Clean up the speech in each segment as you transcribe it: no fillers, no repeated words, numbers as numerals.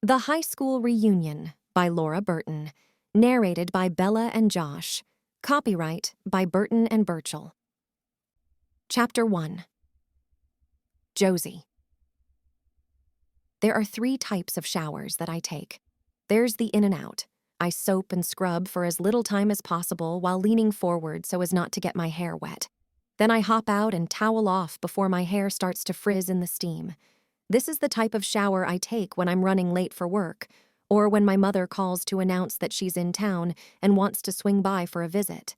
The High School Reunion by Laura Burton. Narrated by Bella and Josh. Copyright by Burton and Birchall. Chapter 1. Josie. There are 3 types of showers that I take. There's the in and out. I soap and scrub for as little time as possible while leaning forward so as not to get my hair wet. Then I hop out and towel off before my hair starts to frizz in the steam. This is the type of shower I take when I'm running late for work, or when my mother calls to announce that she's in town and wants to swing by for a visit.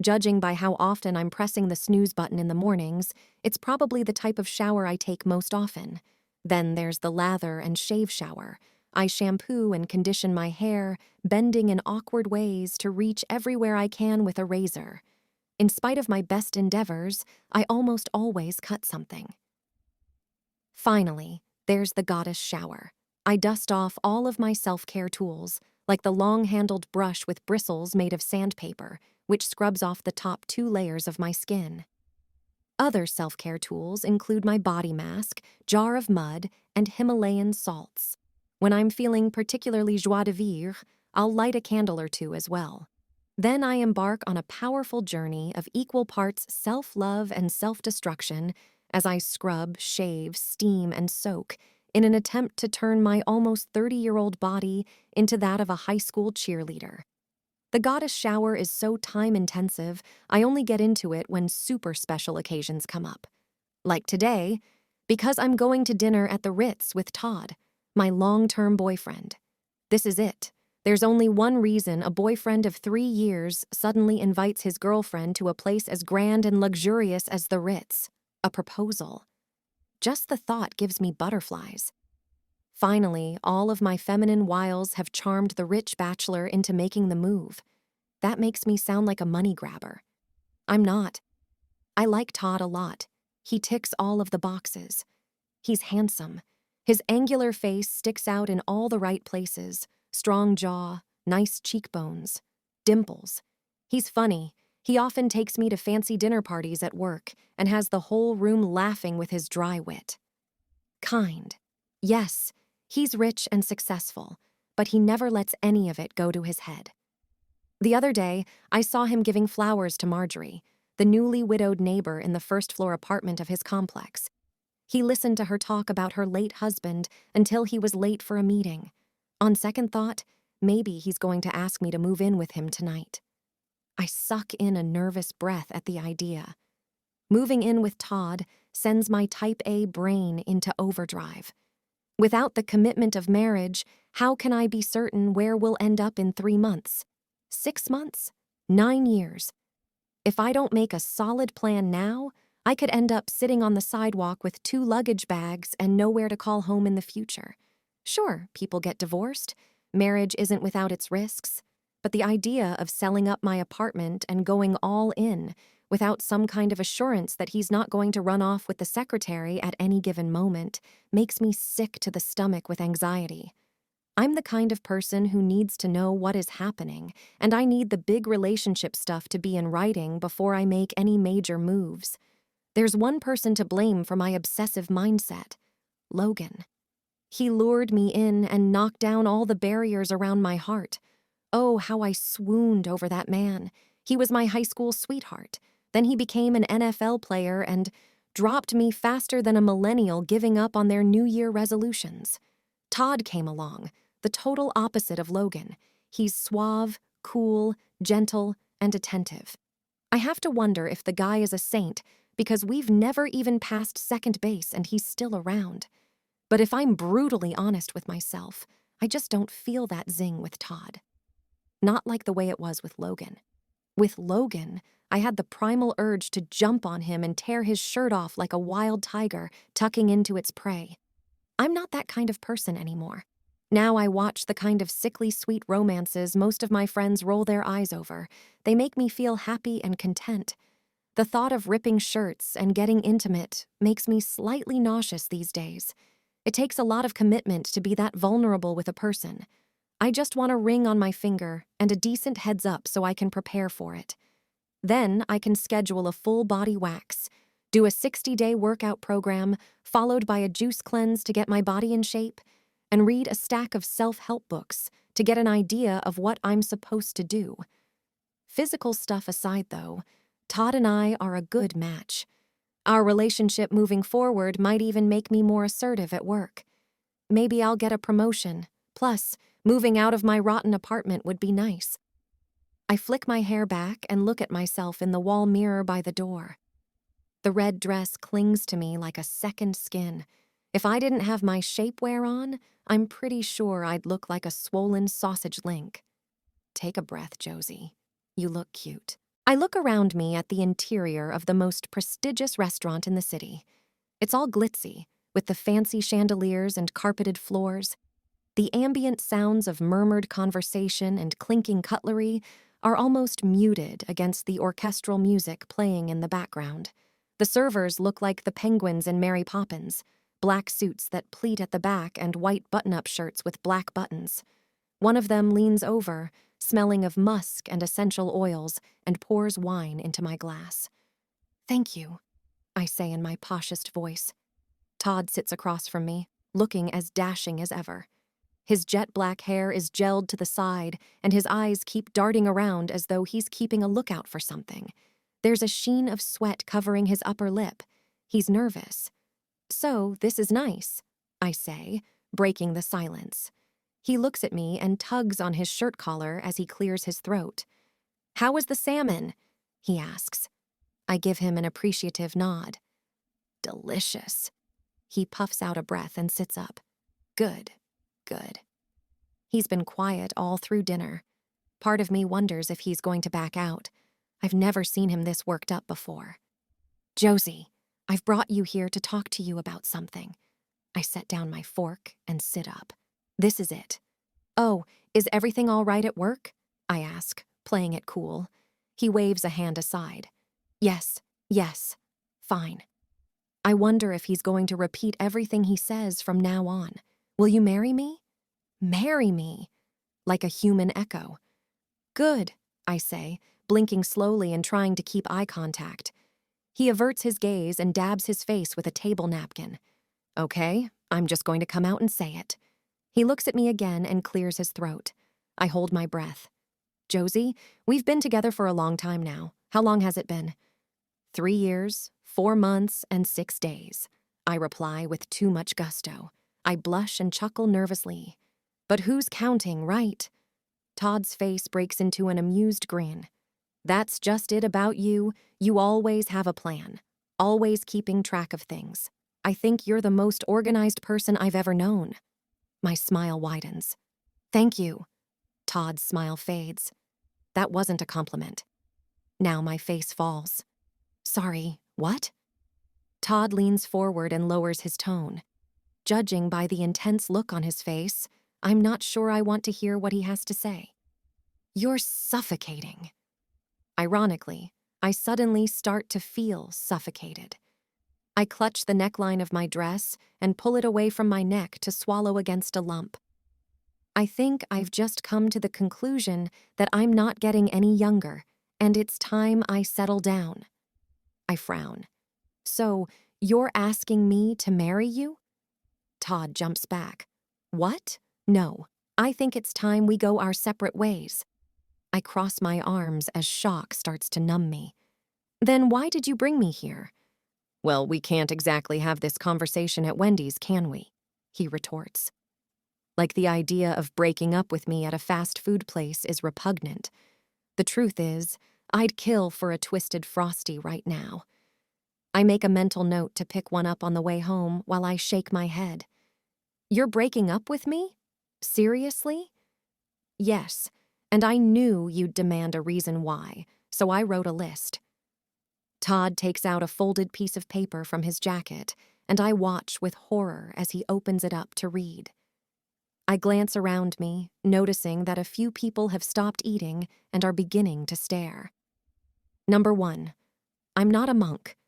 Judging by how often I'm pressing the snooze button in the mornings, it's probably the type of shower I take most often. Then there's the lather and shave shower. I shampoo and condition my hair, bending in awkward ways to reach everywhere I can with a razor. In spite of my best endeavors, I almost always cut something. Finally, there's the goddess shower. I dust off all of my self-care tools, like the long-handled brush with bristles made of sandpaper, which scrubs off the top 2 layers of my skin. Other self-care tools include my body mask, jar of mud, and Himalayan salts. When I'm feeling particularly joie de vivre, I'll light a candle or 2 as well. Then I embark on a powerful journey of equal parts self-love and self-destruction as I scrub, shave, steam, and soak in an attempt to turn my almost 30-year-old body into that of a high school cheerleader. The goddess shower is so time-intensive, I only get into it when super special occasions come up. Like today, because I'm going to dinner at the Ritz with Todd, my long-term boyfriend. This is it. There's only one reason a boyfriend of 3 years suddenly invites his girlfriend to a place as grand and luxurious as the Ritz. A proposal. Just the thought gives me butterflies. Finally, all of my feminine wiles have charmed the rich bachelor into making the move. That makes me sound like a money grabber. I'm not. I like Todd a lot. He ticks all of the boxes. He's handsome. His angular face sticks out in all the right places. Strong jaw, nice cheekbones, dimples. He's funny. He often takes me to fancy dinner parties at work and has the whole room laughing with his dry wit. Kind. Yes, he's rich and successful, but he never lets any of it go to his head. The other day, I saw him giving flowers to Marjorie, the newly widowed neighbor in the first-floor apartment of his complex. He listened to her talk about her late husband until he was late for a meeting. On second thought, maybe he's going to ask me to move in with him tonight. I suck in a nervous breath at the idea. Moving in with Todd sends my type A brain into overdrive. Without the commitment of marriage, how can I be certain where we'll end up in 3 months? 6 months? 9 years? If I don't make a solid plan now, I could end up sitting on the sidewalk with 2 luggage bags and nowhere to call home in the future. Sure, people get divorced. Marriage isn't without its risks. But the idea of selling up my apartment and going all in without some kind of assurance that he's not going to run off with the secretary at any given moment makes me sick to the stomach with anxiety. I'm the kind of person who needs to know what is happening, and I need the big relationship stuff to be in writing before I make any major moves. There's one person to blame for my obsessive mindset: Logan. He lured me in and knocked down all the barriers around my heart. Oh, how I swooned over that man. He was my high school sweetheart. Then he became an NFL player and dropped me faster than a millennial giving up on their New Year resolutions. Todd came along, the total opposite of Logan. He's suave, cool, gentle, and attentive. I have to wonder if the guy is a saint because we've never even passed second base and he's still around. But if I'm brutally honest with myself, I just don't feel that zing with Todd. Not like the way it was with Logan. With Logan, I had the primal urge to jump on him and tear his shirt off like a wild tiger tucking into its prey. I'm not that kind of person anymore. Now I watch the kind of sickly sweet romances most of my friends roll their eyes over. They make me feel happy and content. The thought of ripping shirts and getting intimate makes me slightly nauseous these days. It takes a lot of commitment to be that vulnerable with a person. I just want a ring on my finger and a decent heads up so I can prepare for it. Then I can schedule a full body wax, do a 60-day workout program followed by a juice cleanse to get my body in shape, and read a stack of self-help books to get an idea of what I'm supposed to do. Physical stuff aside, though, Todd and I are a good match. Our relationship moving forward might even make me more assertive at work. Maybe I'll get a promotion. Plus, moving out of my rotten apartment would be nice. I flick my hair back and look at myself in the wall mirror by the door. The red dress clings to me like a second skin. If I didn't have my shapewear on, I'm pretty sure I'd look like a swollen sausage link. Take a breath, Josie. You look cute. I look around me at the interior of the most prestigious restaurant in the city. It's all glitzy, with the fancy chandeliers and carpeted floors. The ambient sounds of murmured conversation and clinking cutlery are almost muted against the orchestral music playing in the background. The servers look like the penguins in Mary Poppins, black suits that pleat at the back and white button-up shirts with black buttons. One of them leans over, smelling of musk and essential oils, and pours wine into my glass. "Thank you," I say in my poshest voice. Todd sits across from me, looking as dashing as ever. His jet black hair is gelled to the side, and his eyes keep darting around as though he's keeping a lookout for something. There's a sheen of sweat covering his upper lip. He's nervous. "So, this is nice," I say, breaking the silence. He looks at me and tugs on his shirt collar as he clears his throat. "How was the salmon?" he asks. I give him an appreciative nod. "Delicious." He puffs out a breath and sits up. "Good. Good." He's been quiet all through dinner. Part of me wonders if he's going to back out. I've never seen him this worked up before. "Josie, I've brought you here to talk to you about something." I set down my fork and sit up. This is it. "Oh, is everything all right at work?" I ask, playing it cool. He waves a hand aside. Yes, fine." I wonder if he's going to repeat everything he says from now on. "Will you marry me?" Marry me? Like a human echo. "Good," I say, blinking slowly and trying to keep eye contact. He averts his gaze and dabs his face with a table napkin. "Okay, I'm just going to come out and say it." He looks at me again and clears his throat. I hold my breath. "Josie, we've been together for a long time now. How long has it been?" 3 years, 4 months, and 6 days. I reply with too much gusto. I blush and chuckle nervously. "But who's counting, right?" Todd's face breaks into an amused grin. "That's just it about you. You always have a plan. Always keeping track of things. I think you're the most organized person I've ever known." My smile widens. "Thank you." Todd's smile fades. That wasn't a compliment. Now my face falls. "Sorry, what?" Todd leans forward and lowers his tone. Judging by the intense look on his face, I'm not sure I want to hear what he has to say. "You're suffocating." Ironically, I suddenly start to feel suffocated. I clutch the neckline of my dress and pull it away from my neck to swallow against a lump. I think I've just come to the conclusion that I'm not getting any younger, and it's time I settle down. I frown. "So, you're asking me to marry you?" Todd jumps back. "What? No, I think it's time we go our separate ways." I cross my arms as shock starts to numb me. "Then why did you bring me here?" "Well, we can't exactly have this conversation at Wendy's, can we?" he retorts. Like the idea of breaking up with me at a fast food place is repugnant. The truth is, I'd kill for a twisted Frosty right now. I make a mental note to pick one up on the way home while I shake my head. "You're breaking up with me? Seriously?" "Yes, and I knew you'd demand a reason why, so I wrote a list." Todd takes out a folded piece of paper from his jacket, and I watch with horror as he opens it up to read. I glance around me, noticing that a few people have stopped eating and are beginning to stare. Number 1, I'm not a monk.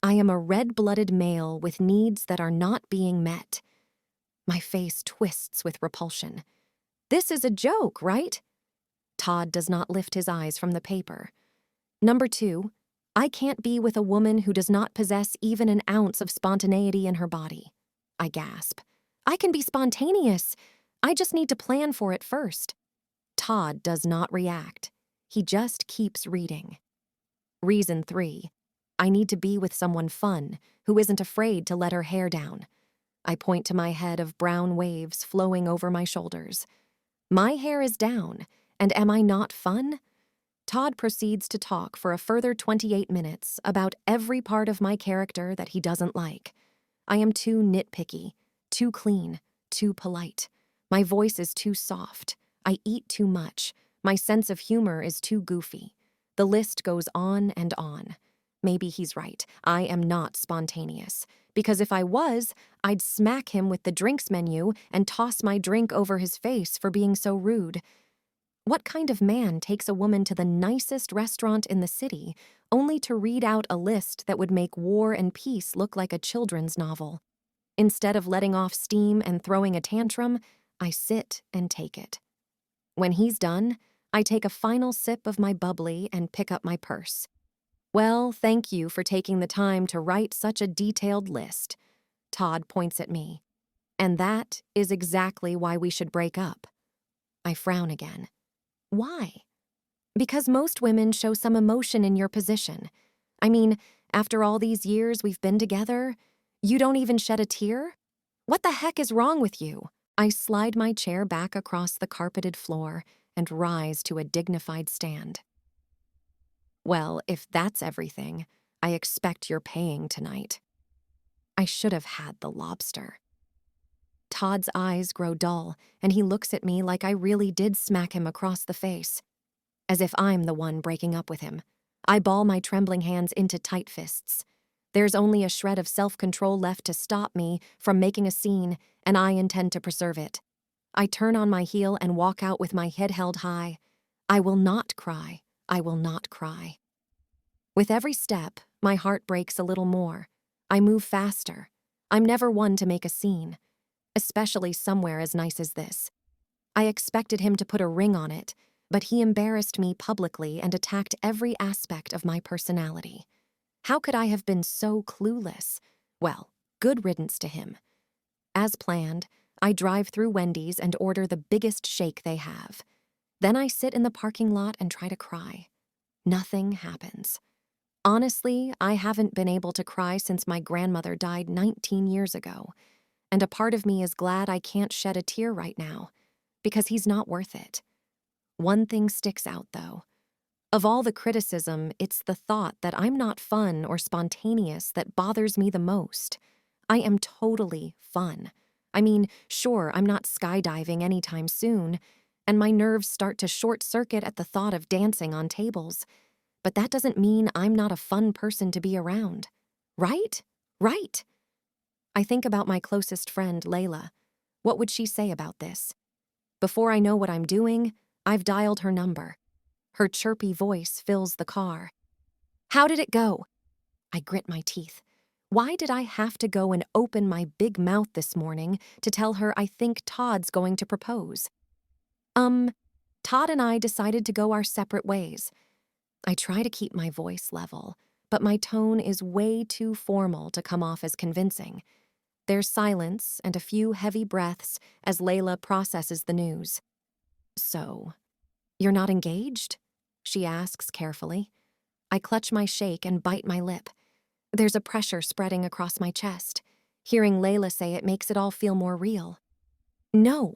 I am a red-blooded male with needs that are not being met. My face twists with repulsion. This is a joke, right? Todd does not lift his eyes from the paper. Number 2, I can't be with a woman who does not possess even an ounce of spontaneity in her body. I gasp. I can be spontaneous. I just need to plan for it first. Todd does not react. He just keeps reading. Reason 3. I need to be with someone fun who isn't afraid to let her hair down. I point to my head of brown waves flowing over my shoulders. My hair is down, and am I not fun? Todd proceeds to talk for a further 28 minutes about every part of my character that he doesn't like. I am too nitpicky, too clean, too polite. My voice is too soft. I eat too much. My sense of humor is too goofy. The list goes on and on. Maybe he's right. I am not spontaneous. Because if I was, I'd smack him with the drinks menu and toss my drink over his face for being so rude. What kind of man takes a woman to the nicest restaurant in the city only to read out a list that would make War and Peace look like a children's novel? Instead of letting off steam and throwing a tantrum, I sit and take it. When he's done, I take a final sip of my bubbly and pick up my purse. Well, thank you for taking the time to write such a detailed list. Todd points at me. And that is exactly why we should break up. I frown again. Why? Because most women show some emotion in your position. I mean, after all these years we've been together, you don't even shed a tear? What the heck is wrong with you? I slide my chair back across the carpeted floor and rise to a dignified stand. Well, if that's everything, I expect you're paying tonight. I should have had the lobster. Todd's eyes grow dull, and he looks at me like I really did smack him across the face. As if I'm the one breaking up with him. I ball my trembling hands into tight fists. There's only a shred of self-control left to stop me from making a scene, and I intend to preserve it. I turn on my heel and walk out with my head held high. I will not cry. I will not cry. With every step, my heart breaks a little more. I move faster. I'm never one to make a scene, especially somewhere as nice as this. I expected him to put a ring on it, but he embarrassed me publicly and attacked every aspect of my personality. How could I have been so clueless? Well, good riddance to him. As planned, I drive through Wendy's and order the biggest shake they have. Then I sit in the parking lot and try to cry. Nothing happens. Honestly, I haven't been able to cry since my grandmother died 19 years ago, and a part of me is glad I can't shed a tear right now, because he's not worth it. One thing sticks out, though. Of all the criticism, it's the thought that I'm not fun or spontaneous that bothers me the most. I am totally fun. I mean, sure, I'm not skydiving anytime soon, and my nerves start to short-circuit at the thought of dancing on tables. But that doesn't mean I'm not a fun person to be around. Right? Right. I think about my closest friend, Leila. What would she say about this? Before I know what I'm doing, I've dialed her number. Her chirpy voice fills the car. How did it go? I grit my teeth. Why did I have to go and open my big mouth this morning to tell her I think Todd's going to propose? Todd and I decided to go our separate ways. I try to keep my voice level, but my tone is way too formal to come off as convincing. There's silence and a few heavy breaths as Leila processes the news. So, you're not engaged? She asks carefully. I clutch my shake and bite my lip. There's a pressure spreading across my chest. Hearing Leila say it makes it all feel more real. No.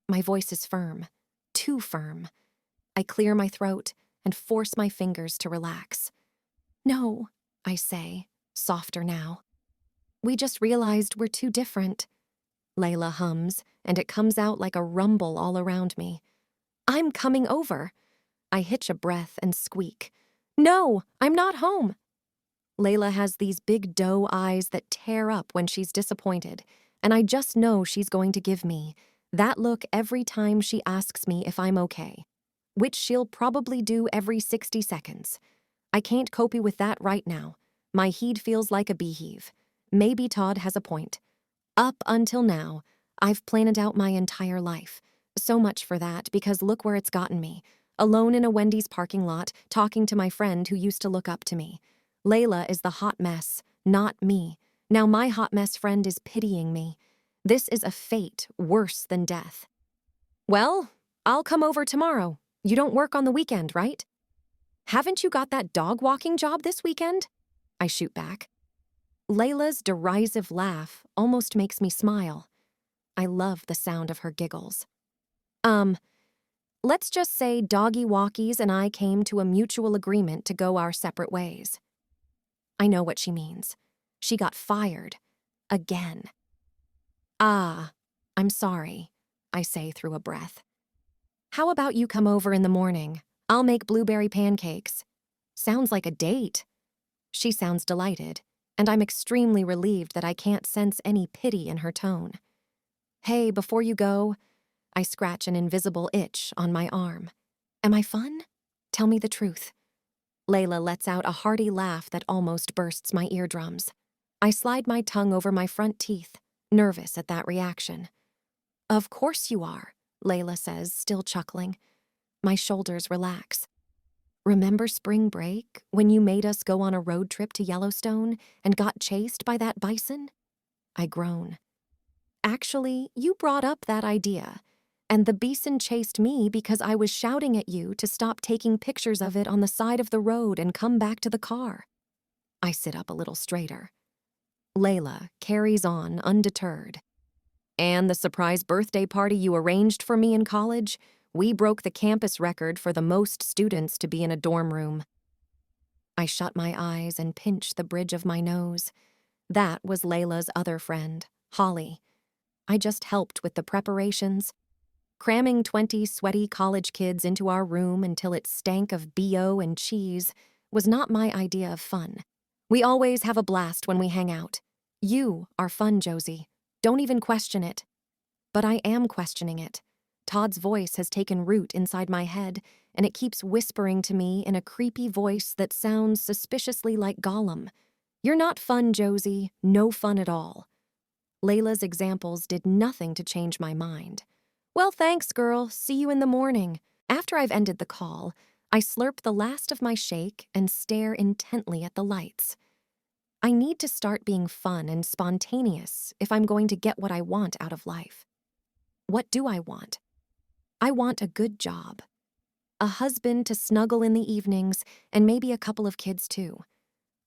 My voice is firm. Too firm. I clear my throat and force my fingers to relax. No, I say, softer now. We just realized we're too different. Leila hums, and it comes out like a rumble all around me. I'm coming over. I hitch a breath and squeak. No, I'm not home. Leila has these big doe eyes that tear up when she's disappointed, and I just know she's going to give me that look every time she asks me if I'm okay, which she'll probably do every 60 seconds. I can't cope with that right now. My head feels like a beehive. Maybe Todd has a point. Up until now, I've planned out my entire life. So much for that, because look where it's gotten me. Alone in a Wendy's parking lot, talking to my friend who used to look up to me. Leila is the hot mess, not me. Now my hot mess friend is pitying me. This is a fate worse than death. Well, I'll come over tomorrow. You don't work on the weekend, right? Haven't you got that dog walking job this weekend? I shoot back. Leila's derisive laugh almost makes me smile. I love the sound of her giggles. Let's just say Doggy Walkies and I came to a mutual agreement to go our separate ways. I know what she means. She got fired. Again. Ah, I'm sorry, I say through a breath. How about you come over in the morning? I'll make blueberry pancakes. Sounds like a date. She sounds delighted, and I'm extremely relieved that I can't sense any pity in her tone. Hey, before you go, I scratch an invisible itch on my arm. Am I fun? Tell me the truth. Leila lets out a hearty laugh that almost bursts my eardrums. I slide my tongue over my front teeth, nervous at that reaction. Of course you are, Leila says, still chuckling. My shoulders relax. Remember spring break, when you made us go on a road trip to Yellowstone and got chased by that bison? I groan. Actually, you brought up that idea, and the bison chased me because I was shouting at you to stop taking pictures of it on the side of the road and come back to the car. I sit up a little straighter. Leila carries on undeterred. And the surprise birthday party you arranged for me in college? We broke the campus record for the most students to be in a dorm room. I shut my eyes and pinch the bridge of my nose. That was Leila's other friend, Holly. I just helped with the preparations. Cramming 20 sweaty college kids into our room until it stank of BO and cheese was not my idea of fun. We always have a blast when we hang out. You are fun, Josie. Don't even question it. But I am questioning it. Todd's voice has taken root inside my head, and it keeps whispering to me in a creepy voice that sounds suspiciously like Gollum. You're not fun, Josie. No fun at all. Leila's examples did nothing to change my mind. Well, thanks, girl. See you in the morning. After I've ended the call, I slurp the last of my shake and stare intently at the lights. I need to start being fun and spontaneous if I'm going to get what I want out of life. What do I want? I want a good job. A husband to snuggle in the evenings, and maybe a couple of kids too.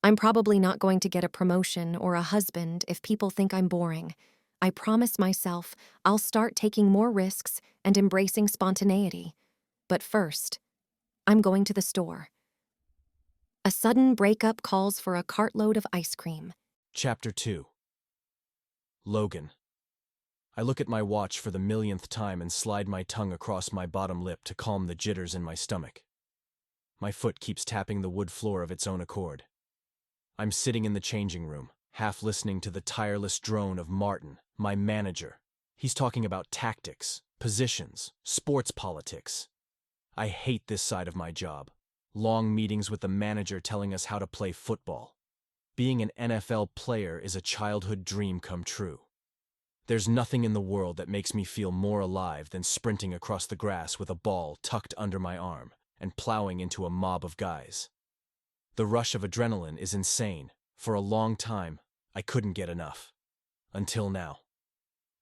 I'm probably not going to get a promotion or a husband if people think I'm boring. I promise myself I'll start taking more risks and embracing spontaneity. But first, I'm going to the store. A sudden breakup calls for a cartload of ice cream. Chapter 2. Logan. I look at my watch for the millionth time and slide my tongue across my bottom lip to calm the jitters in my stomach. My foot keeps tapping the wood floor of its own accord. I'm sitting in the changing room, half listening to the tireless drone of Martin, my manager. He's talking about tactics, positions, sports politics. I hate this side of my job. Long meetings with the manager telling us how to play football. Being an NFL player is a childhood dream come true. There's nothing in the world that makes me feel more alive than sprinting across the grass with a ball tucked under my arm and plowing into a mob of guys. The rush of adrenaline is insane. For a long time, I couldn't get enough. Until now.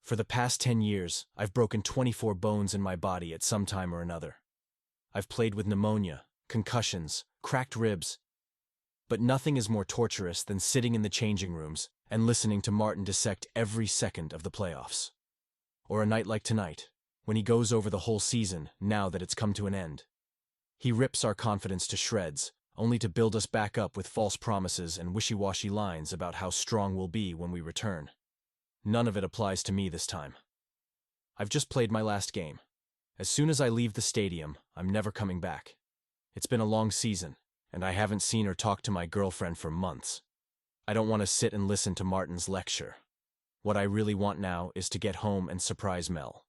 For the past 10 years, I've broken 24 bones in my body at some time or another. I've played with pneumonia, concussions, cracked ribs. But nothing is more torturous than sitting in the changing rooms and listening to Martin dissect every second of the playoffs. Or a night like tonight, when he goes over the whole season now that it's come to an end. He rips our confidence to shreds, only to build us back up with false promises and wishy-washy lines about how strong we'll be when we return. None of it applies to me this time. I've just played my last game. As soon as I leave the stadium, I'm never coming back. It's been a long season, and I haven't seen or talked to my girlfriend for months. I don't want to sit and listen to Martin's lecture. What I really want now is to get home and surprise Mel.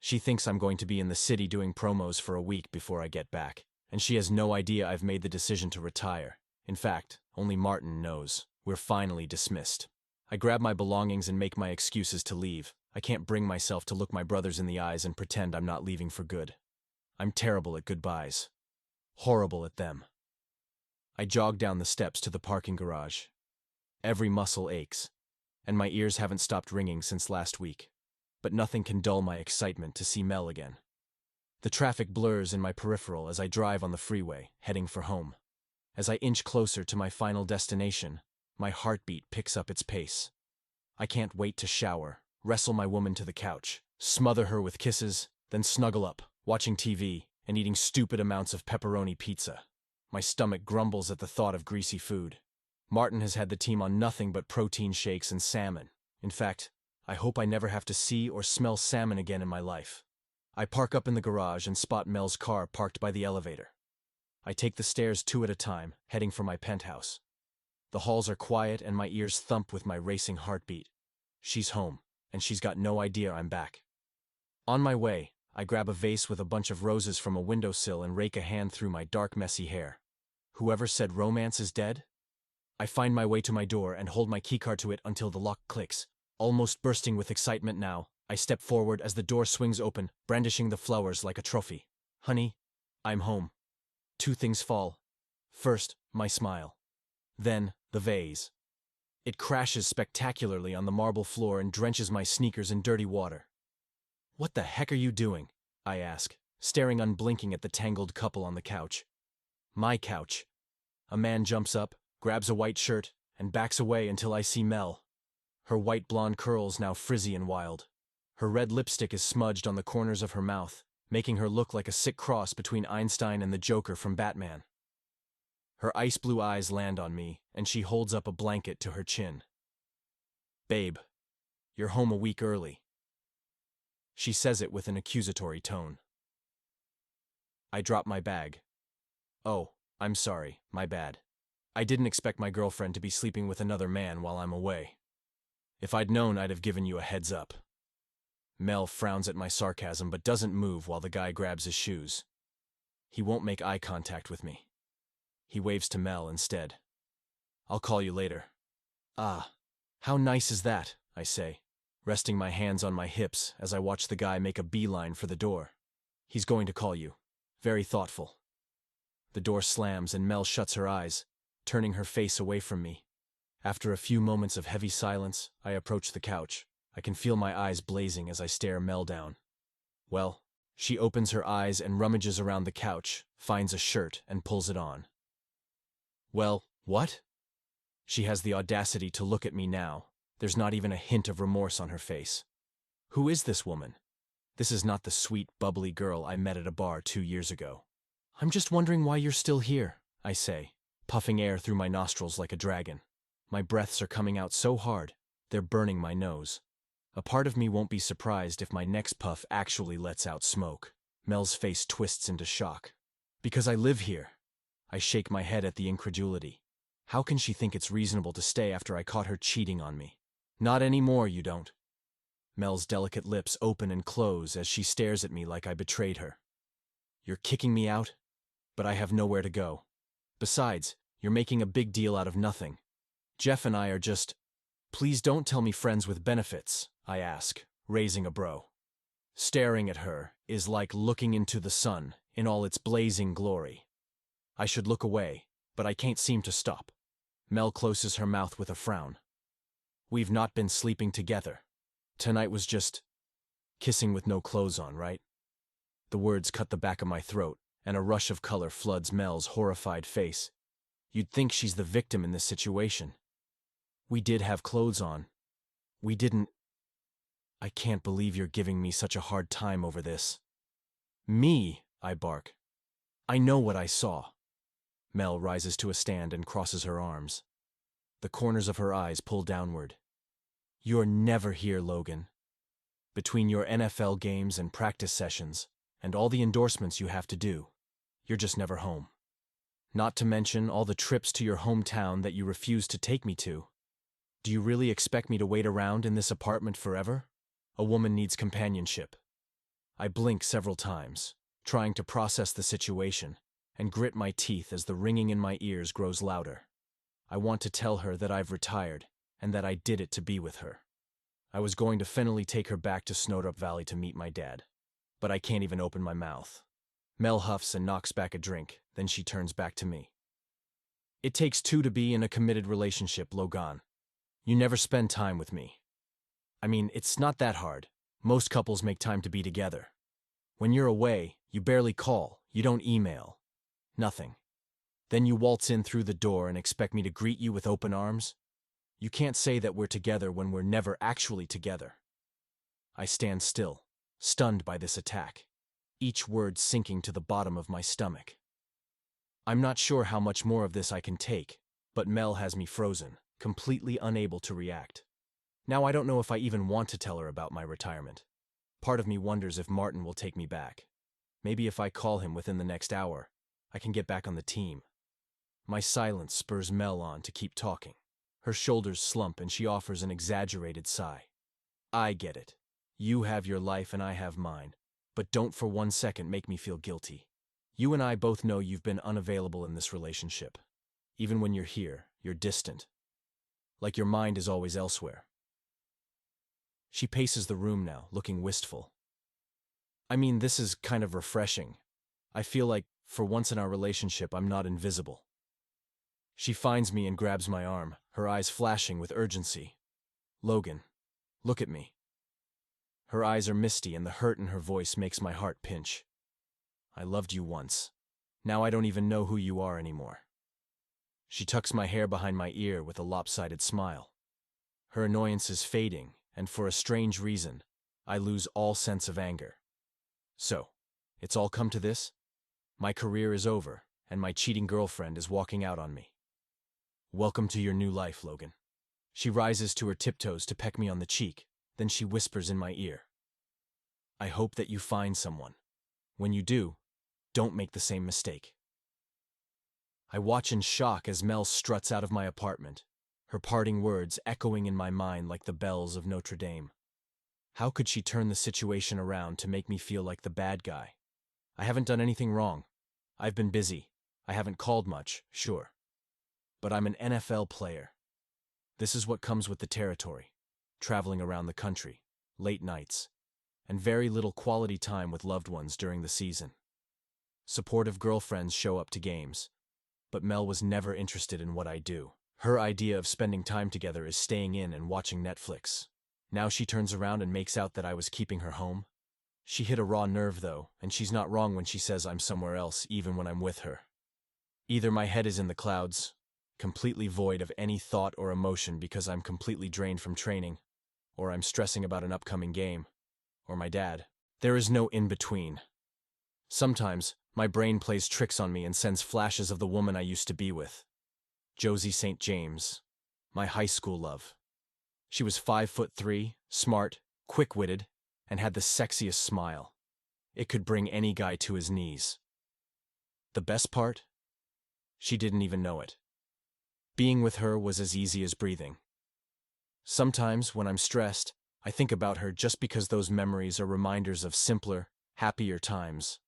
She thinks I'm going to be in the city doing promos for a week before I get back, and she has no idea I've made the decision to retire. In fact, only Martin knows. We're finally dismissed. I grab my belongings and make my excuses to leave. I can't bring myself to look my brothers in the eyes and pretend I'm not leaving for good. I'm terrible at goodbyes. Horrible at them. I jog down the steps to the parking garage. Every muscle aches, and my ears haven't stopped ringing since last week. But nothing can dull my excitement to see Mel again. The traffic blurs in my peripheral as I drive on the freeway, heading for home. As I inch closer to my final destination, my heartbeat picks up its pace. I can't wait to shower, wrestle my woman to the couch, smother her with kisses, then snuggle up, watching TV, and eating stupid amounts of pepperoni pizza. My stomach grumbles at the thought of greasy food. Martin has had the team on nothing but protein shakes and salmon. In fact, I hope I never have to see or smell salmon again in my life. I park up in the garage and spot Mel's car parked by the elevator. I take the stairs 2 at a time, heading for my penthouse. The halls are quiet and my ears thump with my racing heartbeat. She's home, and she's got no idea I'm back. On my way, I grab a vase with a bunch of roses from a windowsill and rake a hand through my dark, messy hair. Whoever said romance is dead? I find my way to my door and hold my keycard to it until the lock clicks. Almost bursting with excitement now, I step forward as the door swings open, brandishing the flowers like a trophy. Honey, I'm home. 2 things fall. First, my smile. Then, the vase. It crashes spectacularly on the marble floor and drenches my sneakers in dirty water. What the heck are you doing? I ask, staring unblinking at the tangled couple on the couch. My couch. A man jumps up, grabs a white shirt, and backs away until I see Mel. Her white blonde curls now frizzy and wild. Her red lipstick is smudged on the corners of her mouth, making her look like a sick cross between Einstein and the Joker from Batman. Her ice blue eyes land on me, and she holds up a blanket to her chin. Babe, you're home a week early. She says it with an accusatory tone. I drop my bag. Oh, I'm sorry, my bad. I didn't expect my girlfriend to be sleeping with another man while I'm away. If I'd known, I'd have given you a heads up. Mel frowns at my sarcasm but doesn't move while the guy grabs his shoes. He won't make eye contact with me. He waves to Mel instead. I'll call you later. Ah, how nice is that, I say, resting my hands on my hips as I watch the guy make a beeline for the door. He's going to call you. Very thoughtful. The door slams and Mel shuts her eyes, turning her face away from me. After a few moments of heavy silence, I approach the couch. I can feel my eyes blazing as I stare Mel down. Well, she opens her eyes and rummages around the couch, finds a shirt, and pulls it on. Well, what? She has the audacity to look at me now. There's not even a hint of remorse on her face. Who is this woman? This is not the sweet, bubbly girl I met at a bar 2 years ago. I'm just wondering why you're still here, I say, puffing air through my nostrils like a dragon. My breaths are coming out so hard, they're burning my nose. A part of me won't be surprised if my next puff actually lets out smoke. Mel's face twists into shock. Because I live here. I shake my head at the incredulity. How can she think it's reasonable to stay after I caught her cheating on me? Not anymore, you don't. Mel's delicate lips open and close as she stares at me like I betrayed her. You're kicking me out? But I have nowhere to go. Besides, you're making a big deal out of nothing. Jeff and I are just... Please don't tell me friends with benefits, I ask, raising a brow. Staring at her is like looking into the sun in all its blazing glory. I should look away, but I can't seem to stop. Mel closes her mouth with a frown. We've not been sleeping together. Tonight was just kissing with no clothes on, right? The words cut the back of my throat, and a rush of color floods Mel's horrified face. You'd think she's the victim in this situation. We did have clothes on. We didn't... I can't believe you're giving me such a hard time over this. Me, I bark. I know what I saw. Mel rises to a stand and crosses her arms. The corners of her eyes pull downward. You're never here, Logan. Between your NFL games and practice sessions, and all the endorsements you have to do, you're just never home. Not to mention all the trips to your hometown that you refuse to take me to. Do you really expect me to wait around in this apartment forever? A woman needs companionship. I blink several times, trying to process the situation, and grit my teeth as the ringing in my ears grows louder. I want to tell her that I've retired, and that I did it to be with her. I was going to finally take her back to Snowdrop Valley to meet my dad, but I can't even open my mouth. Mel huffs and knocks back a drink, then she turns back to me. It takes 2 to be in a committed relationship, Logan. You never spend time with me. I mean, it's not that hard. Most couples make time to be together. When you're away, you barely call, you don't email. Nothing. Then you waltz in through the door and expect me to greet you with open arms? You can't say that we're together when we're never actually together. I stand still, stunned by this attack, each word sinking to the bottom of my stomach. I'm not sure how much more of this I can take, but Mel has me frozen, completely unable to react. Now I don't know if I even want to tell her about my retirement. Part of me wonders if Martin will take me back. Maybe if I call him within the next hour, I can get back on the team. My silence spurs Mel on to keep talking. Her shoulders slump and she offers an exaggerated sigh. I get it. You have your life and I have mine, but don't for 1 second make me feel guilty. You and I both know you've been unavailable in this relationship. Even when you're here, you're distant. Like your mind is always elsewhere. She paces the room now, looking wistful. I mean, this is kind of refreshing. I feel like, for once in our relationship, I'm not invisible. She finds me and grabs my arm, her eyes flashing with urgency. Logan, look at me. Her eyes are misty and the hurt in her voice makes my heart pinch. I loved you once. Now I don't even know who you are anymore. She tucks my hair behind my ear with a lopsided smile. Her annoyance is fading, and for a strange reason, I lose all sense of anger. So, it's all come to this? My career is over, and my cheating girlfriend is walking out on me. Welcome to your new life, Logan. She rises to her tiptoes to peck me on the cheek, then she whispers in my ear. I hope that you find someone. When you do, don't make the same mistake. I watch in shock as Mel struts out of my apartment, her parting words echoing in my mind like the bells of Notre Dame. How could she turn the situation around to make me feel like the bad guy? I haven't done anything wrong. I've been busy. I haven't called much, sure. But I'm an NFL player. This is what comes with the territory, traveling around the country, late nights, and very little quality time with loved ones during the season. Supportive girlfriends show up to games, but Mel was never interested in what I do. Her idea of spending time together is staying in and watching Netflix. Now she turns around and makes out that I was keeping her home. She hit a raw nerve, though, and she's not wrong when she says I'm somewhere else, even when I'm with her. Either my head is in the clouds, completely void of any thought or emotion because I'm completely drained from training, or I'm stressing about an upcoming game, or my dad. There is no in-between. Sometimes, my brain plays tricks on me and sends flashes of the woman I used to be with. Josie St. James, my high school love. She was 5'3", smart, quick-witted, and had the sexiest smile. It could bring any guy to his knees. The best part? She didn't even know it. Being with her was as easy as breathing. Sometimes, when I'm stressed, I think about her just because those memories are reminders of simpler, happier times.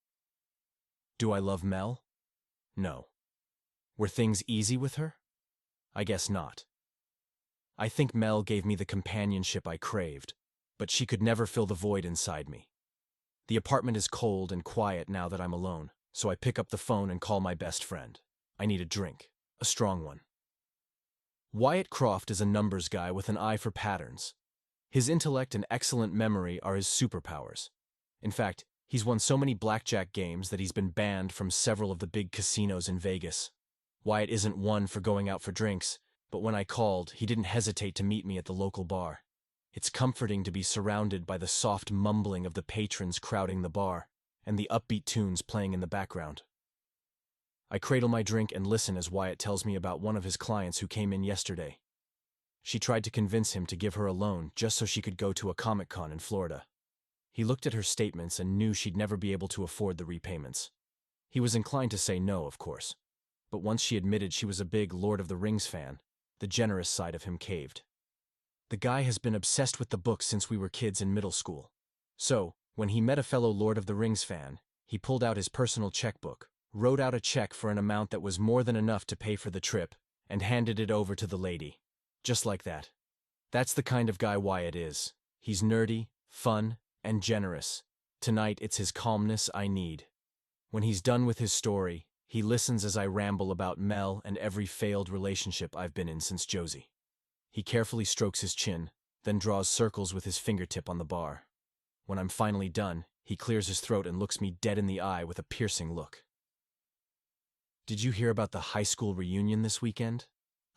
Do I love Mel? No. Were things easy with her? I guess not. I think Mel gave me the companionship I craved, but she could never fill the void inside me. The apartment is cold and quiet now that I'm alone, so I pick up the phone and call my best friend. I need a drink, a strong one. Wyatt Croft is a numbers guy with an eye for patterns. His intellect and excellent memory are his superpowers. In fact, he's won so many blackjack games that he's been banned from several of the big casinos in Vegas. Wyatt isn't one for going out for drinks, but when I called, he didn't hesitate to meet me at the local bar. It's comforting to be surrounded by the soft mumbling of the patrons crowding the bar, and the upbeat tunes playing in the background. I cradle my drink and listen as Wyatt tells me about one of his clients who came in yesterday. She tried to convince him to give her a loan just so she could go to a Comic-Con in Florida. He looked at her statements and knew she'd never be able to afford the repayments. He was inclined to say no, of course. But once she admitted she was a big Lord of the Rings fan, the generous side of him caved. The guy has been obsessed with the book since we were kids in middle school. So, when he met a fellow Lord of the Rings fan, he pulled out his personal checkbook, wrote out a check for an amount that was more than enough to pay for the trip, and handed it over to the lady. Just like that. That's the kind of guy Wyatt is. He's nerdy, fun, and generous. Tonight it's his calmness I need. When he's done with his story, he listens as I ramble about Mel and every failed relationship I've been in since Josie. He carefully strokes his chin, then draws circles with his fingertip on the bar. When I'm finally done, he clears his throat and looks me dead in the eye with a piercing look. Did you hear about the high school reunion this weekend?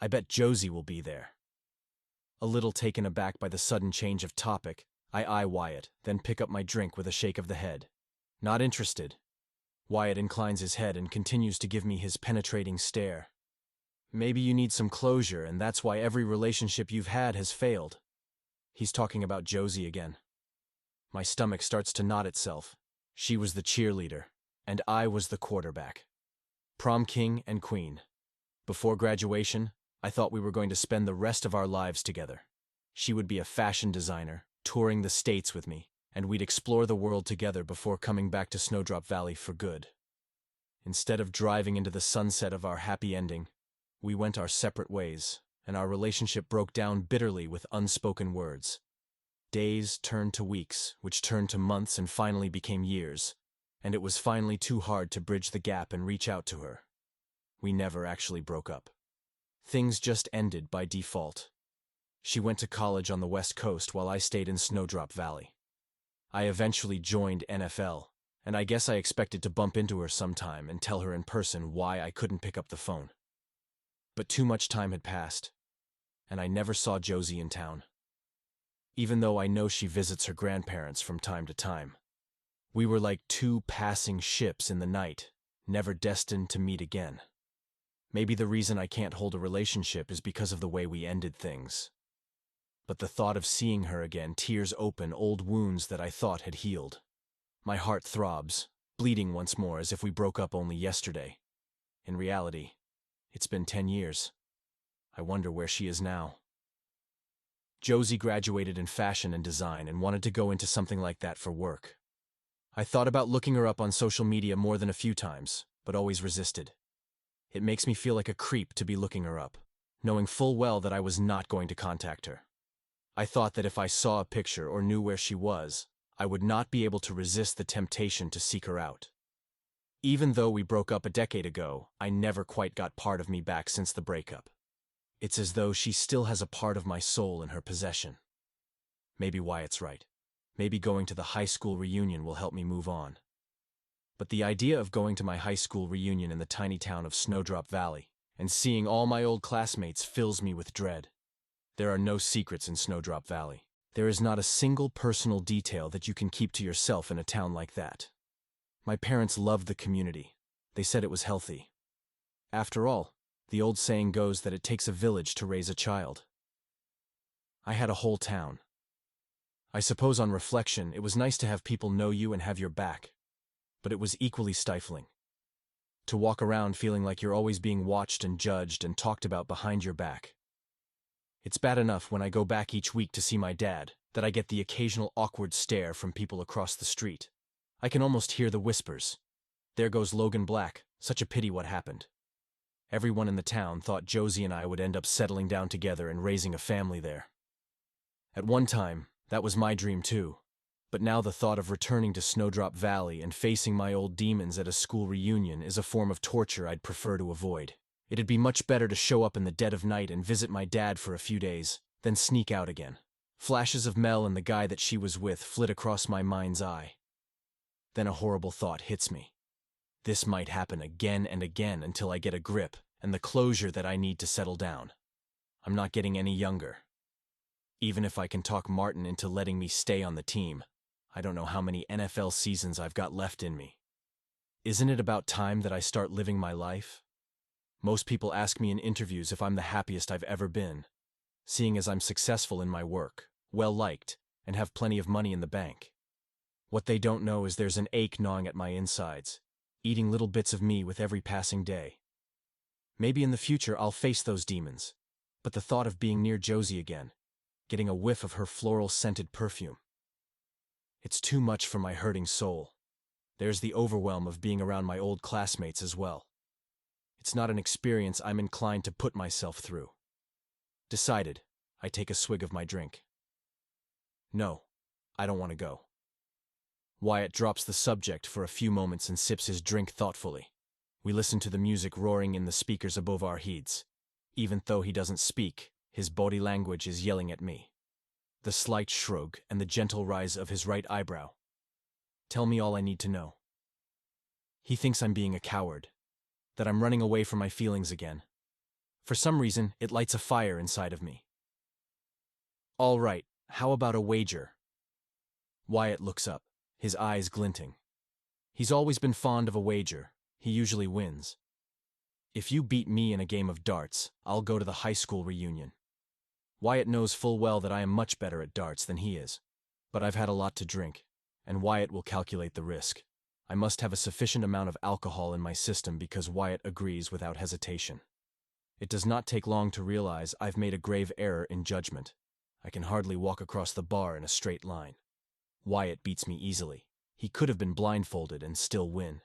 I bet Josie will be there. A little taken aback by the sudden change of topic, I eye Wyatt, then pick up my drink with a shake of the head. Not interested. Wyatt inclines his head and continues to give me his penetrating stare. Maybe you need some closure, and that's why every relationship you've had has failed. He's talking about Josie again. My stomach starts to knot itself. She was the cheerleader, and I was the quarterback. Prom king and queen. Before graduation, I thought we were going to spend the rest of our lives together. She would be a fashion designer, touring the States with me, and we'd explore the world together before coming back to Snowdrop Valley for good. Instead of driving into the sunset of our happy ending, we went our separate ways, and our relationship broke down bitterly with unspoken words. Days turned to weeks, which turned to months and finally became years, and it was finally too hard to bridge the gap and reach out to her. We never actually broke up. Things just ended by default. She went to college on the West Coast while I stayed in Snowdrop Valley. I eventually joined NFL, and I guess I expected to bump into her sometime and tell her in person why I couldn't pick up the phone. But too much time had passed, and I never saw Josie in town. Even though I know she visits her grandparents from time to time. We were like two passing ships in the night, never destined to meet again. Maybe the reason I can't hold a relationship is because of the way we ended things. But the thought of seeing her again tears open old wounds that I thought had healed. My heart throbs, bleeding once more as if we broke up only yesterday. In reality, it's been 10 years. I wonder where she is now. Josie graduated in fashion and design and wanted to go into something like that for work. I thought about looking her up on social media more than a few times, but always resisted. It makes me feel like a creep to be looking her up, knowing full well that I was not going to contact her. I thought that if I saw a picture or knew where she was, I would not be able to resist the temptation to seek her out. Even though we broke up a decade ago, I never quite got part of me back since the breakup. It's as though she still has a part of my soul in her possession. Maybe Wyatt's right. Maybe going to the high school reunion will help me move on. But the idea of going to my high school reunion in the tiny town of Snowdrop Valley and seeing all my old classmates fills me with dread. There are no secrets in Snowdrop Valley. There is not a single personal detail that you can keep to yourself in a town like that. My parents loved the community. They said it was healthy. After all, the old saying goes that it takes a village to raise a child. I had a whole town. I suppose on reflection, it was nice to have people know you and have your back. But it was equally stifling. To walk around feeling like you're always being watched and judged and talked about behind your back. It's bad enough when I go back each week to see my dad that I get the occasional awkward stare from people across the street. I can almost hear the whispers. There goes Logan Black, such a pity what happened. Everyone in the town thought Josie and I would end up settling down together and raising a family there. At one time, that was my dream too. But now the thought of returning to Snowdrop Valley and facing my old demons at a school reunion is a form of torture I'd prefer to avoid. It'd be much better to show up in the dead of night and visit my dad for a few days, then sneak out again. Flashes of Mel and the guy that she was with flit across my mind's eye. Then a horrible thought hits me. This might happen again and again until I get a grip and the closure that I need to settle down. I'm not getting any younger. Even if I can talk Martin into letting me stay on the team, I don't know how many NFL seasons I've got left in me. Isn't it about time that I start living my life? Most people ask me in interviews if I'm the happiest I've ever been, seeing as I'm successful in my work, well-liked, and have plenty of money in the bank. What they don't know is there's an ache gnawing at my insides, eating little bits of me with every passing day. Maybe in the future I'll face those demons, but the thought of being near Josie again, getting a whiff of her floral-scented perfume. It's too much for my hurting soul. There's the overwhelm of being around my old classmates as well. It's not an experience I'm inclined to put myself through. Decided, I take a swig of my drink. No, I don't want to go. Wyatt drops the subject for a few moments and sips his drink thoughtfully. We listen to the music roaring in the speakers above our heads. Even though he doesn't speak, His body language is yelling at me. The slight shrug and the gentle rise of his right eyebrow tell me all I need to know. He thinks I'm being a coward, that I'm running away from my feelings again. For some reason, it lights a fire inside of me. All right, how about a wager? Wyatt looks up, his eyes glinting. He's always been fond of a wager. He usually wins. If you beat me in a game of darts, I'll go to the high school reunion. Wyatt knows full well that I am much better at darts than he is. But I've had a lot to drink, and Wyatt will calculate the risk. I must have a sufficient amount of alcohol in my system because Wyatt agrees without hesitation. It does not take long to realize I've made a grave error in judgment. I can hardly walk across the bar in a straight line. Wyatt beats me easily. He could have been blindfolded and still win.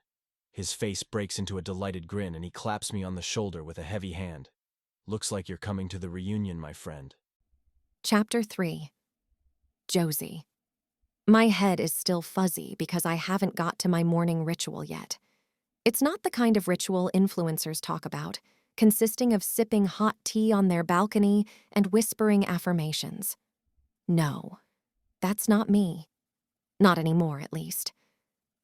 His face breaks into a delighted grin and he claps me on the shoulder with a heavy hand. Looks like you're coming to the reunion, my friend. Chapter 3. Josie. My head is still fuzzy because I haven't got to my morning ritual yet. It's not the kind of ritual influencers talk about, consisting of sipping hot tea on their balcony and whispering affirmations. No, that's not me. Not anymore, at least.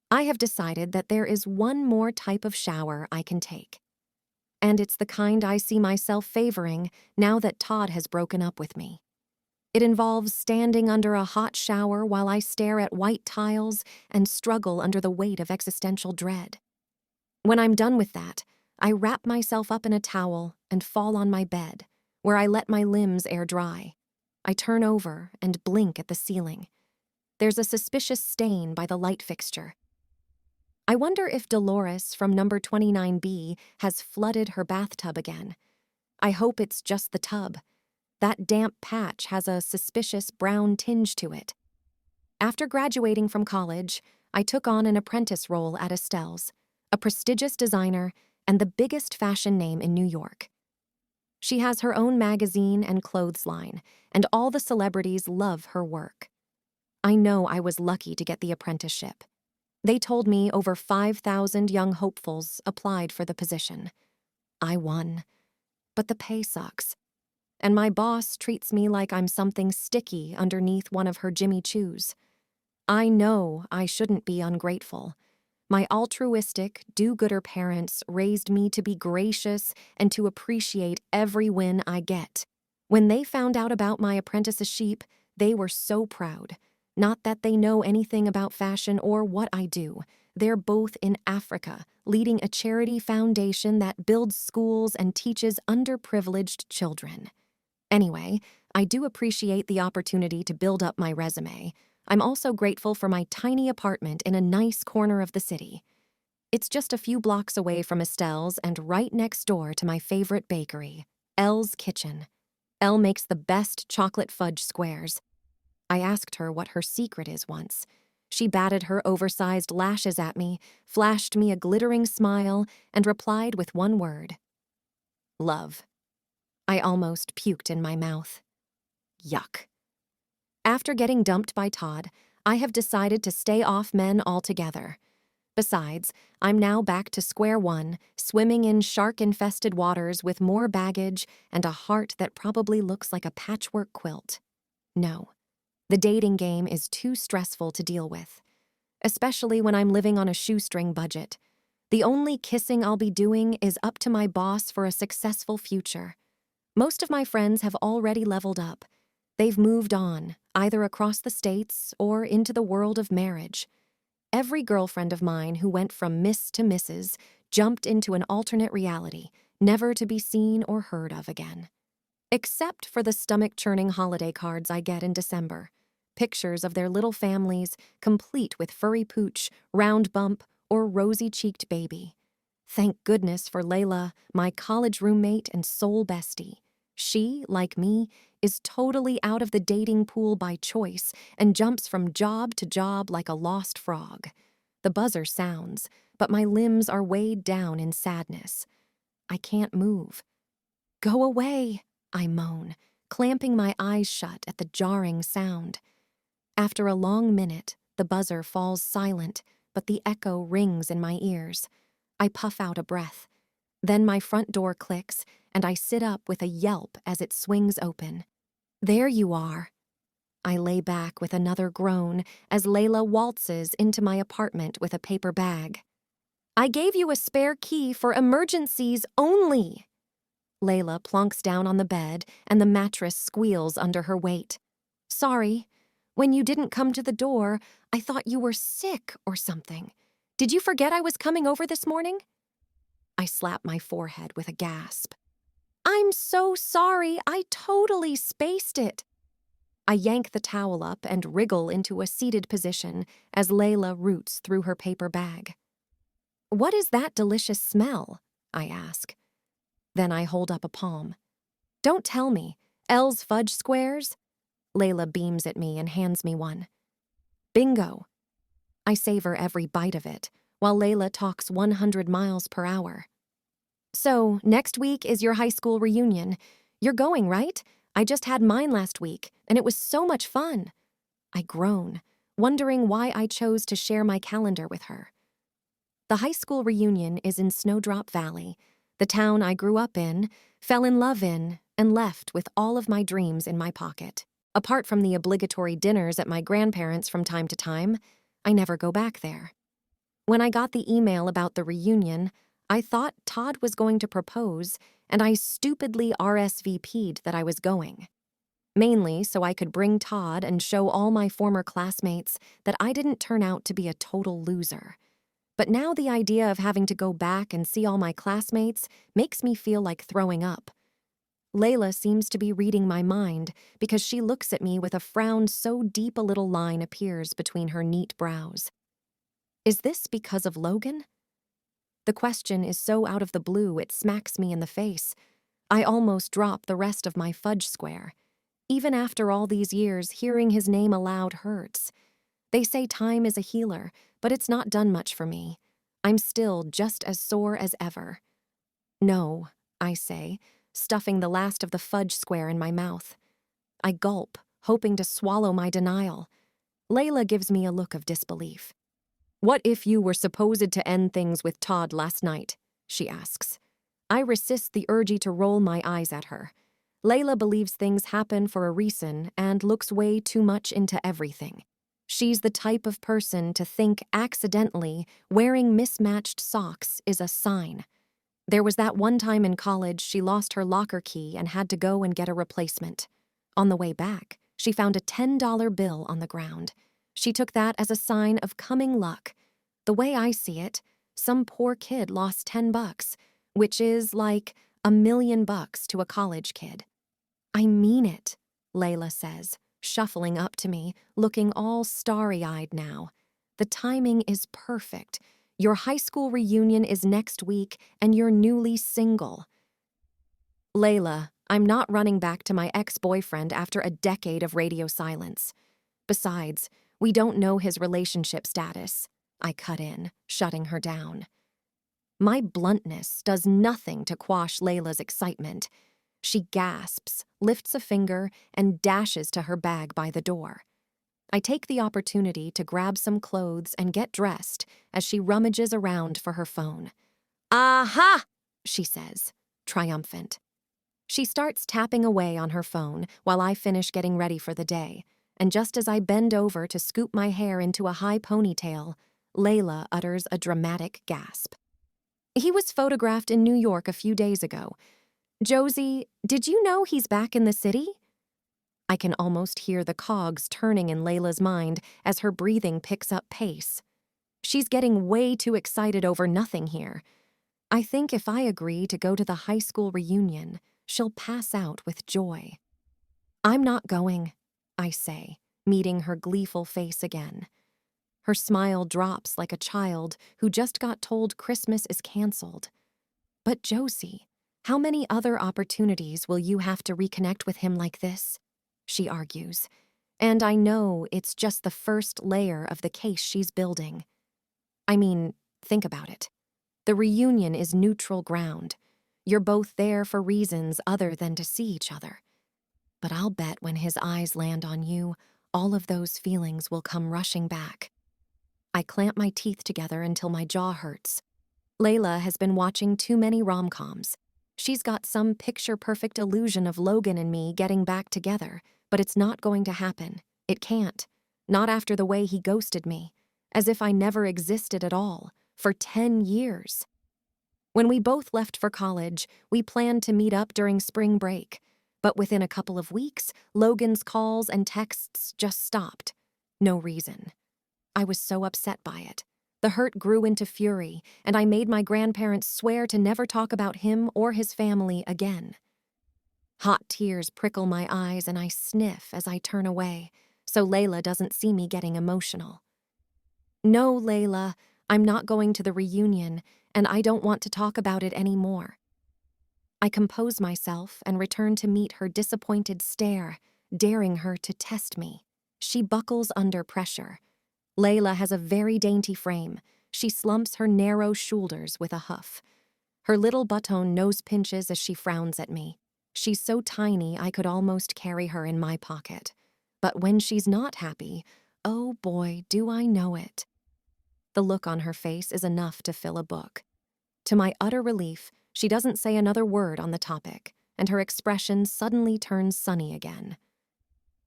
I have decided that there is one more type of shower I can take. And it's the kind I see myself favoring now that Todd has broken up with me. It involves standing under a hot shower while I stare at white tiles and struggle under the weight of existential dread. When I'm done with that, I wrap myself up in a towel and fall on my bed, where I let my limbs air dry. I turn over and blink at the ceiling. There's a suspicious stain by the light fixture. I wonder if Dolores from number 29B has flooded her bathtub again. I hope it's just the tub. That damp patch has a suspicious brown tinge to it. After graduating from college, I took on an apprentice role at Estelle's, a prestigious designer and the biggest fashion name in New York. She has her own magazine and clothes line, and all the celebrities love her work. I know I was lucky to get the apprenticeship. They told me over 5,000 young hopefuls applied for the position. I won. But the pay sucks. And my boss treats me like I'm something sticky underneath one of her Jimmy Choos. I know I shouldn't be ungrateful. My altruistic, do-gooder parents raised me to be gracious and to appreciate every win I get. When they found out about my apprenticeship, they were so proud. Not that they know anything about fashion or what I do. They're both in Africa, leading a charity foundation that builds schools and teaches underprivileged children. Anyway, I do appreciate the opportunity to build up my resume. I'm also grateful for my tiny apartment in a nice corner of the city. It's just a few blocks away from Estelle's and right next door to my favorite bakery, Elle's Kitchen. Elle makes the best chocolate fudge squares. I asked her what her secret is once. She batted her oversized lashes at me, flashed me a glittering smile, and replied with one word. Love. I almost puked in my mouth. Yuck. After getting dumped by Todd, I have decided to stay off men altogether. Besides, I'm now back to square one, swimming in shark-infested waters with more baggage and a heart that probably looks like a patchwork quilt. No, the dating game is too stressful to deal with, especially when I'm living on a shoestring budget. The only kissing I'll be doing is up to my boss for a successful future. Most of my friends have already leveled up. They've moved on, either across the states or into the world of marriage. Every girlfriend of mine who went from Miss to Mrs. jumped into an alternate reality, never to be seen or heard of again. Except for the stomach-churning holiday cards I get in December. Pictures of their little families, complete with furry pooch, round bump, or rosy-cheeked baby. Thank goodness for Leila, my college roommate and soul bestie. She, like me, is totally out of the dating pool by choice and jumps from job to job like a lost frog. The buzzer sounds, but my limbs are weighed down in sadness. I can't move. Go away, I moan, clamping my eyes shut at the jarring sound. After a long minute, the buzzer falls silent, but the echo rings in my ears. I puff out a breath. Then my front door clicks, and I sit up with a yelp as it swings open. There you are. I lay back with another groan as Leila waltzes into my apartment with a paper bag. I gave you a spare key for emergencies only. Leila plonks down on the bed and the mattress squeals under her weight. Sorry. When you didn't come to the door, I thought you were sick or something. Did you forget I was coming over this morning? I slap my forehead with a gasp. I'm so sorry. I totally spaced it. I yank the towel up and wriggle into a seated position as Leila roots through her paper bag. What is that delicious smell? I ask. Then I hold up a palm. Don't tell me. Elle's fudge squares? Leila beams at me and hands me one. Bingo. I savor every bite of it, while Leila talks 100 miles per hour. So, next week is your high school reunion. You're going, right? I just had mine last week, and it was so much fun. I groan, wondering why I chose to share my calendar with her. The high school reunion is in Snowdrop Valley, the town I grew up in, fell in love in, and left with all of my dreams in my pocket. Apart from the obligatory dinners at my grandparents' from time to time, I never go back there. When I got the email about the reunion, I thought Todd was going to propose, and I stupidly RSVP'd that I was going. Mainly so I could bring Todd and show all my former classmates that I didn't turn out to be a total loser. But now the idea of having to go back and see all my classmates makes me feel like throwing up. Leila seems to be reading my mind because she looks at me with a frown so deep a little line appears between her neat brows. Is this because of Logan? The question is so out of the blue it smacks me in the face. I almost drop the rest of my fudge square. Even after all these years, hearing his name aloud hurts. They say time is a healer, but it's not done much for me. I'm still just as sore as ever. No, I say, stuffing the last of the fudge square in my mouth. I gulp, hoping to swallow my denial. Leila gives me a look of disbelief. What if you were supposed to end things with Todd last night? She asks. I resist the urge to roll my eyes at her. Leila believes things happen for a reason and looks way too much into everything. She's the type of person to think accidentally wearing mismatched socks is a sign. There was that one time in college she lost her locker key and had to go and get a replacement. On the way back, she found a $10 bill on the ground. She took that as a sign of coming luck. The way I see it, some poor kid lost $10, which is like $1 million to a college kid. I mean it, Leila says, shuffling up to me, looking all starry-eyed now. The timing is perfect. Your high school reunion is next week, and you're newly single. Leila, I'm not running back to my ex-boyfriend after a decade of radio silence. Besides, we don't know his relationship status. I cut in, shutting her down. My bluntness does nothing to quash Leila's excitement. She gasps, lifts a finger, and dashes to her bag by the door. I take the opportunity to grab some clothes and get dressed as she rummages around for her phone. Aha! She says, triumphant. She starts tapping away on her phone while I finish getting ready for the day, and just as I bend over to scoop my hair into a high ponytail, Leila utters a dramatic gasp. He was photographed in New York a few days ago. Josie, did you know he's back in the city? I can almost hear the cogs turning in Leila's mind as her breathing picks up pace. She's getting way too excited over nothing here. I think if I agree to go to the high school reunion, she'll pass out with joy. I'm not going, I say, meeting her gleeful face again. Her smile drops like a child who just got told Christmas is canceled. But Josie, how many other opportunities will you have to reconnect with him like this? She argues. And I know it's just the first layer of the case she's building. I mean, think about it. The reunion is neutral ground. You're both there for reasons other than to see each other. But I'll bet when his eyes land on you, all of those feelings will come rushing back. I clamp my teeth together until my jaw hurts. Leila has been watching too many rom-coms. She's got some picture-perfect illusion of Logan and me getting back together, but it's not going to happen. It can't. Not after the way he ghosted me. As if I never existed at all. For 10 years. When we both left for college, we planned to meet up during spring break. But within a couple of weeks, Logan's calls and texts just stopped. No reason. I was so upset by it. The hurt grew into fury, and I made my grandparents swear to never talk about him or his family again. Hot tears prickle my eyes and I sniff as I turn away, so Leila doesn't see me getting emotional. No, Leila, I'm not going to the reunion, and I don't want to talk about it anymore. I compose myself and return to meet her disappointed stare, daring her to test me. She buckles under pressure. Leila has a very dainty frame. She slumps her narrow shoulders with a huff. Her little button nose pinches as she frowns at me. She's so tiny I could almost carry her in my pocket. But when she's not happy, oh boy, do I know it. The look on her face is enough to fill a book. To my utter relief, she doesn't say another word on the topic, and her expression suddenly turns sunny again.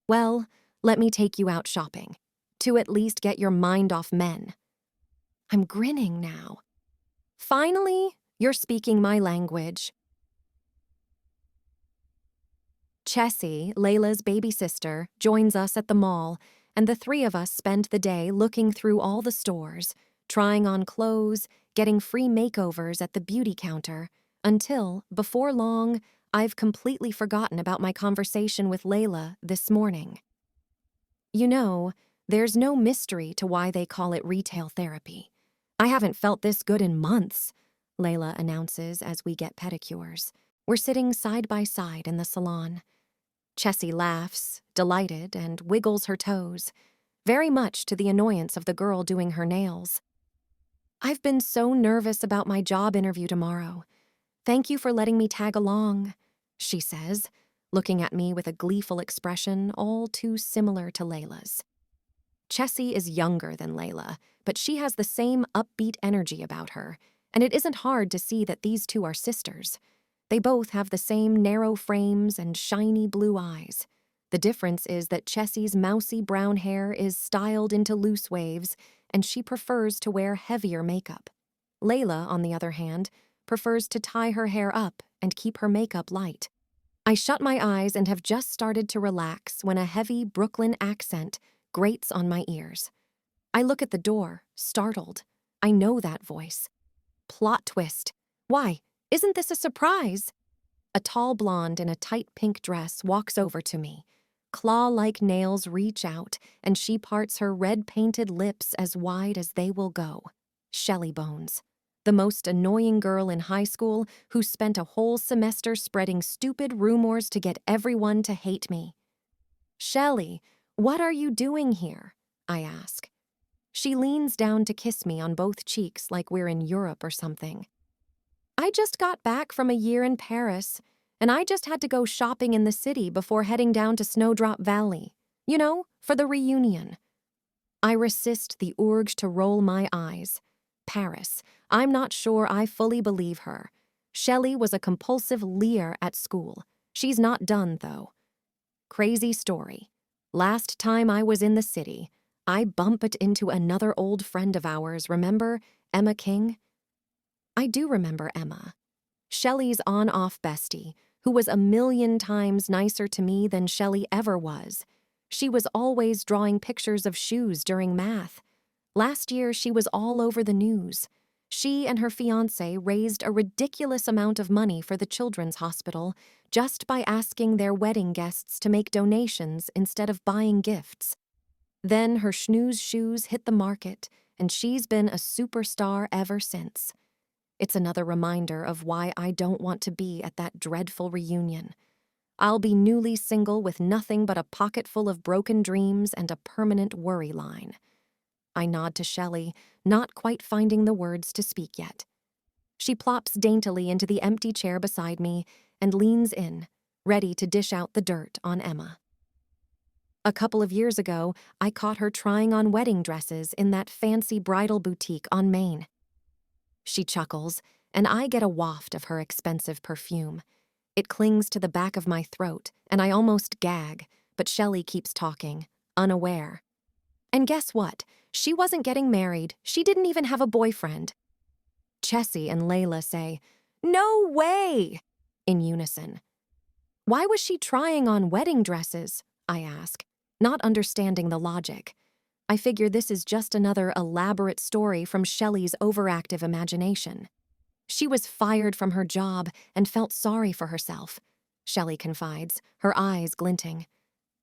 Well, let me take you out shopping. To at least get your mind off men. I'm grinning now. Finally, you're speaking my language. Chessie, Leila's baby sister, joins us at the mall, and the three of us spend the day looking through all the stores, trying on clothes, getting free makeovers at the beauty counter, until, before long, I've completely forgotten about my conversation with Leila this morning. You know, there's no mystery to why they call it retail therapy. I haven't felt this good in months, Leila announces as we get pedicures. We're sitting side by side in the salon. Chessie laughs, delighted, and wiggles her toes, very much to the annoyance of the girl doing her nails. I've been so nervous about my job interview tomorrow. Thank you for letting me tag along, she says, looking at me with a gleeful expression all too similar to Leila's. Chessie is younger than Leila, but she has the same upbeat energy about her, and it isn't hard to see that these two are sisters. They both have the same narrow frames and shiny blue eyes. The difference is that Chessie's mousy brown hair is styled into loose waves, and she prefers to wear heavier makeup. Leila, on the other hand, prefers to tie her hair up and keep her makeup light. I shut my eyes and have just started to relax when a heavy Brooklyn accent grates on my ears. I look at the door, startled. I know that voice. Plot twist. Why, isn't this a surprise? A tall blonde in a tight pink dress walks over to me. Claw-like nails reach out, and she parts her red-painted lips as wide as they will go. Shelley Bones. The most annoying girl in high school who spent a whole semester spreading stupid rumors to get everyone to hate me. Shelley, what are you doing here? I ask. She leans down to kiss me on both cheeks like we're in Europe or something. I just got back from a year in Paris, and I just had to go shopping in the city before heading down to Snowdrop Valley. You know, for the reunion. I resist the urge to roll my eyes. Paris. I'm not sure I fully believe her. Shelley was a compulsive leer at school. She's not done, though. Crazy story. Last time I was in the city, I bumped into another old friend of ours, remember? Emma King? I do remember Emma. Shelley's on-off bestie, who was a million times nicer to me than Shelley ever was. She was always drawing pictures of shoes during math. Last year, she was all over the news. She and her fiancé raised a ridiculous amount of money for the children's hospital just by asking their wedding guests to make donations instead of buying gifts. Then her snooze shoes hit the market, and she's been a superstar ever since. It's another reminder of why I don't want to be at that dreadful reunion. I'll be newly single with nothing but a pocket full of broken dreams and a permanent worry line. I nod to Shelley, not quite finding the words to speak yet. She plops daintily into the empty chair beside me and leans in, ready to dish out the dirt on Emma. A couple of years ago, I caught her trying on wedding dresses in that fancy bridal boutique on Main. She chuckles, and I get a waft of her expensive perfume. It clings to the back of my throat, and I almost gag, but Shelley keeps talking, unaware. And guess what? She wasn't getting married. She didn't even have a boyfriend. Chessie and Leila say, "No way!" in unison. Why was she trying on wedding dresses? I ask, not understanding the logic. I figure this is just another elaborate story from Shelley's overactive imagination. She was fired from her job and felt sorry for herself, Shelley confides, her eyes glinting.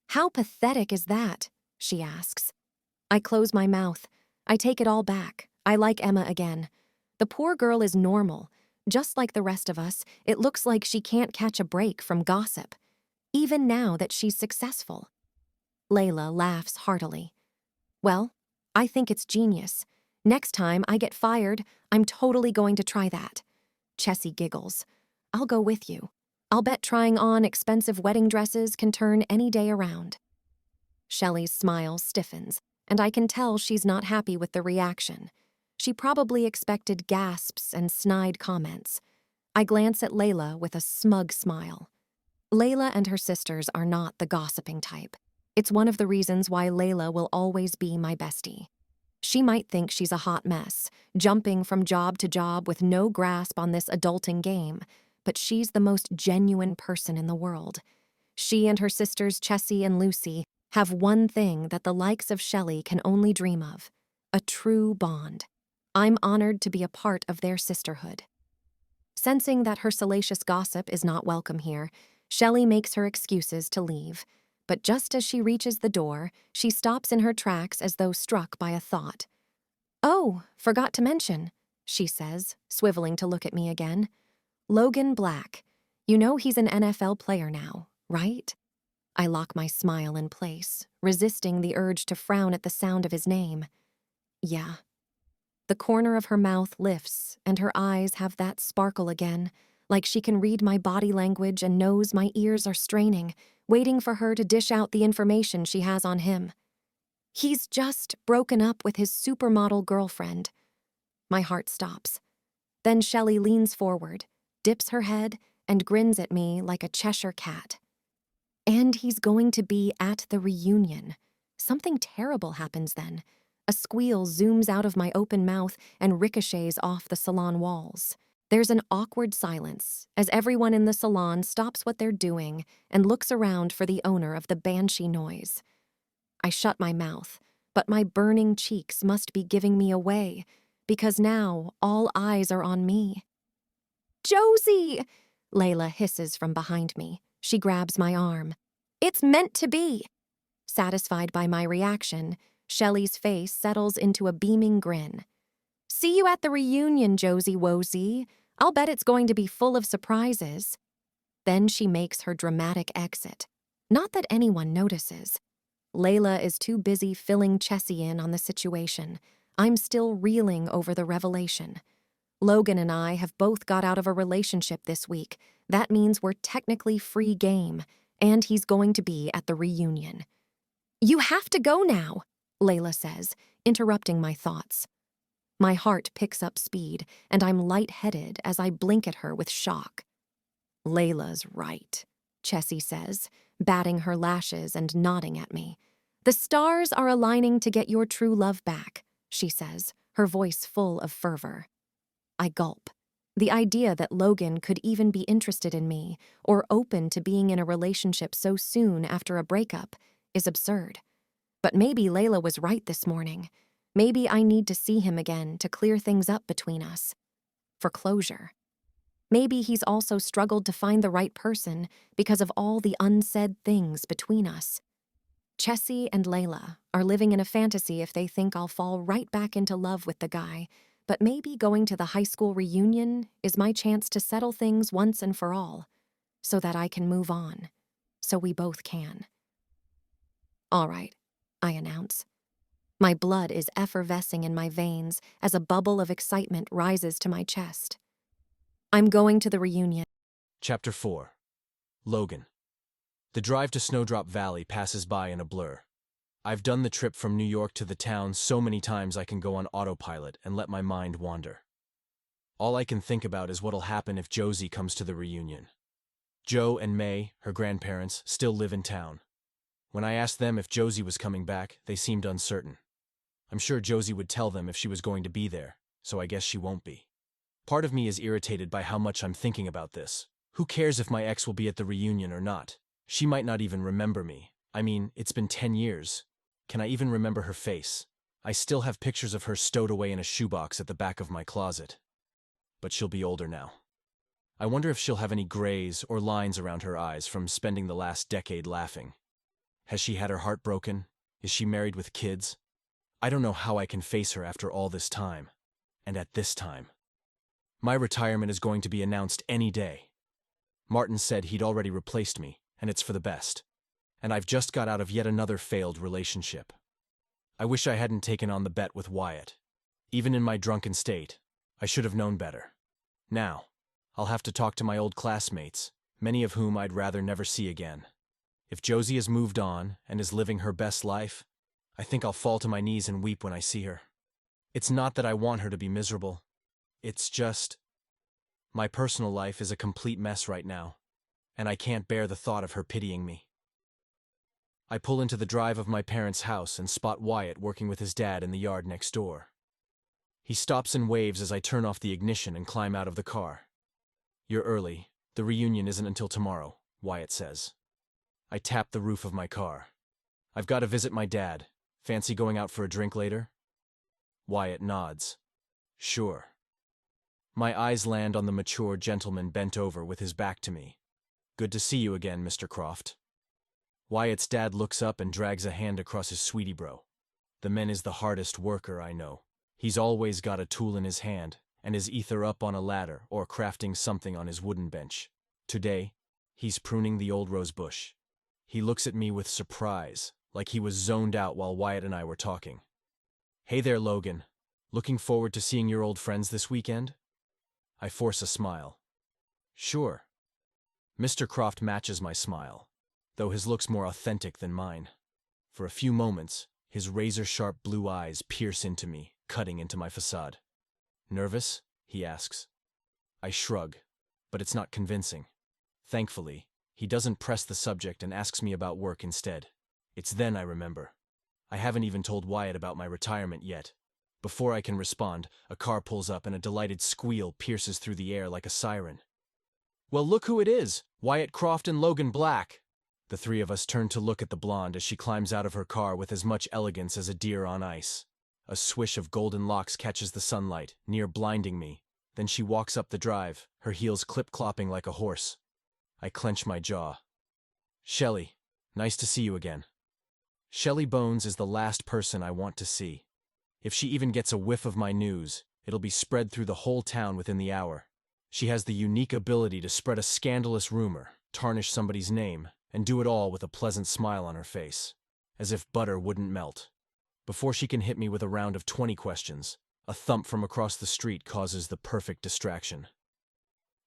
How pathetic is that? She asks. I close my mouth. I take it all back. I like Emma again. The poor girl is normal. Just like the rest of us, it looks like she can't catch a break from gossip, even now that she's successful. Leila laughs heartily. Well, I think it's genius. Next time I get fired, I'm totally going to try that. Chessie giggles. I'll go with you. I'll bet trying on expensive wedding dresses can turn any day around. Shelley's smile stiffens, and I can tell she's not happy with the reaction. She probably expected gasps and snide comments. I glance at Leila with a smug smile. Leila and her sisters are not the gossiping type. It's one of the reasons why Leila will always be my bestie. She might think she's a hot mess, jumping from job to job with no grasp on this adulting game, but she's the most genuine person in the world. She and her sisters Chessie and Lucy have one thing that the likes of Shelley can only dream of, a true bond. I'm honored to be a part of their sisterhood. Sensing that her salacious gossip is not welcome here, Shelley makes her excuses to leave. But just as she reaches the door, she stops in her tracks as though struck by a thought. "Oh, forgot to mention," she says, swiveling to look at me again. "Logan Black. You know he's an NFL player now, right?" I lock my smile in place, resisting the urge to frown at the sound of his name. Yeah. The corner of her mouth lifts, and her eyes have that sparkle again, like she can read my body language and knows my ears are straining, waiting for her to dish out the information she has on him. He's just broken up with his supermodel girlfriend. My heart stops. Then Shelley leans forward, dips her head, and grins at me like a Cheshire cat. And he's going to be at the reunion. Something terrible happens then. A squeal zooms out of my open mouth and ricochets off the salon walls. There's an awkward silence as everyone in the salon stops what they're doing and looks around for the owner of the banshee noise. I shut my mouth, but my burning cheeks must be giving me away, because now all eyes are on me. "Josie!" Leila hisses from behind me. She grabs my arm. "It's meant to be." Satisfied by my reaction, Shelley's face settles into a beaming grin. "See you at the reunion, Josie Wosie. I'll bet it's going to be full of surprises." Then she makes her dramatic exit. Not that anyone notices. Leila is too busy filling Chessie in on the situation. I'm still reeling over the revelation. Logan and I have both got out of a relationship this week. That means we're technically free game, and he's going to be at the reunion. "You have to go now," Leila says, interrupting my thoughts. My heart picks up speed, and I'm lightheaded as I blink at her with shock. "Leila's right," Chessie says, batting her lashes and nodding at me. "The stars are aligning to get your true love back," she says, her voice full of fervor. I gulp. The idea that Logan could even be interested in me, or open to being in a relationship so soon after a breakup, is absurd. But maybe Leila was right this morning. Maybe I need to see him again to clear things up between us. For closure. Maybe he's also struggled to find the right person because of all the unsaid things between us. Chessie and Leila are living in a fantasy if they think I'll fall right back into love with the guy, but maybe going to the high school reunion is my chance to settle things once and for all, so that I can move on, so we both can. "All right," I announce. My blood is effervescing in my veins as a bubble of excitement rises to my chest. I'm going to the reunion. Chapter 4. Logan. The drive to Snowdrop Valley passes by in a blur. I've done the trip from New York to the town so many times I can go on autopilot and let my mind wander. All I can think about is what'll happen if Josie comes to the reunion. Joe and May, her grandparents, still live in town. When I asked them if Josie was coming back, they seemed uncertain. I'm sure Josie would tell them if she was going to be there, so I guess she won't be. Part of me is irritated by how much I'm thinking about this. Who cares if my ex will be at the reunion or not? She might not even remember me. I mean, it's been 10 years. Can I even remember her face? I still have pictures of her stowed away in a shoebox at the back of my closet. But she'll be older now. I wonder if she'll have any grays or lines around her eyes from spending the last decade laughing. Has she had her heart broken? Is she married with kids? I don't know how I can face her after all this time. And at this time. My retirement is going to be announced any day. Martin said he'd already replaced me, and it's for the best. And I've just got out of yet another failed relationship. I wish I hadn't taken on the bet with Wyatt. Even in my drunken state, I should have known better. Now, I'll have to talk to my old classmates, many of whom I'd rather never see again. If Josie has moved on and is living her best life, I think I'll fall to my knees and weep when I see her. It's not that I want her to be miserable. It's just, my personal life is a complete mess right now, and I can't bear the thought of her pitying me. I pull into the drive of my parents' house and spot Wyatt working with his dad in the yard next door. He stops and waves as I turn off the ignition and climb out of the car. "You're early. The reunion isn't until tomorrow," Wyatt says. I tap the roof of my car. "I've got to visit my dad. Fancy going out for a drink later?" Wyatt nods. "Sure." My eyes land on the mature gentleman bent over with his back to me. "Good to see you again, Mr. Croft." Wyatt's dad looks up and drags a hand across his sweetie bro. The man is the hardest worker I know. He's always got a tool in his hand and is either up on a ladder or crafting something on his wooden bench. Today, he's pruning the old rose bush. He looks at me with surprise, like he was zoned out while Wyatt and I were talking. "Hey there, Logan. Looking forward to seeing your old friends this weekend?" I force a smile. "Sure." Mr. Croft matches my smile, though his look's more authentic than mine. For a few moments, his razor-sharp blue eyes pierce into me, cutting into my facade. "Nervous?" he asks. I shrug, but it's not convincing. Thankfully, he doesn't press the subject and asks me about work instead. It's then I remember. I haven't even told Wyatt about my retirement yet. Before I can respond, a car pulls up and a delighted squeal pierces through the air like a siren. "Well, look who it is! Wyatt Croft and Logan Black!" The three of us turn to look at the blonde as she climbs out of her car with as much elegance as a deer on ice. A swish of golden locks catches the sunlight, near blinding me. Then she walks up the drive, her heels clip-clopping like a horse. I clench my jaw. "Shelley, nice to see you again." Shelley Bones is the last person I want to see. If she even gets a whiff of my news, it'll be spread through the whole town within the hour. She has the unique ability to spread a scandalous rumor, tarnish somebody's name, and do it all with a pleasant smile on her face, as if butter wouldn't melt. Before she can hit me with a round of 20 questions, a thump from across the street causes the perfect distraction.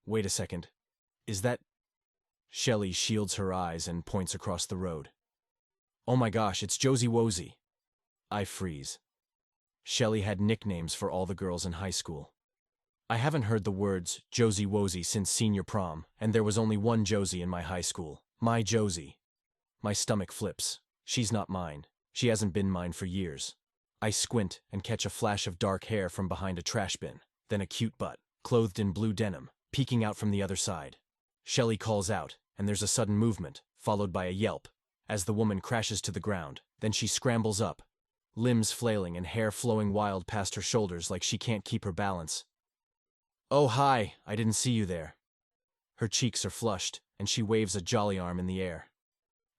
"Wait a second. Is that—" Shelley shields her eyes and points across the road. "Oh my gosh, it's Josie Wosie." I freeze. Shelley had nicknames for all the girls in high school. I haven't heard the words Josie Wosie since senior prom, and there was only one Josie in my high school. My Josie. My stomach flips. She's not mine. She hasn't been mine for years. I squint and catch a flash of dark hair from behind a trash bin, then a cute butt, clothed in blue denim, peeking out from the other side. Shelley calls out, and there's a sudden movement, followed by a yelp, as the woman crashes to the ground. Then she scrambles up, limbs flailing and hair flowing wild past her shoulders like she can't keep her balance. "Oh, hi, I didn't see you there." Her cheeks are flushed, and she waves a jolly arm in the air.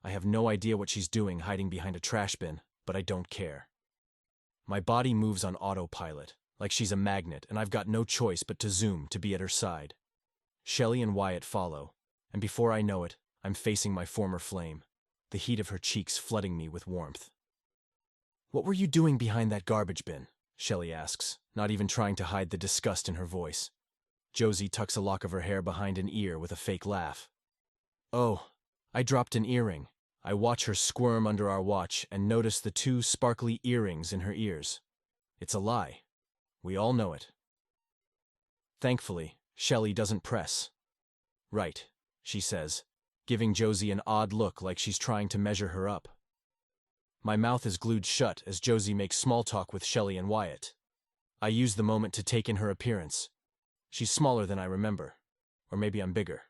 I have no idea what she's doing hiding behind a trash bin, but I don't care. My body moves on autopilot, like she's a magnet, and I've got no choice but to zoom to be at her side. Shelley and Wyatt follow, and before I know it, I'm facing my former flame, the heat of her cheeks flooding me with warmth. "What were you doing behind that garbage bin?" Shelley asks, not even trying to hide the disgust in her voice. Josie tucks a lock of her hair behind an ear with a fake laugh. "Oh, I dropped an earring." I watch her squirm under our watch and notice the two sparkly earrings in her ears. It's a lie. We all know it. Thankfully, Shelley doesn't press. Right, she says, giving Josie an odd look like she's trying to measure her up. My mouth is glued shut as Josie makes small talk with Shelley and Wyatt. I use the moment to take in her appearance. She's smaller than I remember. Or maybe I'm bigger.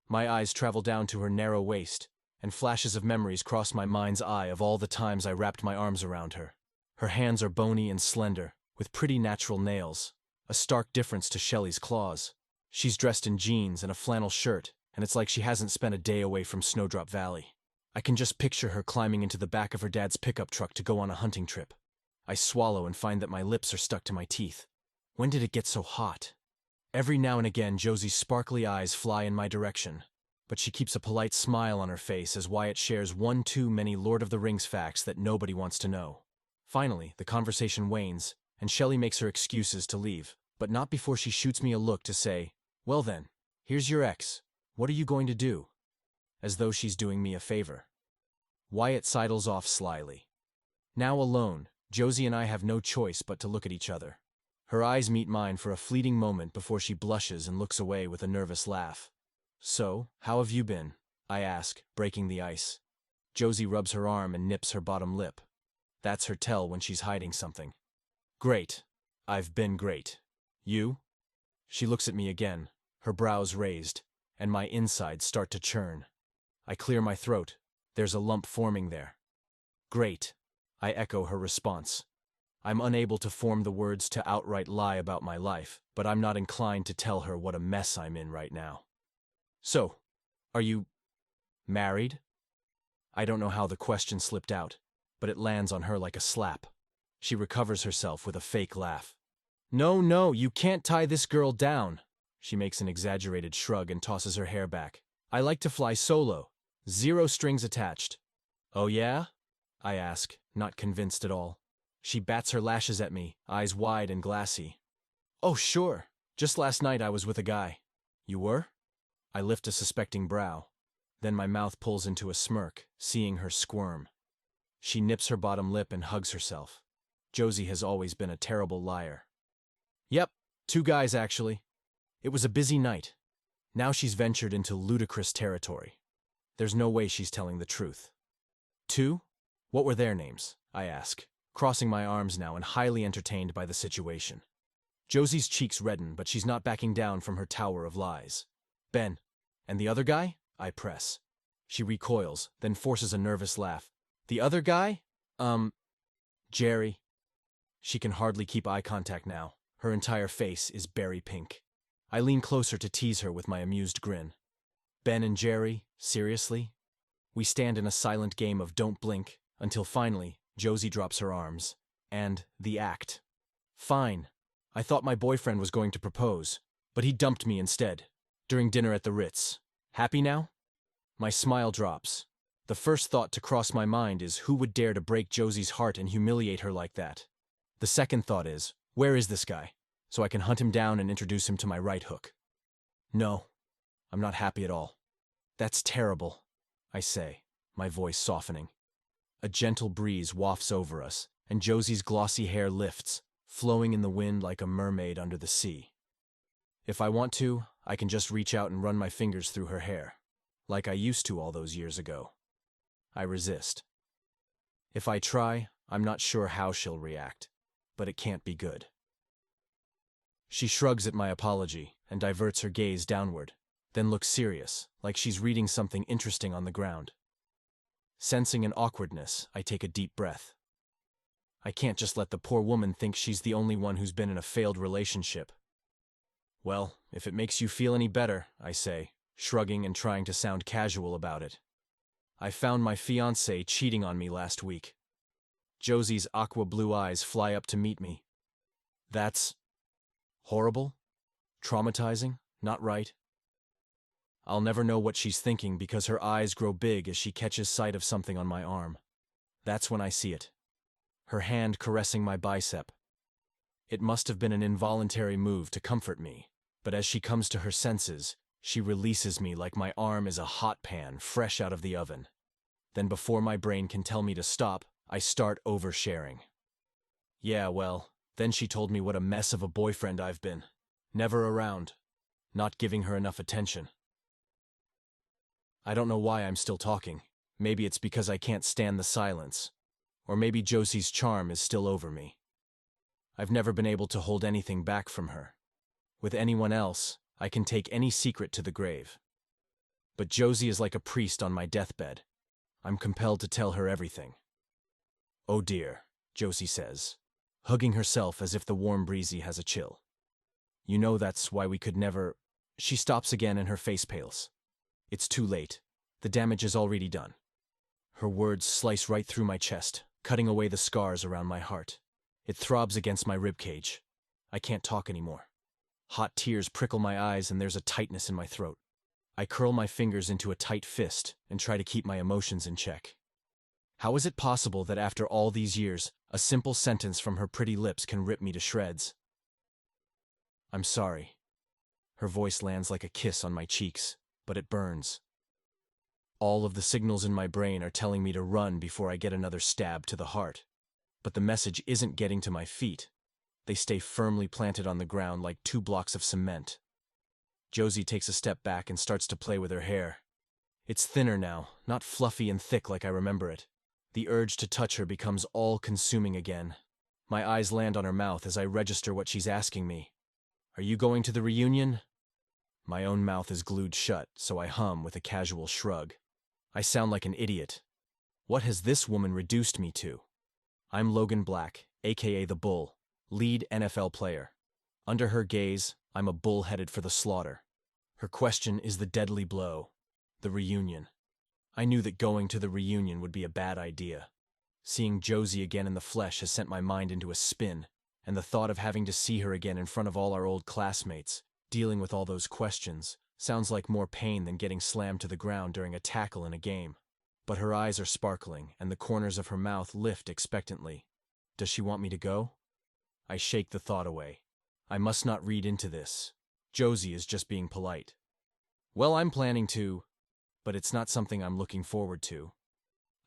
My eyes travel down to her narrow waist, and flashes of memories cross my mind's eye of all the times I wrapped my arms around her. Her hands are bony and slender, with pretty natural nails, a stark difference to Shelley's claws. She's dressed in jeans and a flannel shirt, and it's like she hasn't spent a day away from Snowdrop Valley. I can just picture her climbing into the back of her dad's pickup truck to go on a hunting trip. I swallow and find that my lips are stuck to my teeth. When did it get so hot? Every now and again, Josie's sparkly eyes fly in my direction, but she keeps a polite smile on her face as Wyatt shares one too many Lord of the Rings facts that nobody wants to know. Finally, the conversation wanes, and Shelley makes her excuses to leave, but not before she shoots me a look to say, "Well then, here's your ex. What are you going to do?" As though she's doing me a favor. Wyatt sidles off slyly. Now alone, Josie and I have no choice but to look at each other. Her eyes meet mine for a fleeting moment before she blushes and looks away with a nervous laugh. "So, how have you been?" I ask, breaking the ice. Josie rubs her arm and nips her bottom lip. That's her tell when she's hiding something. "Great. I've been great. You?" She looks at me again, her brows raised, and my insides start to churn. I clear my throat. There's a lump forming there. "Great," I echo her response. I'm unable to form the words to outright lie about my life, but I'm not inclined to tell her what a mess I'm in right now. "So, are you married?" I don't know how the question slipped out, but it lands on her like a slap. She recovers herself with a fake laugh. No, you can't tie this girl down." She makes an exaggerated shrug and tosses her hair back. "I like to fly solo. 0 strings attached." "Oh yeah?" I ask, not convinced at all. She bats her lashes at me, eyes wide and glassy. "Oh sure. Just last night I was with a guy." "You were?" I lift a suspecting brow. Then my mouth pulls into a smirk, seeing her squirm. She nips her bottom lip and hugs herself. Josie has always been a terrible liar. "Yep, 2 guys actually. It was a busy night." Now she's ventured into ludicrous territory. There's no way she's telling the truth. "2? What were their names?" I ask, crossing my arms now and highly entertained by the situation. Josie's cheeks redden, but she's not backing down from her tower of lies. "Ben. And the other guy?" I press. She recoils, then forces a nervous laugh. "The other guy? Jerry." She can hardly keep eye contact now. Her entire face is berry pink. I lean closer to tease her with my amused grin. "Ben and Jerry? Seriously?" We stand in a silent game of don't blink, until finally, Josie drops her arms. And the act. "Fine. I thought my boyfriend was going to propose, but he dumped me instead. During dinner at the Ritz. Happy now?" My smile drops. The first thought to cross my mind is who would dare to break Josie's heart and humiliate her like that? The second thought is, where is this guy? So I can hunt him down and introduce him to my right hook. No, I'm not happy at all. "That's terrible," I say, my voice softening. A gentle breeze wafts over us, and Josie's glossy hair lifts, flowing in the wind like a mermaid under the sea. If I want to, I can just reach out and run my fingers through her hair, like I used to all those years ago. I resist. If I try, I'm not sure how she'll react, but it can't be good. She shrugs at my apology and diverts her gaze downward, then looks serious, like she's reading something interesting on the ground. Sensing an awkwardness, I take a deep breath. I can't just let the poor woman think she's the only one who's been in a failed relationship. "Well, if it makes you feel any better," I say, shrugging and trying to sound casual about it. "I found my fiancé cheating on me last week." Josie's aqua blue eyes fly up to meet me. "That's horrible? Traumatizing? Not right?" I'll never know what she's thinking because her eyes grow big as she catches sight of something on my arm. That's when I see it. Her hand caressing my bicep. It must have been an involuntary move to comfort me, but as she comes to her senses, she releases me like my arm is a hot pan fresh out of the oven. Then before my brain can tell me to stop, I start oversharing. "Yeah, well, then she told me what a mess of a boyfriend I've been. Never around. Not giving her enough attention. I don't know why I'm still talking. Maybe it's because I can't stand the silence. Or maybe Josie's charm is still over me. I've never been able to hold anything back from her. With anyone else, I can take any secret to the grave. But Josie is like a priest on my deathbed. I'm compelled to tell her everything. "Oh dear," Josie says, hugging herself as if the warm breezy has a chill. "You know that's why we could never—" She stops again and her face pales. It's too late. The damage is already done. Her words slice right through my chest, cutting away the scars around my heart. It throbs against my ribcage. I can't talk anymore. Hot tears prickle my eyes and there's a tightness in my throat. I curl my fingers into a tight fist and try to keep my emotions in check. How is it possible that after all these years, a simple sentence from her pretty lips can rip me to shreds? "I'm sorry." Her voice lands like a kiss on my cheeks, but it burns. All of the signals in my brain are telling me to run before I get another stab to the heart. But the message isn't getting to my feet. They stay firmly planted on the ground like 2 blocks of cement. Josie takes a step back and starts to play with her hair. It's thinner now, not fluffy and thick like I remember it. The urge to touch her becomes all-consuming again. My eyes land on her mouth as I register what she's asking me. "Are you going to the reunion?" My own mouth is glued shut, so I hum with a casual shrug. I sound like an idiot. What has this woman reduced me to? I'm Logan Black, aka the Bull, lead NFL player. Under her gaze, I'm a bull headed for the slaughter. Her question is the deadly blow. The reunion. I knew that going to the reunion would be a bad idea. Seeing Josie again in the flesh has sent my mind into a spin, and the thought of having to see her again in front of all our old classmates, dealing with all those questions, sounds like more pain than getting slammed to the ground during a tackle in a game. But her eyes are sparkling, and the corners of her mouth lift expectantly. Does she want me to go? I shake the thought away. I must not read into this. Josie is just being polite. Well, I'm planning to, but it's not something I'm looking forward to.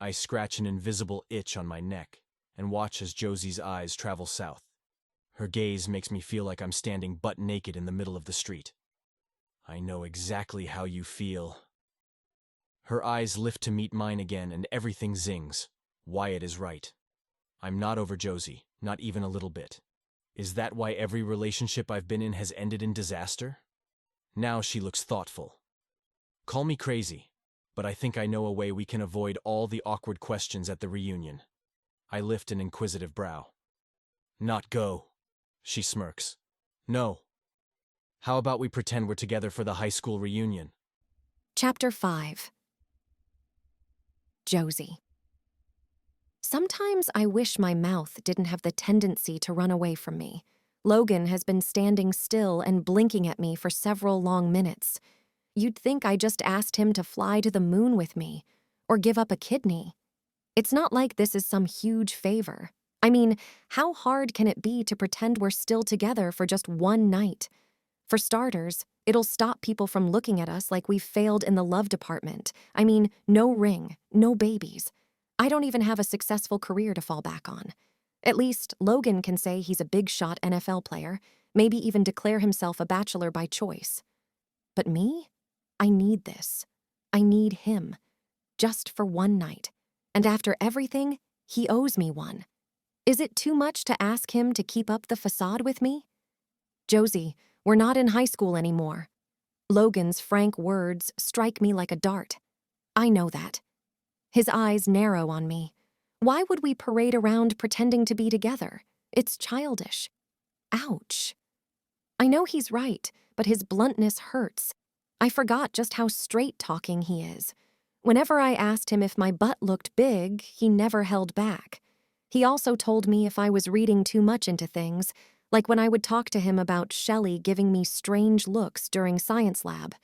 I scratch an invisible itch on my neck and watch as Josie's eyes travel south. Her gaze makes me feel like I'm standing butt naked in the middle of the street. "I know exactly how you feel." Her eyes lift to meet mine again and everything zings. Wyatt is right. I'm not over Josie, not even a little bit. Is that why every relationship I've been in has ended in disaster? Now she looks thoughtful. Call me crazy, but I think I know a way we can avoid all the awkward questions at the reunion. I lift an inquisitive brow. "Not go," she smirks. "No. How about we pretend we're together for the high school reunion?" Chapter 5. Josie. Sometimes I wish my mouth didn't have the tendency to run away from me. Logan has been standing still and blinking at me for several long minutes. You'd think I just asked him to fly to the moon with me, or give up a kidney. It's not like this is some huge favor. I mean, how hard can it be to pretend we're still together for just one night? For starters, it'll stop people from looking at us like we've failed in the love department. I mean, no ring, no babies. I don't even have a successful career to fall back on. At least, Logan can say he's a big-shot NFL player, maybe even declare himself a bachelor by choice. But me? I need this. I need him. Just for one night. And after everything, he owes me one. Is it too much to ask him to keep up the facade with me? "Josie, we're not in high school anymore." Logan's frank words strike me like a dart. I know that. His eyes narrow on me. Why would we parade around pretending to be together? It's childish. Ouch. I know he's right, but his bluntness hurts. I forgot just how straight-talking he is. Whenever I asked him if my butt looked big, he never held back. He also told me if I was reading too much into things, like when I would talk to him about Shelley giving me strange looks during science lab,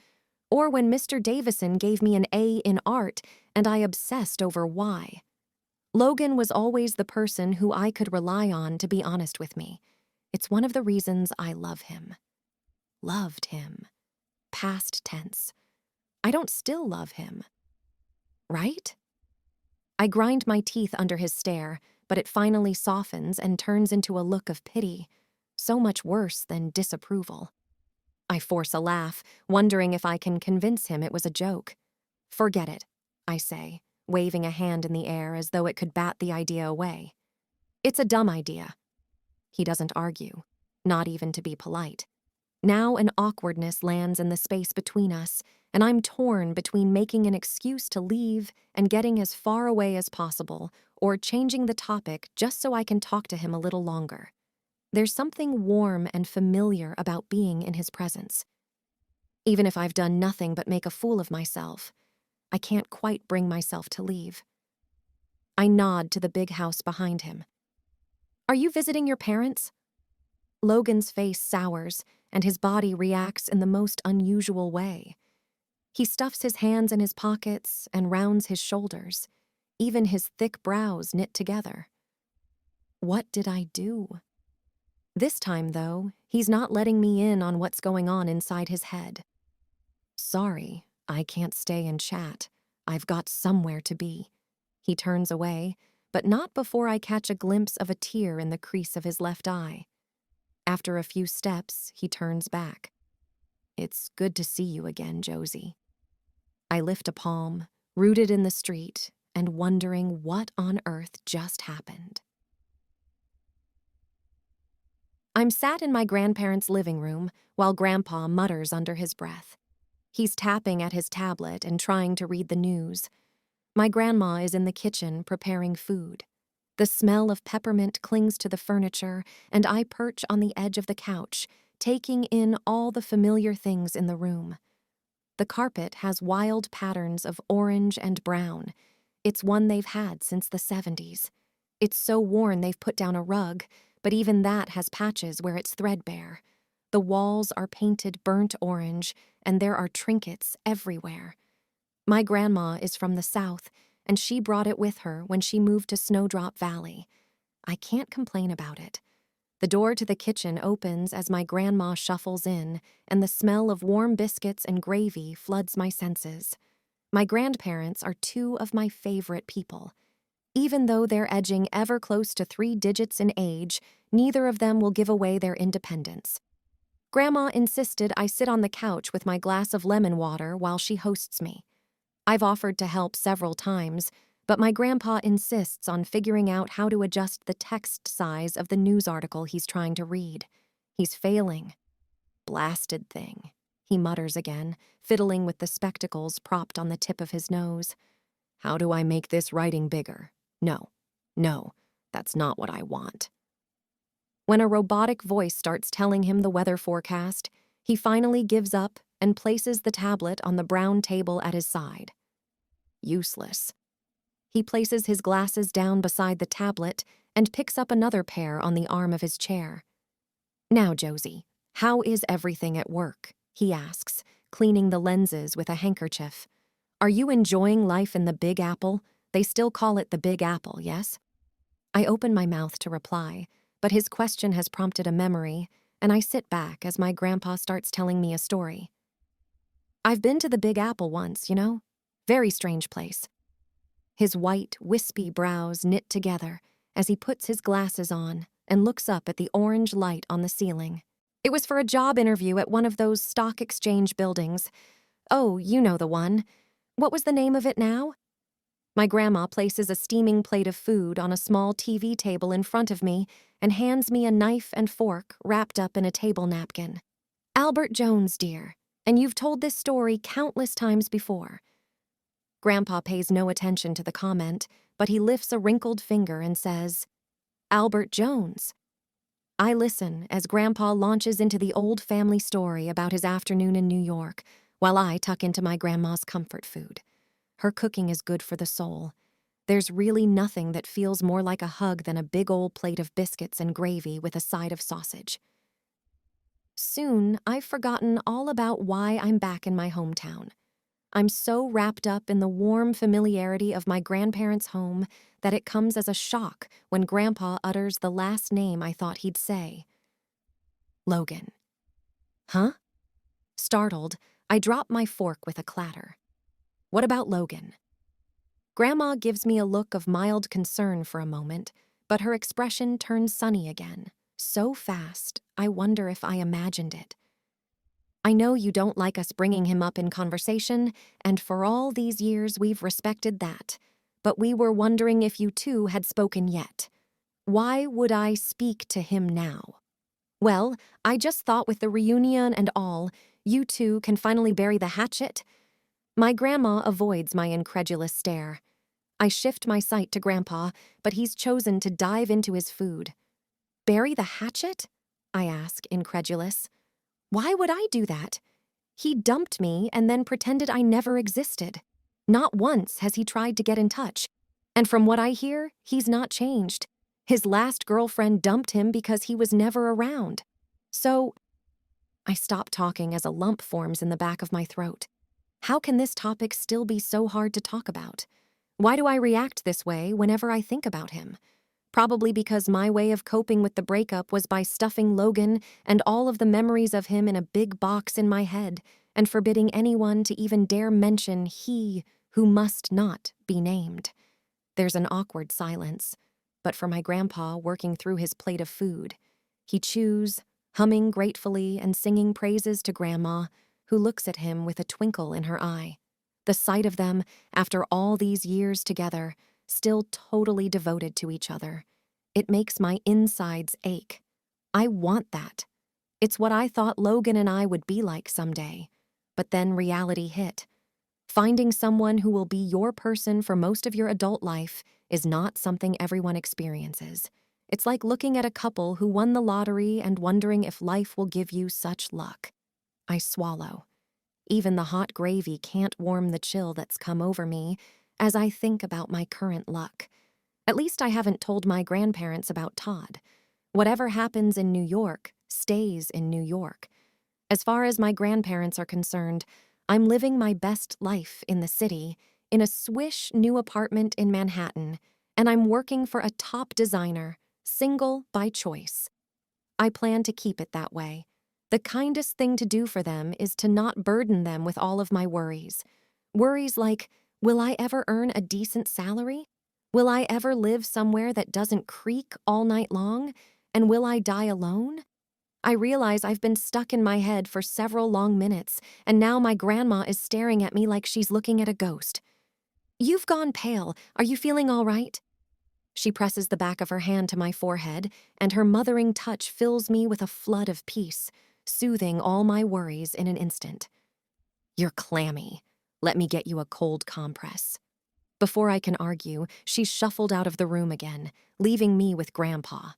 or when Mr. Davison gave me an A in art and I obsessed over why. Logan was always the person who I could rely on to be honest with me. It's one of the reasons I love him. Loved him. Past tense. I don't still love him. Right? I grind my teeth under his stare, but it finally softens and turns into a look of pity, so much worse than disapproval. I force a laugh, wondering if I can convince him it was a joke. Forget it, I say, waving a hand in the air as though it could bat the idea away. It's a dumb idea. He doesn't argue, not even to be polite. Now an awkwardness lands in the space between us, and I'm torn between making an excuse to leave and getting as far away as possible, or changing the topic just so I can talk to him a little longer. There's something warm and familiar about being in his presence. Even if I've done nothing but make a fool of myself, I can't quite bring myself to leave. I nod to the big house behind him. Are you visiting your parents? Logan's face sours, and his body reacts in the most unusual way. He stuffs his hands in his pockets and rounds his shoulders, even his thick brows knit together. What did I do? This time, though, he's not letting me in on what's going on inside his head. Sorry, I can't stay and chat. I've got somewhere to be. He turns away, but not before I catch a glimpse of a tear in the crease of his left eye. After a few steps, he turns back. It's good to see you again, Josie. I lift a palm, rooted in the street, and wondering what on earth just happened. I'm sat in my grandparents' living room while Grandpa mutters under his breath. He's tapping at his tablet and trying to read the news. My grandma is in the kitchen preparing food. The smell of peppermint clings to the furniture, and I perch on the edge of the couch, taking in all the familiar things in the room. The carpet has wild patterns of orange and brown. It's one they've had since the 70s. It's so worn they've put down a rug, but even that has patches where it's threadbare. The walls are painted burnt orange, and there are trinkets everywhere. My grandma is from the South, and she brought it with her when she moved to Snowdrop Valley. I can't complain about it. The door to the kitchen opens as my grandma shuffles in, and the smell of warm biscuits and gravy floods my senses. My grandparents are two of my favorite people. Even though they're edging ever close to 3 digits in age, neither of them will give away their independence. Grandma insisted I sit on the couch with my glass of lemon water while she hosts me. I've offered to help several times, but my grandpa insists on figuring out how to adjust the text size of the news article he's trying to read. He's failing. Blasted thing, he mutters again, fiddling with the spectacles propped on the tip of his nose. How do I make this writing bigger? No, that's not what I want. When a robotic voice starts telling him the weather forecast, he finally gives up and places the tablet on the brown table at his side. Useless. He places his glasses down beside the tablet and picks up another pair on the arm of his chair. Now, Josie, how is everything at work? He asks, cleaning the lenses with a handkerchief. Are you enjoying life in the Big Apple? They still call it the Big Apple, yes? I open my mouth to reply, but his question has prompted a memory, and I sit back as my grandpa starts telling me a story. I've been to the Big Apple once, you know? Very strange place. His white, wispy brows knit together as he puts his glasses on and looks up at the orange light on the ceiling. It was for a job interview at one of those stock exchange buildings. Oh, you know the one. What was the name of it now? My grandma places a steaming plate of food on a small TV table in front of me and hands me a knife and fork wrapped up in a table napkin. Albert Jones, dear, and you've told this story countless times before. Grandpa pays no attention to the comment, but he lifts a wrinkled finger and says, Albert Jones. I listen as Grandpa launches into the old family story about his afternoon in New York, while I tuck into my grandma's comfort food. Her cooking is good for the soul. There's really nothing that feels more like a hug than a big old plate of biscuits and gravy with a side of sausage. Soon, I've forgotten all about why I'm back in my hometown. I'm so wrapped up in the warm familiarity of my grandparents' home that it comes as a shock when Grandpa utters the last name I thought he'd say. Logan. Huh? Startled, I drop my fork with a clatter. What about Logan? Grandma gives me a look of mild concern for a moment, but her expression turns sunny again, so fast I wonder if I imagined it. I know you don't like us bringing him up in conversation, and for all these years we've respected that. But we were wondering if you two had spoken yet. Why would I speak to him now? Well, I just thought with the reunion and all, you two can finally bury the hatchet. My grandma avoids my incredulous stare. I shift my sight to Grandpa, but he's chosen to dive into his food. Bury the hatchet? I ask, incredulous. Why would I do that? He dumped me and then pretended I never existed. Not once has he tried to get in touch. And from what I hear, he's not changed. His last girlfriend dumped him because he was never around. So, I stop talking as a lump forms in the back of my throat. How can this topic still be so hard to talk about? Why do I react this way whenever I think about him? Probably because my way of coping with the breakup was by stuffing Logan and all of the memories of him in a big box in my head and forbidding anyone to even dare mention he who must not be named. There's an awkward silence, but for my grandpa working through his plate of food, he chews, humming gratefully and singing praises to Grandma, who looks at him with a twinkle in her eye. The sight of them, after all these years together, still totally devoted to each other. It makes my insides ache. I want that. It's what I thought Logan and I would be like someday. But then reality hit. Finding someone who will be your person for most of your adult life is not something everyone experiences. It's like looking at a couple who won the lottery and wondering if life will give you such luck. I swallow. Even the hot gravy can't warm the chill that's come over me as I think about my current luck. At least I haven't told my grandparents about Todd. Whatever happens in New York stays in New York. As far as my grandparents are concerned, I'm living my best life in the city, in a swish new apartment in Manhattan, and I'm working for a top designer, single by choice. I plan to keep it that way. The kindest thing to do for them is to not burden them with all of my worries. Worries like, will I ever earn a decent salary? Will I ever live somewhere that doesn't creak all night long? And will I die alone? I realize I've been stuck in my head for several long minutes, and now my grandma is staring at me like she's looking at a ghost. You've gone pale. Are you feeling all right? She presses the back of her hand to my forehead, and her mothering touch fills me with a flood of peace, soothing all my worries in an instant. You're clammy. Let me get you a cold compress. Before I can argue, she's shuffled out of the room again, leaving me with Grandpa.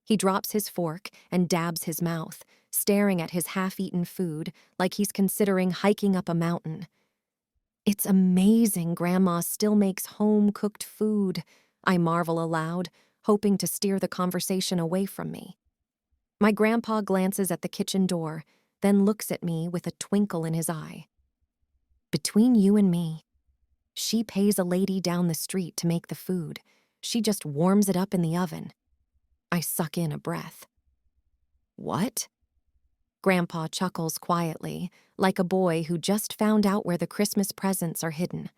He drops his fork and dabs his mouth, staring at his half-eaten food like he's considering hiking up a mountain. It's amazing Grandma still makes home-cooked food, I marvel aloud, hoping to steer the conversation away from me. My grandpa glances at the kitchen door, then looks at me with a twinkle in his eye. Between you and me, she pays a lady down the street to make the food. She just warms it up in the oven. I suck in a breath. What? Grandpa chuckles quietly, like a boy who just found out where the Christmas presents are hidden.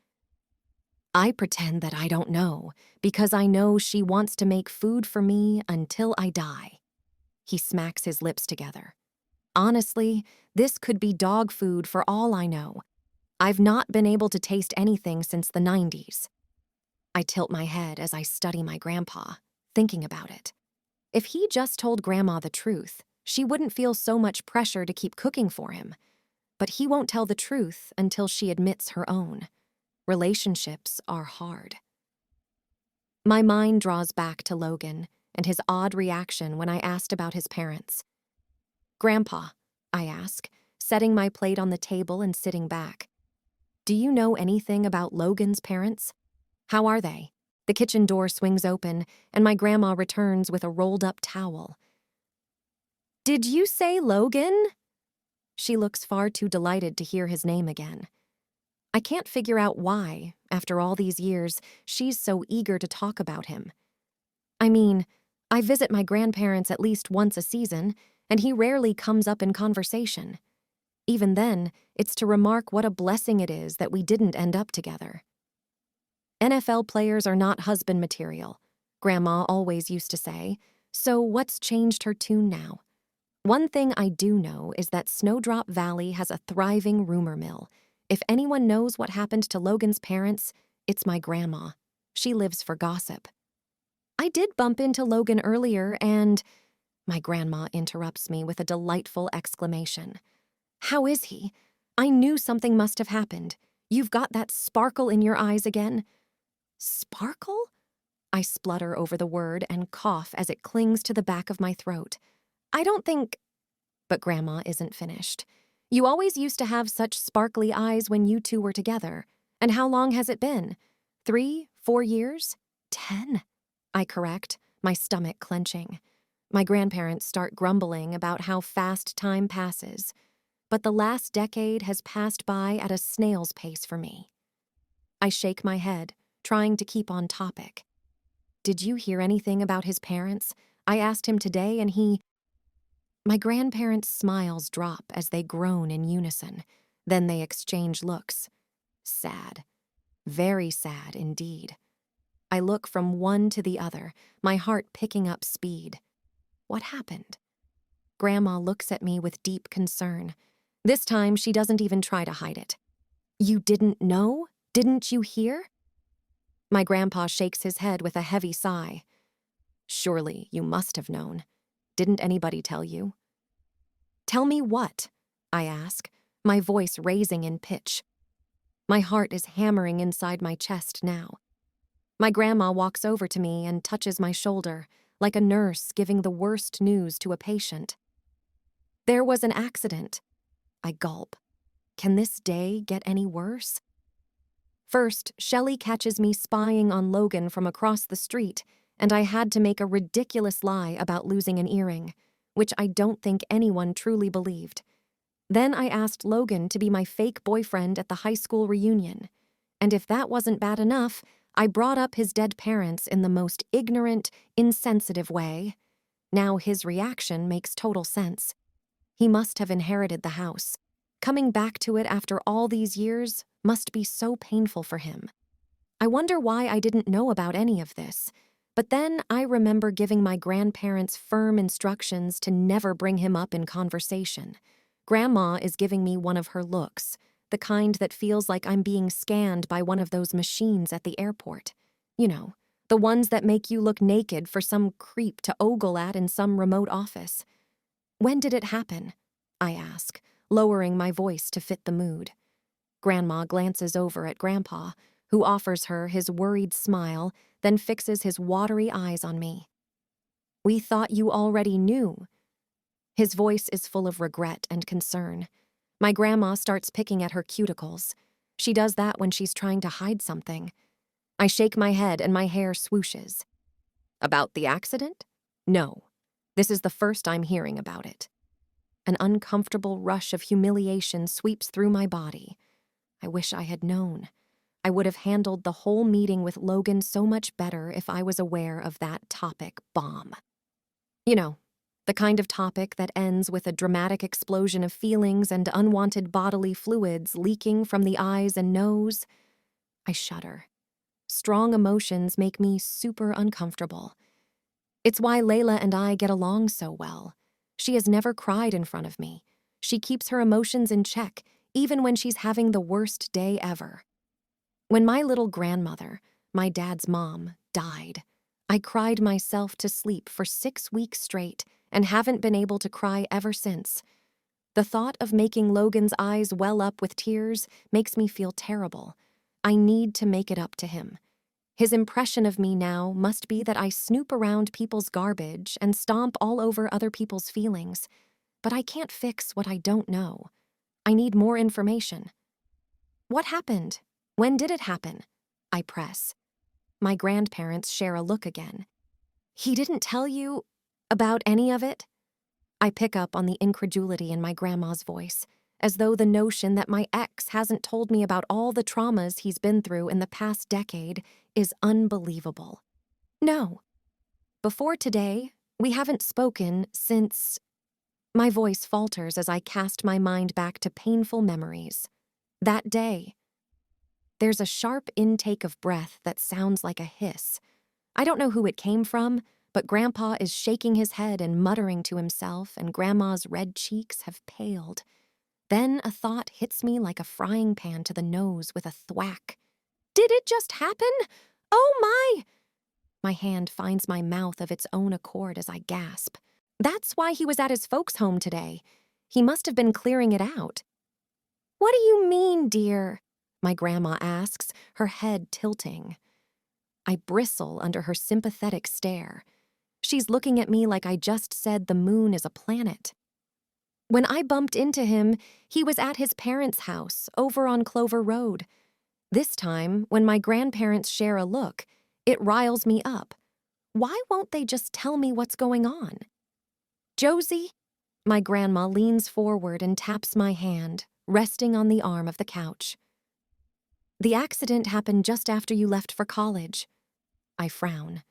I pretend that I don't know, because I know she wants to make food for me until I die. He smacks his lips together. Honestly, this could be dog food for all I know. I've not been able to taste anything since the 90s. I tilt my head as I study my grandpa, thinking about it. If he just told Grandma the truth, she wouldn't feel so much pressure to keep cooking for him. But he won't tell the truth until she admits her own. Relationships are hard. My mind draws back to Logan and his odd reaction when I asked about his parents. Grandpa, I ask, setting my plate on the table and sitting back. Do you know anything about Logan's parents? How are they? The kitchen door swings open, and my grandma returns with a rolled-up towel. Did you say Logan? She looks far too delighted to hear his name again. I can't figure out why, after all these years, she's so eager to talk about him. I mean, I visit my grandparents at least once a season, and he rarely comes up in conversation. Even then, it's to remark what a blessing it is that we didn't end up together. NFL players are not husband material, Grandma always used to say, so what's changed her tune now? One thing I do know is that Snowdrop Valley has a thriving rumor mill. If anyone knows what happened to Logan's parents, it's my grandma. She lives for gossip. I did bump into Logan earlier and… My grandma interrupts me with a delightful exclamation. How is he? I knew something must have happened. You've got that sparkle in your eyes again. Sparkle? I splutter over the word and cough as it clings to the back of my throat. I don't think… But Grandma isn't finished. You always used to have such sparkly eyes when you two were together. And how long has it been? 3, 4 years? 10? I correct, my stomach clenching. My grandparents start grumbling about how fast time passes. But the last decade has passed by at a snail's pace for me. I shake my head, trying to keep on topic. Did you hear anything about his parents? I asked him today and he… My grandparents' smiles drop as they groan in unison. Then they exchange looks. Sad. Very sad indeed. I look from one to the other, my heart picking up speed. What happened? Grandma looks at me with deep concern. This time she doesn't even try to hide it. You didn't know? Didn't you hear? My grandpa shakes his head with a heavy sigh. Surely you must have known. Didn't anybody tell you? Tell me what? I ask, my voice raising in pitch. My heart is hammering inside my chest now. My grandma walks over to me and touches my shoulder, like a nurse giving the worst news to a patient. There was an accident. I gulp. Can this day get any worse? First, Shelley catches me spying on Logan from across the street, and I had to make a ridiculous lie about losing an earring, which I don't think anyone truly believed. Then I asked Logan to be my fake boyfriend at the high school reunion. And if that wasn't bad enough, I brought up his dead parents in the most ignorant, insensitive way. Now his reaction makes total sense. He must have inherited the house. Coming back to it after all these years must be so painful for him. I wonder why I didn't know about any of this. But then I remember giving my grandparents firm instructions to never bring him up in conversation. Grandma is giving me one of her looks, the kind that feels like I'm being scanned by one of those machines at the airport. You know, the ones that make you look naked for some creep to ogle at in some remote office. When did it happen? I ask, lowering my voice to fit the mood. Grandma glances over at Grandpa, who offers her his worried smile, then fixes his watery eyes on me. We thought you already knew. His voice is full of regret and concern. My grandma starts picking at her cuticles. She does that when she's trying to hide something. I shake my head and my hair swooshes. About the accident? No. This is the first I'm hearing about it. An uncomfortable rush of humiliation sweeps through my body. I wish I had known. I would have handled the whole meeting with Logan so much better if I was aware of that topic bomb. You know, the kind of topic that ends with a dramatic explosion of feelings and unwanted bodily fluids leaking from the eyes and nose. I shudder. Strong emotions make me super uncomfortable. It's why Leila and I get along so well. She has never cried in front of me. She keeps her emotions in check, even when she's having the worst day ever. When my little grandmother, my dad's mom, died, I cried myself to sleep for 6 weeks straight and haven't been able to cry ever since. The thought of making Logan's eyes well up with tears makes me feel terrible. I need to make it up to him. His impression of me now must be that I snoop around people's garbage and stomp all over other people's feelings. But I can't fix what I don't know. I need more information. What happened? When did it happen? I press. My grandparents share a look again. He didn't tell you about any of it? I pick up on the incredulity in my grandma's voice, as though the notion that my ex hasn't told me about all the traumas he's been through in the past decade is unbelievable. No. Before today, we haven't spoken since… My voice falters as I cast my mind back to painful memories. That day. There's a sharp intake of breath that sounds like a hiss. I don't know who it came from, but Grandpa is shaking his head and muttering to himself, and Grandma's red cheeks have paled. Then a thought hits me like a frying pan to the nose with a thwack. Did it just happen? Oh my! My hand finds my mouth of its own accord as I gasp. That's why he was at his folks' home today. He must have been clearing it out. What do you mean, dear? My grandma asks, her head tilting. I bristle under her sympathetic stare. She's looking at me like I just said the moon is a planet. When I bumped into him, he was at his parents' house over on Clover Road. This time, when my grandparents share a look, it riles me up. Why won't they just tell me what's going on? Josie? My grandma leans forward and taps my hand, resting on the arm of the couch. The accident happened just after you left for college. I frown.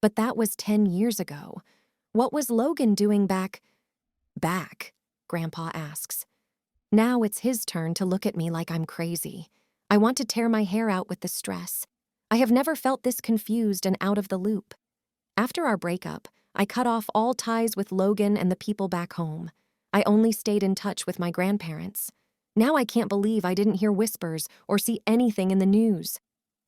But that was 10 years ago. What was Logan doing back? Back, Grandpa asks. Now it's his turn to look at me like I'm crazy. I want to tear my hair out with the stress. I have never felt this confused and out of the loop. After our breakup, I cut off all ties with Logan and the people back home. I only stayed in touch with my grandparents. Now I can't believe I didn't hear whispers or see anything in the news.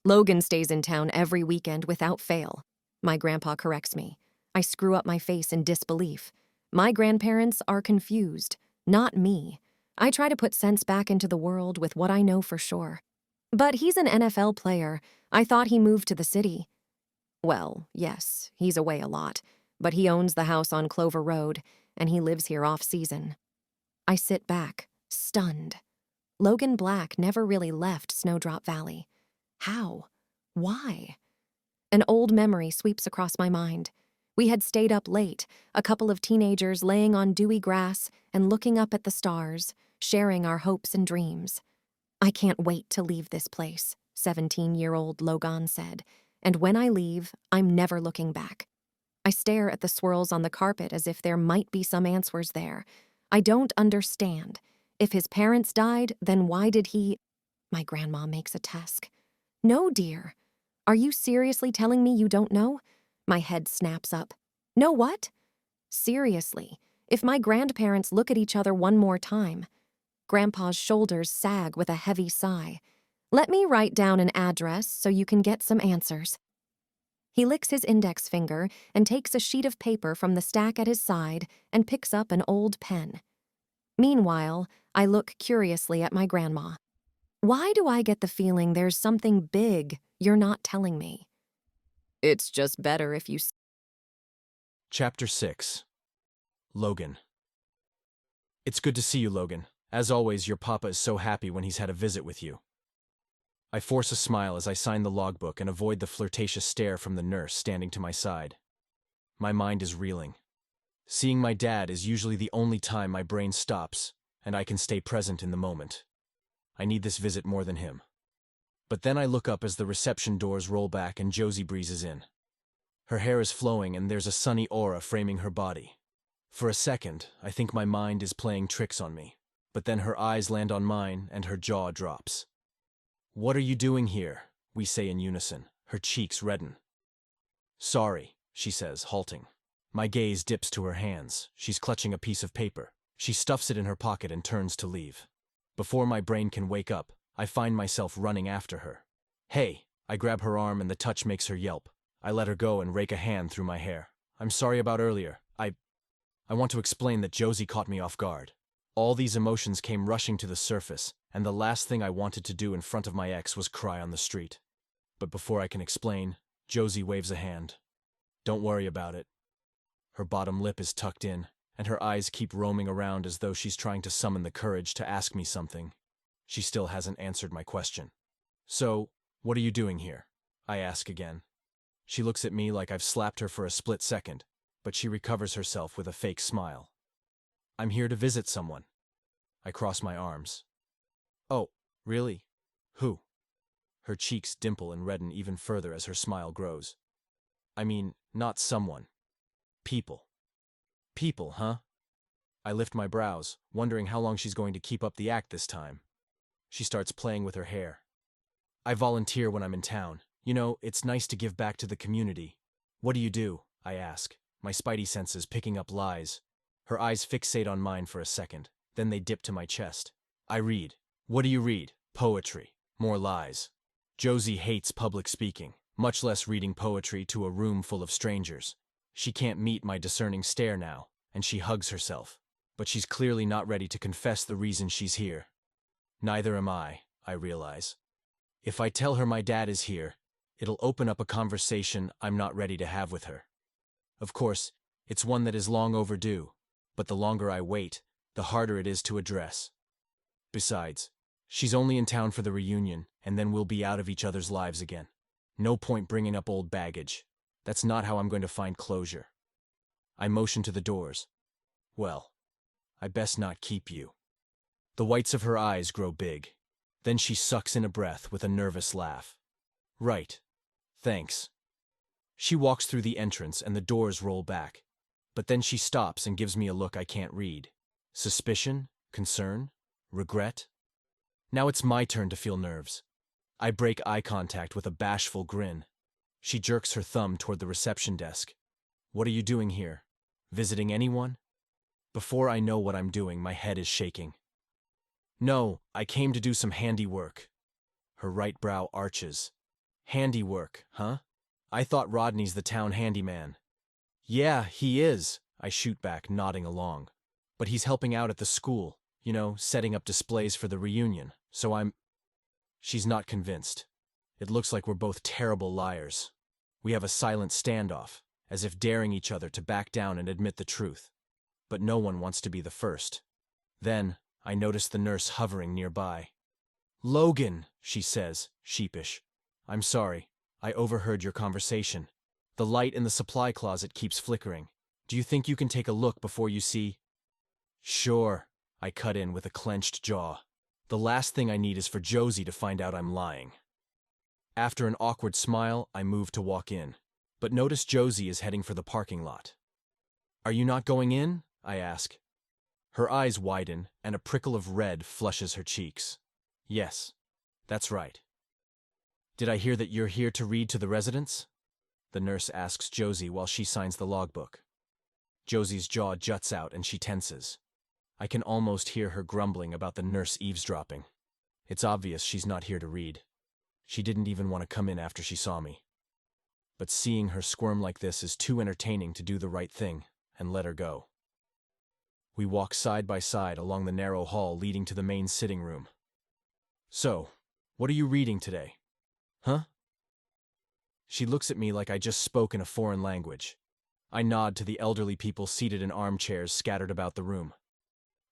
Logan stays in town every weekend without fail. My grandpa corrects me. I screw up my face in disbelief. My grandparents are confused, not me. I try to put sense back into the world with what I know for sure. But he's an NFL player. I thought he moved to the city. Well, yes, he's away a lot, but he owns the house on Clover Road, and he lives here off-season. I sit back, stunned. Logan Black never really left Snowdrop Valley. How? Why? An old memory sweeps across my mind. We had stayed up late, a couple of teenagers laying on dewy grass and looking up at the stars, sharing our hopes and dreams. I can't wait to leave this place, 17-year-old Logan said, and when I leave, I'm never looking back. I stare at the swirls on the carpet as if there might be some answers there. I don't understand. If his parents died, then why did he... My grandma makes a tusk. No, dear. Are you seriously telling me you don't know? My head snaps up. No what? Seriously, if my grandparents look at each other one more time. Grandpa's shoulders sag with a heavy sigh. Let me write down an address so you can get some answers. He licks his index finger and takes a sheet of paper from the stack at his side and picks up an old pen. Meanwhile, I look curiously at my grandma. Why do I get the feeling there's something big you're not telling me? It's just better if you... Chapter 6. Logan. It's good to see you, Logan. As always, your papa is so happy when he's had a visit with you. I force a smile as I sign the logbook and avoid the flirtatious stare from the nurse standing to my side. My mind is reeling. Seeing my dad is usually the only time my brain stops, and I can stay present in the moment. I need this visit more than him. But then I look up as the reception doors roll back and Josie breezes in. Her hair is flowing and there's a sunny aura framing her body. For a second, I think my mind is playing tricks on me, but then her eyes land on mine and her jaw drops. What are you doing here? We say in unison. Her cheeks redden. Sorry, she says, halting. My gaze dips to her hands. She's clutching a piece of paper. She stuffs it in her pocket and turns to leave. Before my brain can wake up, I find myself running after her. Hey! I grab her arm and the touch makes her yelp. I let her go and rake a hand through my hair. I'm sorry about earlier. I want to explain that Josie caught me off guard. All these emotions came rushing to the surface, and the last thing I wanted to do in front of my ex was cry on the street. But before I can explain, Josie waves a hand. Don't worry about it. Her bottom lip is tucked in, and her eyes keep roaming around as though she's trying to summon the courage to ask me something. She still hasn't answered my question. So, what are you doing here? I ask again. She looks at me like I've slapped her for a split second, but she recovers herself with a fake smile. I'm here to visit someone. I cross my arms. Oh, really? Who? Her cheeks dimple and redden even further as her smile grows. I mean, not someone. People. People, huh? I lift my brows, wondering how long she's going to keep up the act this time. She starts playing with her hair. I volunteer when I'm in town. You know, it's nice to give back to the community. What do you do? I ask, my spidey senses picking up lies. Her eyes fixate on mine for a second, then they dip to my chest. I read. What do you read? Poetry. More lies. Josie hates public speaking, much less reading poetry to a room full of strangers. She can't meet my discerning stare now, and she hugs herself. But she's clearly not ready to confess the reason she's here. Neither am I realize. If I tell her my dad is here, it'll open up a conversation I'm not ready to have with her. Of course, it's one that is long overdue, but the longer I wait, the harder it is to address. Besides, she's only in town for the reunion, and then we'll be out of each other's lives again. No point bringing up old baggage. That's not how I'm going to find closure. I motion to the doors. Well, I best not keep you. The whites of her eyes grow big. Then she sucks in a breath with a nervous laugh. Right. Thanks. She walks through the entrance and the doors roll back. But then she stops and gives me a look I can't read. Suspicion? Concern? Regret? Now it's my turn to feel nerves. I break eye contact with a bashful grin. She jerks her thumb toward the reception desk. What are you doing here? Visiting anyone? Before I know what I'm doing, my head is shaking. No, I came to do some handiwork. Her right brow arches. Handiwork, huh? I thought Rodney's the town handyman. Yeah, he is, I shoot back, nodding along. But he's helping out at the school, setting up displays for the reunion, so I'm... She's not convinced. It looks like we're both terrible liars. We have a silent standoff, as if daring each other to back down and admit the truth. But no one wants to be the first. Then, I notice the nurse hovering nearby. Logan, she says, sheepish. I'm sorry, I overheard your conversation. The light in the supply closet keeps flickering. Do you think you can take a look before you see? Sure, I cut in with a clenched jaw. The last thing I need is for Josie to find out I'm lying. After an awkward smile, I move to walk in, but notice Josie is heading for the parking lot. Are you not going in? I ask. Her eyes widen, and a prickle of red flushes her cheeks. Yes, that's right. Did I hear that you're here to read to the residents? The nurse asks Josie while she signs the logbook. Josie's jaw juts out and she tenses. I can almost hear her grumbling about the nurse eavesdropping. It's obvious she's not here to read. She didn't even want to come in after she saw me. But seeing her squirm like this is too entertaining to do the right thing and let her go. We walk side by side along the narrow hall leading to the main sitting room. So, what are you reading today? Huh? She looks at me like I just spoke in a foreign language. I nod to the elderly people seated in armchairs scattered about the room.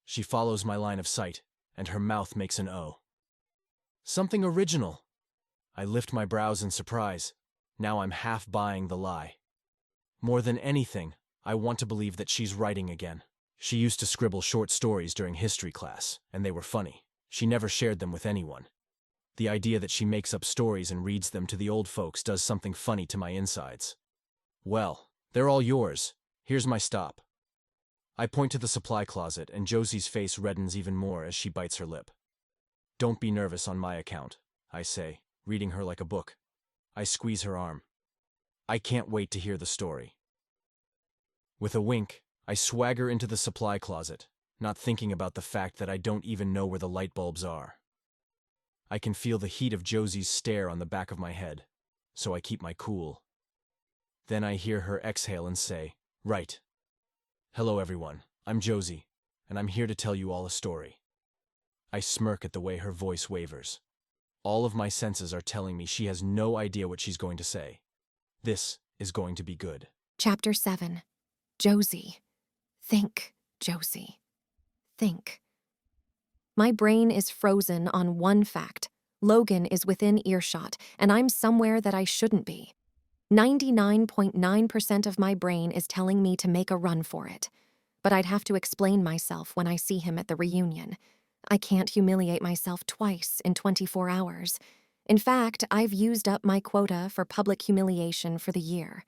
She follows my line of sight, and her mouth makes an O. Something original. I lift my brows in surprise. Now I'm half buying the lie. More than anything, I want to believe that she's writing again. She used to scribble short stories during history class, and they were funny. She never shared them with anyone. The idea that she makes up stories and reads them to the old folks does something funny to my insides. Well, they're all yours. Here's my stop. I point to the supply closet, and Josie's face reddens even more as she bites her lip. Don't be nervous on my account, I say, reading her like a book. I squeeze her arm. I can't wait to hear the story. With a wink, I swagger into the supply closet, not thinking about the fact that I don't even know where the light bulbs are. I can feel the heat of Josie's stare on the back of my head, so I keep my cool. Then I hear her exhale and say, Right. Hello everyone, I'm Josie, and I'm here to tell you all a story. I smirk at the way her voice wavers. All of my senses are telling me she has no idea what she's going to say. This is going to be good. Chapter 7. Josie. Think, Josie. Think. My brain is frozen on one fact. Logan is within earshot, and I'm somewhere that I shouldn't be. 99.9% of my brain is telling me to make a run for it. But I'd have to explain myself when I see him at the reunion. I can't humiliate myself twice in 24 hours. In fact, I've used up my quota for public humiliation for the year.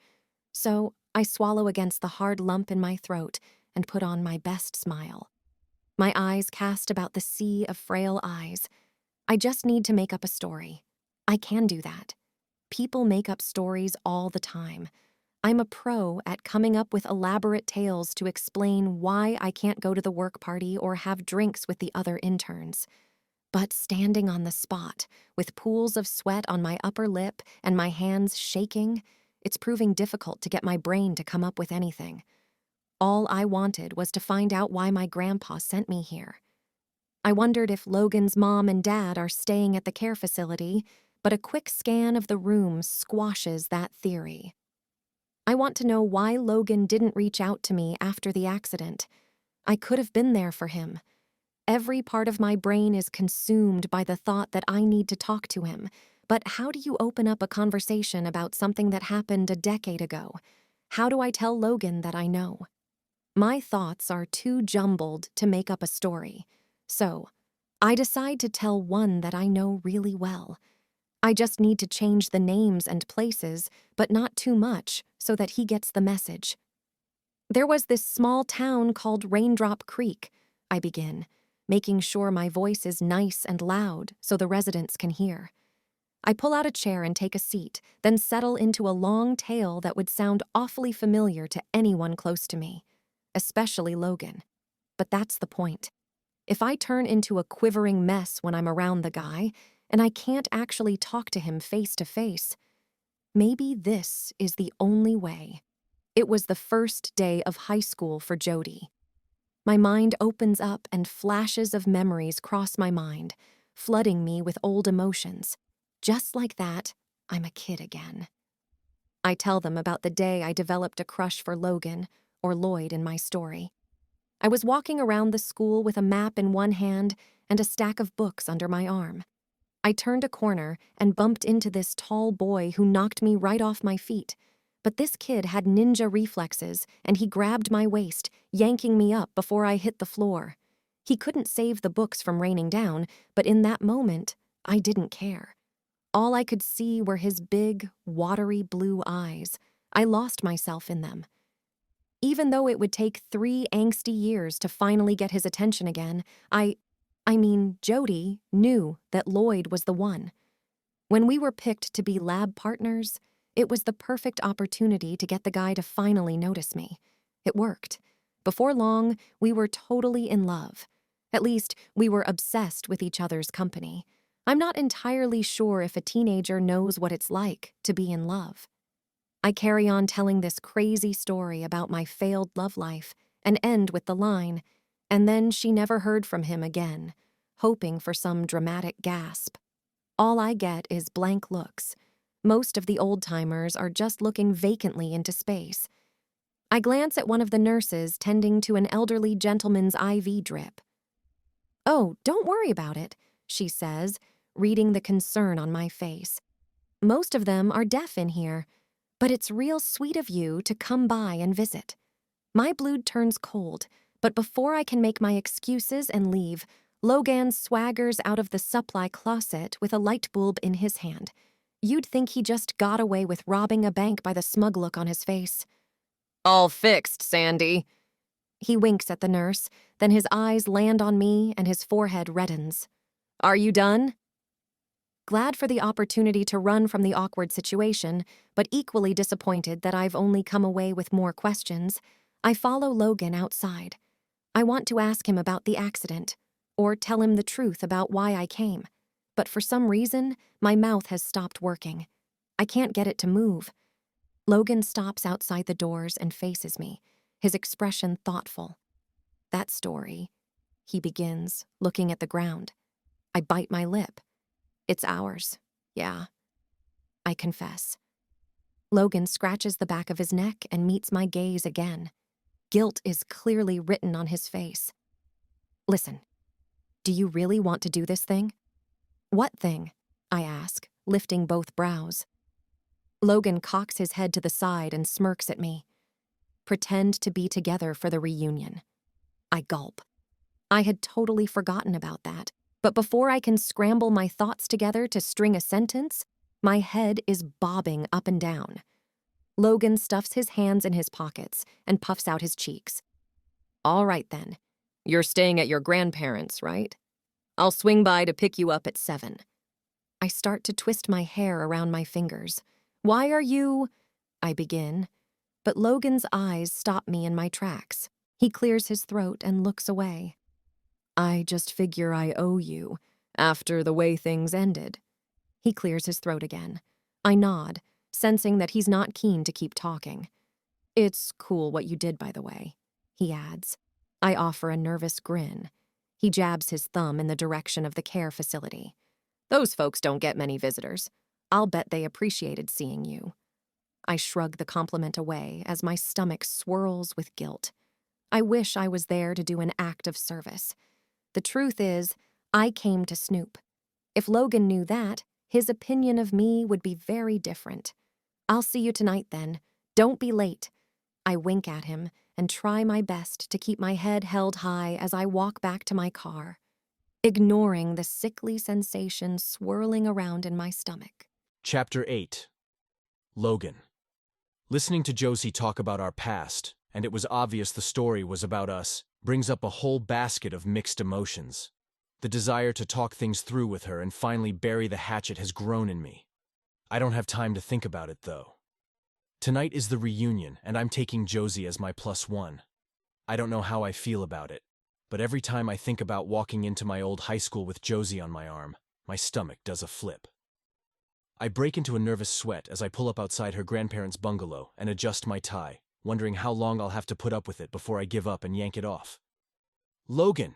So I swallow against the hard lump in my throat and put on my best smile. My eyes cast about the sea of frail eyes. I just need to make up a story. I can do that. People make up stories all the time. I'm a pro at coming up with elaborate tales to explain why I can't go to the work party or have drinks with the other interns. But standing on the spot, with pools of sweat on my upper lip and my hands shaking, it's proving difficult to get my brain to come up with anything. All I wanted was to find out why my grandpa sent me here. I wondered if Logan's mom and dad are staying at the care facility, but a quick scan of the room squashes that theory. I want to know why Logan didn't reach out to me after the accident. I could have been there for him. Every part of my brain is consumed by the thought that I need to talk to him. But how do you open up a conversation about something that happened a decade ago? How do I tell Logan that I know? My thoughts are too jumbled to make up a story. So, I decide to tell one that I know really well. I just need to change the names and places, but not too much, so that he gets the message. There was this small town called Raindrop Creek, I begin, making sure my voice is nice and loud so the residents can hear. I pull out a chair and take a seat, then settle into a long tale that would sound awfully familiar to anyone close to me, especially Logan. But that's the point. If I turn into a quivering mess when I'm around the guy, and I can't actually talk to him face to face, maybe this is the only way. It was the first day of high school for Jody. My mind opens up and flashes of memories cross my mind, flooding me with old emotions. Just like that, I'm a kid again. I tell them about the day I developed a crush for Logan, or Lloyd in my story. I was walking around the school with a map in one hand and a stack of books under my arm. I turned a corner and bumped into this tall boy who knocked me right off my feet. But this kid had ninja reflexes, and he grabbed my waist, yanking me up before I hit the floor. He couldn't save the books from raining down, but in that moment, I didn't care. All I could see were his big, watery blue eyes. I lost myself in them. Even though it would take 3 angsty years to finally get his attention again, Jody knew that Lloyd was the one. When we were picked to be lab partners, it was the perfect opportunity to get the guy to finally notice me. It worked. Before long, we were totally in love. At least, we were obsessed with each other's company. I'm not entirely sure if a teenager knows what it's like to be in love. I carry on telling this crazy story about my failed love life and end with the line, "And then she never heard from him again," hoping for some dramatic gasp. All I get is blank looks. Most of the old-timers are just looking vacantly into space. I glance at one of the nurses tending to an elderly gentleman's IV drip. "Oh, don't worry about it," she says, reading the concern on my face. "Most of them are deaf in here, but it's real sweet of you to come by and visit." My blood turns cold, but before I can make my excuses and leave, Logan swaggers out of the supply closet with a light bulb in his hand. You'd think he just got away with robbing a bank by the smug look on his face. "All fixed, Sandy." He winks at the nurse, then his eyes land on me and his forehead reddens. "Are you done?" Glad for the opportunity to run from the awkward situation, but equally disappointed that I've only come away with more questions, I follow Logan outside. I want to ask him about the accident, or tell him the truth about why I came. But for some reason, my mouth has stopped working. I can't get it to move. Logan stops outside the doors and faces me, his expression thoughtful. "That story," he begins, looking at the ground. I bite my lip. "It's ours, yeah," I confess. Logan scratches the back of his neck and meets my gaze again. Guilt is clearly written on his face. "Listen, do you really want to do this thing?" "What thing?" I ask, lifting both brows. Logan cocks his head to the side and smirks at me. "Pretend to be together for the reunion." I gulp. I had totally forgotten about that, but before I can scramble my thoughts together to string a sentence, my head is bobbing up and down. Logan stuffs his hands in his pockets and puffs out his cheeks. "All right then. You're staying at your grandparents', right? I'll swing by to pick you up at 7. I start to twist my hair around my fingers. "Why are you—" I begin. But Logan's eyes stop me in my tracks. He clears his throat and looks away. I just figure I owe you, after the way things ended. He clears his throat again. I nod, sensing that he's not keen to keep talking. It's cool what you did, by the way, he adds. I offer a nervous grin. He jabs his thumb in the direction of the care facility. Those folks don't get many visitors. I'll bet they appreciated seeing you. I shrug the compliment away as my stomach swirls with guilt. I wish I was there to do an act of service. The truth is, I came to snoop. If Logan knew that, his opinion of me would be very different. I'll see you tonight then. Don't be late. I wink at him and try my best to keep my head held high as I walk back to my car, ignoring the sickly sensation swirling around in my stomach. Chapter 8. Logan. Listening to Josie talk about our past, and it was obvious the story was about us, brings up a whole basket of mixed emotions. The desire to talk things through with her and finally bury the hatchet has grown in me. I don't have time to think about it, though. Tonight is the reunion, and I'm taking Josie as my +1. I don't know how I feel about it, but every time I think about walking into my old high school with Josie on my arm, my stomach does a flip. I break into a nervous sweat as I pull up outside her grandparents' bungalow and adjust my tie, wondering how long I'll have to put up with it before I give up and yank it off. Logan!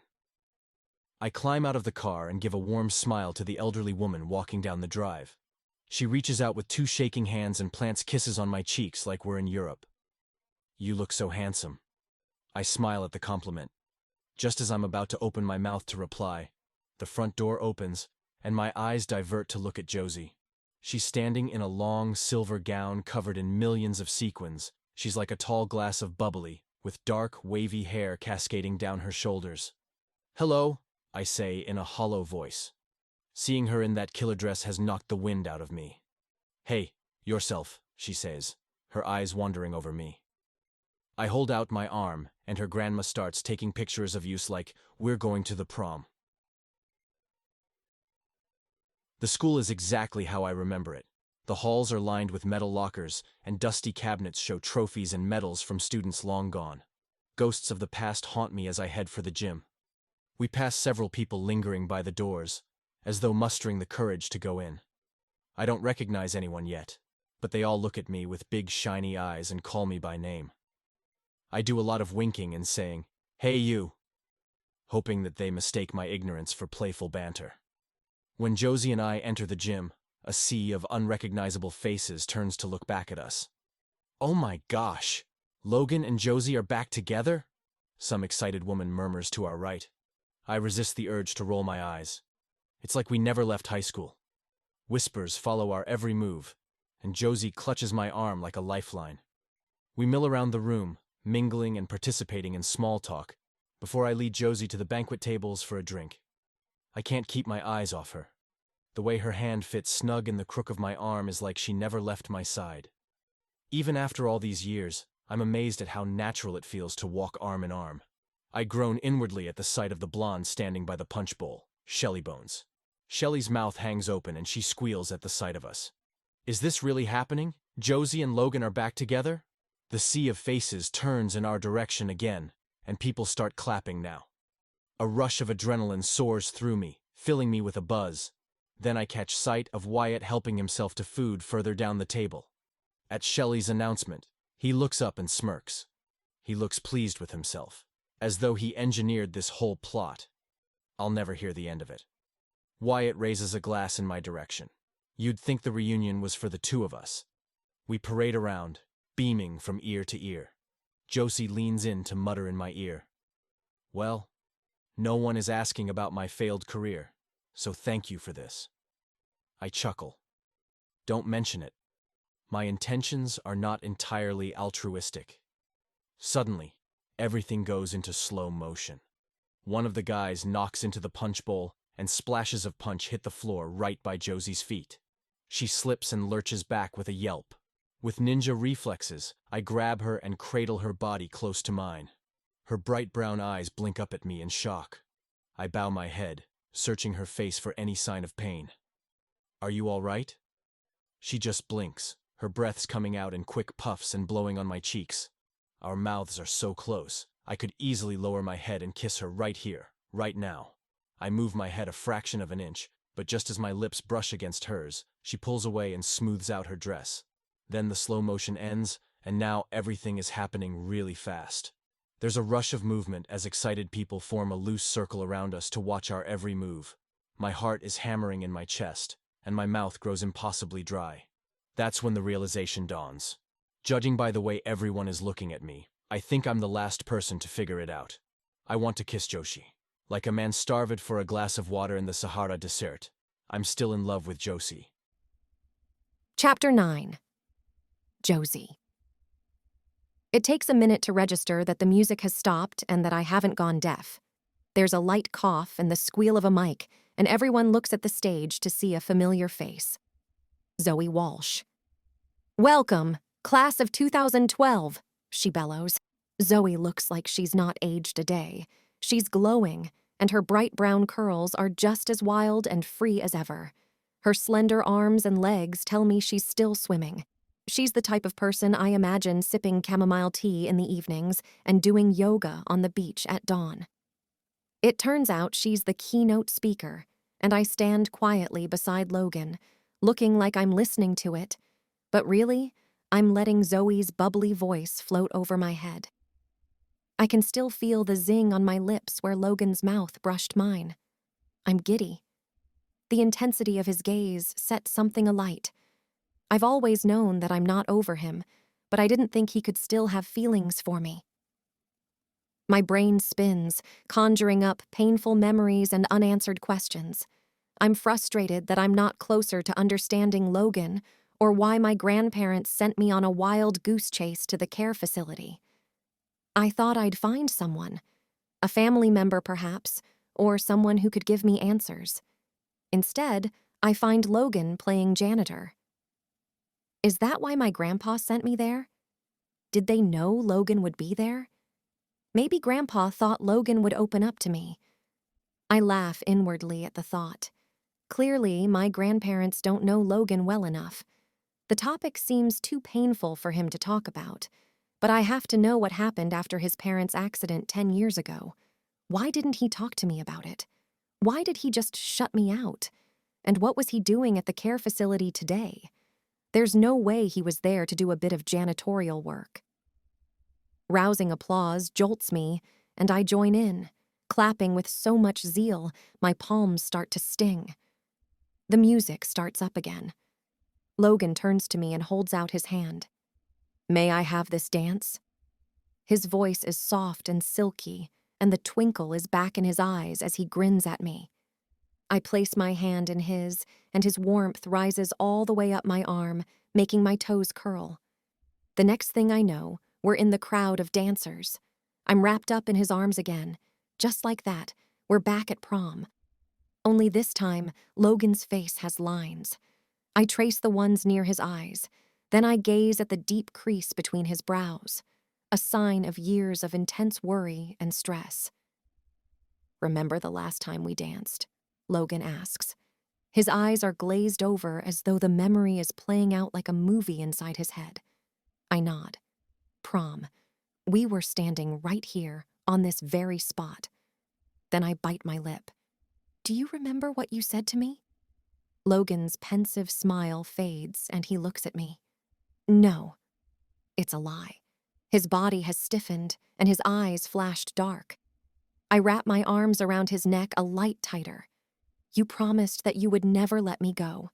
I climb out of the car and give a warm smile to the elderly woman walking down the drive. She reaches out with 2 shaking hands and plants kisses on my cheeks like we're in Europe. You look so handsome. I smile at the compliment. Just as I'm about to open my mouth to reply, the front door opens and my eyes divert to look at Josie. She's standing in a long silver gown covered in millions of sequins. She's like a tall glass of bubbly, with dark, wavy hair cascading down her shoulders. Hello, I say in a hollow voice. Seeing her in that killer dress has knocked the wind out of me. Hey, yourself, she says, her eyes wandering over me. I hold out my arm, and her grandma starts taking pictures of us like we're going to the prom. The school is exactly how I remember it. The halls are lined with metal lockers, and dusty cabinets show trophies and medals from students long gone. Ghosts of the past haunt me as I head for the gym. We pass several people lingering by the doors, as though mustering the courage to go in. I don't recognize anyone yet, but they all look at me with big shiny eyes and call me by name. I do a lot of winking and saying, "Hey you," hoping that they mistake my ignorance for playful banter. When Josie and I enter the gym, a sea of unrecognizable faces turns to look back at us. Oh my gosh, Logan and Josie are back together? Some excited woman murmurs to our right. I resist the urge to roll my eyes. It's like we never left high school. Whispers follow our every move, and Josie clutches my arm like a lifeline. We mill around the room, mingling and participating in small talk, before I lead Josie to the banquet tables for a drink. I can't keep my eyes off her. The way her hand fits snug in the crook of my arm is like she never left my side. Even after all these years, I'm amazed at how natural it feels to walk arm in arm. I groan inwardly at the sight of the blonde standing by the punch bowl, Shelly Bones. Shelly's mouth hangs open and she squeals at the sight of us. Is this really happening? Josie and Logan are back together? The sea of faces turns in our direction again, and people start clapping now. A rush of adrenaline soars through me, filling me with a buzz. Then I catch sight of Wyatt helping himself to food further down the table. At Shelly's announcement, he looks up and smirks. He looks pleased with himself, as though he engineered this whole plot. I'll never hear the end of it. Wyatt raises a glass in my direction. You'd think the reunion was for the 2 of us. We parade around, beaming from ear to ear. Josie leans in to mutter in my ear. Well, no one is asking about my failed career, so thank you for this. I chuckle. Don't mention it. My intentions are not entirely altruistic. Suddenly, everything goes into slow motion. One of the guys knocks into the punch bowl, and splashes of punch hit the floor right by Josie's feet. She slips and lurches back with a yelp. With ninja reflexes, I grab her and cradle her body close to mine. Her bright brown eyes blink up at me in shock. I bow my head, searching her face for any sign of pain. Are you all right? She just blinks, her breath's coming out in quick puffs and blowing on my cheeks. Our mouths are so close, I could easily lower my head and kiss her right here, right now. I move my head a fraction of an inch, but just as my lips brush against hers, she pulls away and smooths out her dress. Then the slow motion ends, and now everything is happening really fast. There's a rush of movement as excited people form a loose circle around us to watch our every move. My heart is hammering in my chest, and my mouth grows impossibly dry. That's when the realization dawns. Judging by the way everyone is looking at me, I think I'm the last person to figure it out. I want to kiss Josie. Like a man starved for a glass of water in the Sahara Desert, I'm still in love with Josie. Chapter 9. Josie. It takes a minute to register that the music has stopped and that I haven't gone deaf. There's a light cough and the squeal of a mic, and everyone looks at the stage to see a familiar face. Zoe Walsh. "Welcome, class of 2012, she bellows. Zoe looks like she's not aged a day. She's glowing, and her bright brown curls are just as wild and free as ever. Her slender arms and legs tell me she's still swimming. She's the type of person I imagine sipping chamomile tea in the evenings and doing yoga on the beach at dawn. It turns out she's the keynote speaker, and I stand quietly beside Logan, looking like I'm listening to it, but really, I'm letting Zoe's bubbly voice float over my head. I can still feel the zing on my lips where Logan's mouth brushed mine. I'm giddy. The intensity of his gaze set something alight. I've always known that I'm not over him, but I didn't think he could still have feelings for me. My brain spins, conjuring up painful memories and unanswered questions. I'm frustrated that I'm not closer to understanding Logan or why my grandparents sent me on a wild goose chase to the care facility. I thought I'd find someone, a family member perhaps, or someone who could give me answers. Instead, I find Logan playing janitor. Is that why my grandpa sent me there? Did they know Logan would be there? Maybe Grandpa thought Logan would open up to me. I laugh inwardly at the thought. Clearly, my grandparents don't know Logan well enough. The topic seems too painful for him to talk about, but I have to know what happened after his parents' accident 10 years ago. Why didn't he talk to me about it? Why did he just shut me out? And what was he doing at the care facility today? There's no way he was there to do a bit of janitorial work. Rousing applause jolts me, and I join in, clapping with so much zeal, my palms start to sting. The music starts up again. Logan turns to me and holds out his hand. "May I have this dance?" His voice is soft and silky, and the twinkle is back in his eyes as he grins at me. I place my hand in his, and his warmth rises all the way up my arm, making my toes curl. The next thing I know, we're in the crowd of dancers. I'm wrapped up in his arms again. Just like that, we're back at prom. Only this time, Logan's face has lines. I trace the ones near his eyes. Then I gaze at the deep crease between his brows, a sign of years of intense worry and stress. "Remember the last time we danced?" Logan asks. His eyes are glazed over as though the memory is playing out like a movie inside his head. I nod. Prom. We were standing right here, on this very spot. Then I bite my lip. "Do you remember what you said to me?" Logan's pensive smile fades, and he looks at me. No. It's a lie. His body has stiffened, and his eyes flashed dark. I wrap my arms around his neck a light tighter. "You promised that you would never let me go."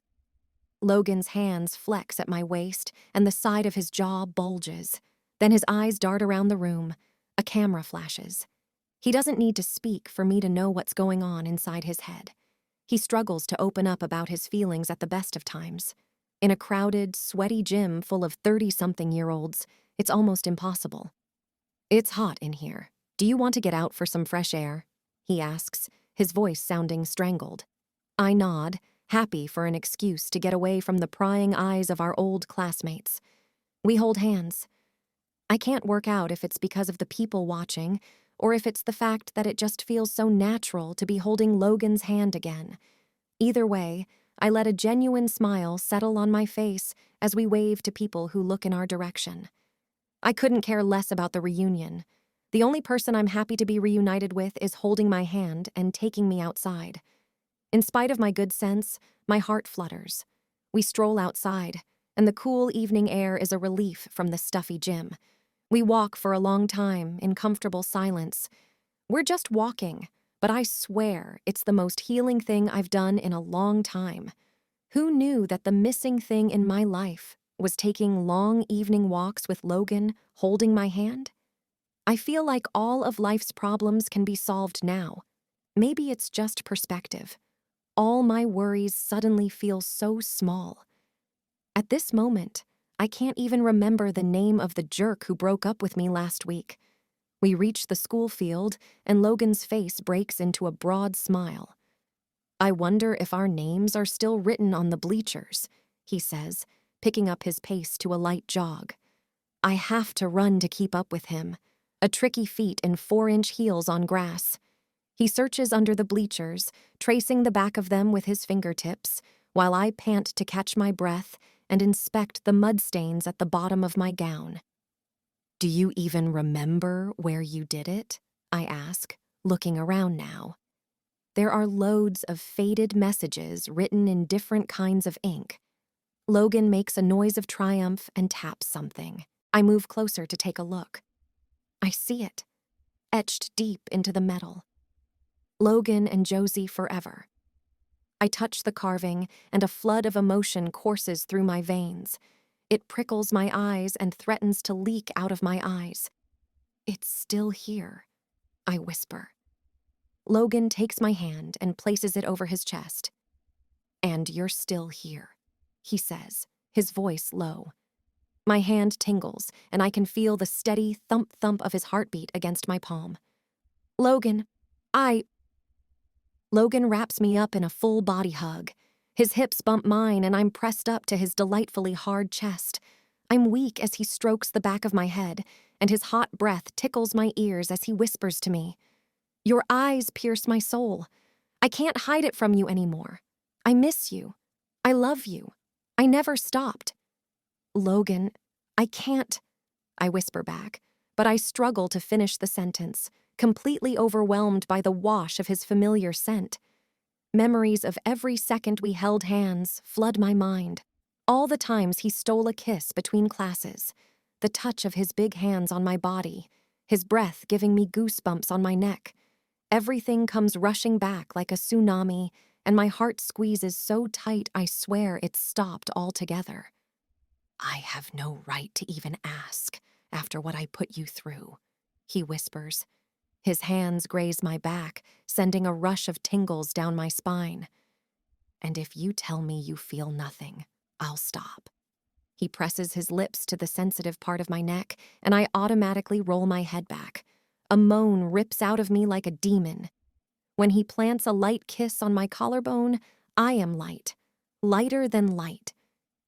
Logan's hands flex at my waist, and the side of his jaw bulges. Then his eyes dart around the room. A camera flashes. He doesn't need to speak for me to know what's going on inside his head. He struggles to open up about his feelings at the best of times. In a crowded, sweaty gym full of 30-something-year-olds, it's almost impossible. "It's hot in here. Do you want to get out for some fresh air?" he asks, his voice sounding strangled. I nod, happy for an excuse to get away from the prying eyes of our old classmates. We hold hands. I can't work out if it's because of the people watching, or if it's the fact that it just feels so natural to be holding Logan's hand again. Either way, I let a genuine smile settle on my face as we wave to people who look in our direction. I couldn't care less about the reunion. The only person I'm happy to be reunited with is holding my hand and taking me outside. In spite of my good sense, my heart flutters. We stroll outside, and the cool evening air is a relief from the stuffy gym. We walk for a long time in comfortable silence. We're just walking, but I swear it's the most healing thing I've done in a long time. Who knew that the missing thing in my life was taking long evening walks with Logan, holding my hand? I feel like all of life's problems can be solved now. Maybe it's just perspective. All my worries suddenly feel so small. At this moment, I can't even remember the name of the jerk who broke up with me last week. We reach the school field, and Logan's face breaks into a broad smile. "I wonder if our names are still written on the bleachers," he says, picking up his pace to a light jog. I have to run to keep up with him, a tricky feat in 4-inch heels on grass. He searches under the bleachers, tracing the back of them with his fingertips, while I pant to catch my breath and inspect the mud stains at the bottom of my gown. "Do you even remember where you did it?" I ask, looking around now. There are loads of faded messages written in different kinds of ink. Logan makes a noise of triumph and taps something. I move closer to take a look. I see it, etched deep into the metal. Logan and Josie forever. I touch the carving, and a flood of emotion courses through my veins. It prickles my eyes and threatens to leak out of my eyes. "It's still here," I whisper. Logan takes my hand and places it over his chest. "And you're still here," he says, his voice low. My hand tingles, and I can feel the steady thump-thump of his heartbeat against my palm. "Logan, Logan wraps me up in a full body hug. His hips bump mine, and I'm pressed up to his delightfully hard chest. I'm weak as he strokes the back of my head, and his hot breath tickles my ears as he whispers to me, "Your eyes pierce my soul. I can't hide it from you anymore. I miss you. I love you. I never stopped." "Logan, I can't," I whisper back, but I struggle to finish the sentence, completely overwhelmed by the wash of his familiar scent. Memories of every second we held hands flood my mind. All the times he stole a kiss between classes, the touch of his big hands on my body, his breath giving me goosebumps on my neck. Everything comes rushing back like a tsunami, and my heart squeezes so tight I swear it's stopped altogether. "I have no right to even ask after what I put you through," he whispers. His hands graze my back, sending a rush of tingles down my spine. "And if you tell me you feel nothing, I'll stop." He presses his lips to the sensitive part of my neck, and I automatically roll my head back. A moan rips out of me like a demon. When he plants a light kiss on my collarbone, I am light, lighter than light.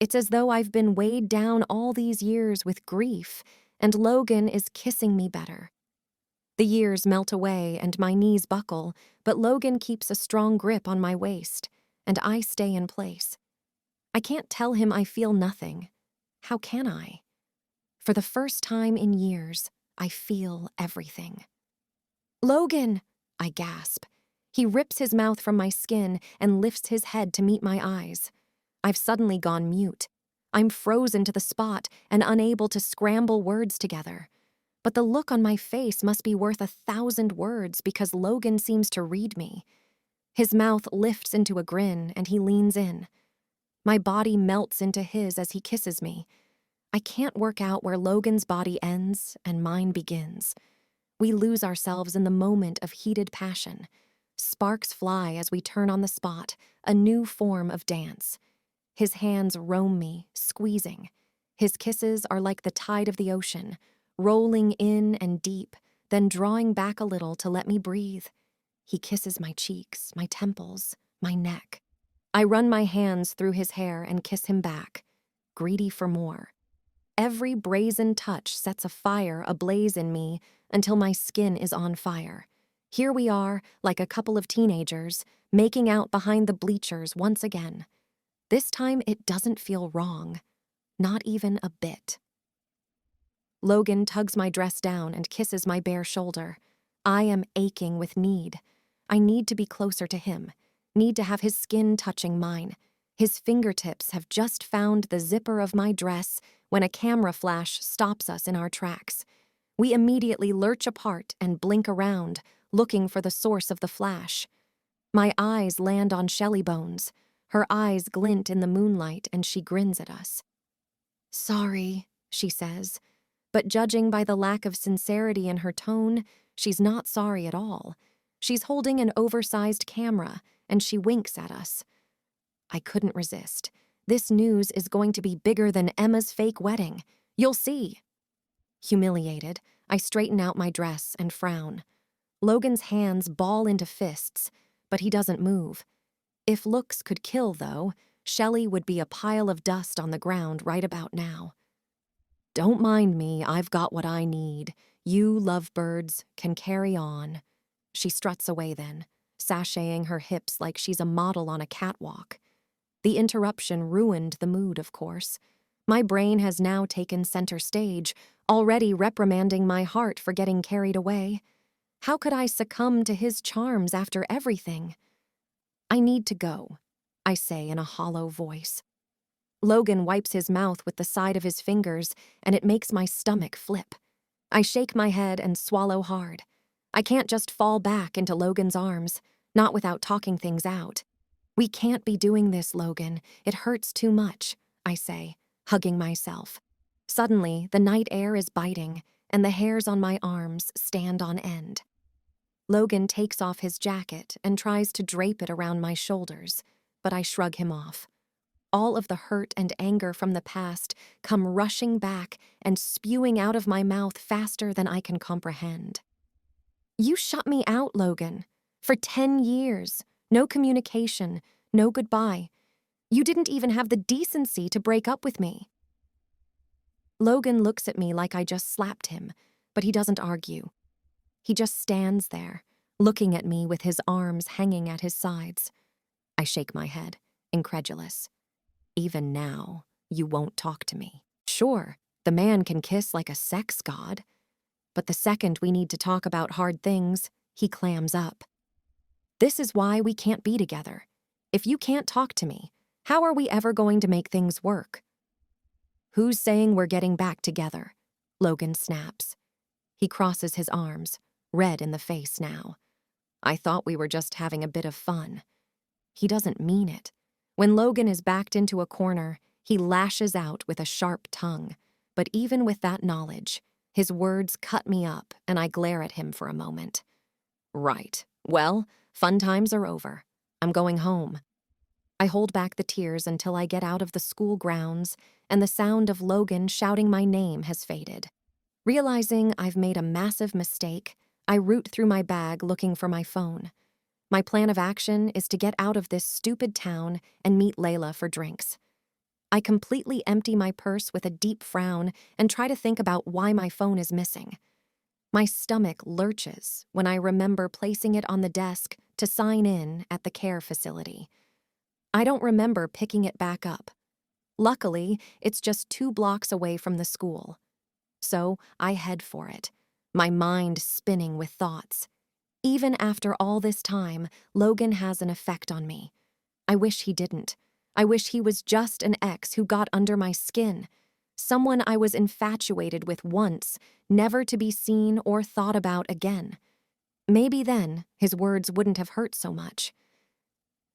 It's as though I've been weighed down all these years with grief, and Logan is kissing me better. The years melt away and my knees buckle, but Logan keeps a strong grip on my waist, and I stay in place. I can't tell him I feel nothing. How can I? For the first time in years, I feel everything. "Logan!" I gasp. He rips his mouth from my skin and lifts his head to meet my eyes. I've suddenly gone mute. I'm frozen to the spot and unable to scramble words together. But the look on my face must be worth 1,000 words because Logan seems to read me. His mouth lifts into a grin and he leans in. My body melts into his as he kisses me. I can't work out where Logan's body ends and mine begins. We lose ourselves in the moment of heated passion. Sparks fly as we turn on the spot, a new form of dance. His hands roam me, squeezing. His kisses are like the tide of the ocean, rolling in and deep, then drawing back a little to let me breathe. He kisses my cheeks, my temples, my neck. I run my hands through his hair and kiss him back, greedy for more. Every brazen touch sets a fire ablaze in me until my skin is on fire. Here we are, like a couple of teenagers, making out behind the bleachers once again. This time it doesn't feel wrong. Not even a bit. Logan tugs my dress down and kisses my bare shoulder. I am aching with need. I need to be closer to him. Need to have his skin touching mine. His fingertips have just found the zipper of my dress when a camera flash stops us in our tracks. We immediately lurch apart and blink around, looking for the source of the flash. My eyes land on Shelly Bones. Her eyes glint in the moonlight and she grins at us. "Sorry," she says, but judging by the lack of sincerity in her tone, she's not sorry at all. She's holding an oversized camera and she winks at us. I couldn't resist. This news is going to be bigger than Emma's fake wedding. You'll see. Humiliated, I straighten out my dress and frown. Logan's hands ball into fists, but he doesn't move. If looks could kill, though, Shelley would be a pile of dust on the ground right about now. "Don't mind me, I've got what I need. You lovebirds can carry on." She struts away then, sashaying her hips like she's a model on a catwalk. The interruption ruined the mood, of course. My brain has now taken center stage, already reprimanding my heart for getting carried away. How could I succumb to his charms after everything? "I need to go," I say in a hollow voice. Logan wipes his mouth with the side of his fingers, and it makes my stomach flip. I shake my head and swallow hard. I can't just fall back into Logan's arms, not without talking things out. "We can't be doing this, Logan. It hurts too much," I say, hugging myself. Suddenly, the night air is biting, and the hairs on my arms stand on end. Logan takes off his jacket and tries to drape it around my shoulders, but I shrug him off. All of the hurt and anger from the past come rushing back and spewing out of my mouth faster than I can comprehend. "You shut me out, Logan. For 10 years. No communication, no goodbye. You didn't even have the decency to break up with me." Logan looks at me like I just slapped him, but he doesn't argue. He just stands there, looking at me with his arms hanging at his sides. I shake my head, incredulous. "Even now, you won't talk to me. Sure, the man can kiss like a sex god, but the second we need to talk about hard things, he clams up. This is why we can't be together. If you can't talk to me, how are we ever going to make things work?" "Who's saying we're getting back together?" Logan snaps. He crosses his arms, red in the face now. "I thought we were just having a bit of fun." He doesn't mean it. When Logan is backed into a corner, he lashes out with a sharp tongue. But even with that knowledge, his words cut me up and I glare at him for a moment. "Right. Well, fun times are over. I'm going home." I hold back the tears until I get out of the school grounds and the sound of Logan shouting my name has faded. Realizing I've made a massive mistake, I root through my bag looking for my phone. My plan of action is to get out of this stupid town and meet Leila for drinks. I completely empty my purse with a deep frown and try to think about why my phone is missing. My stomach lurches when I remember placing it on the desk to sign in at the care facility. I don't remember picking it back up. Luckily, it's just 2 blocks away from the school. So I head for it, my mind spinning with thoughts. Even after all this time, Logan has an effect on me. I wish he didn't. I wish he was just an ex who got under my skin. Someone I was infatuated with once, never to be seen or thought about again. Maybe then, his words wouldn't have hurt so much.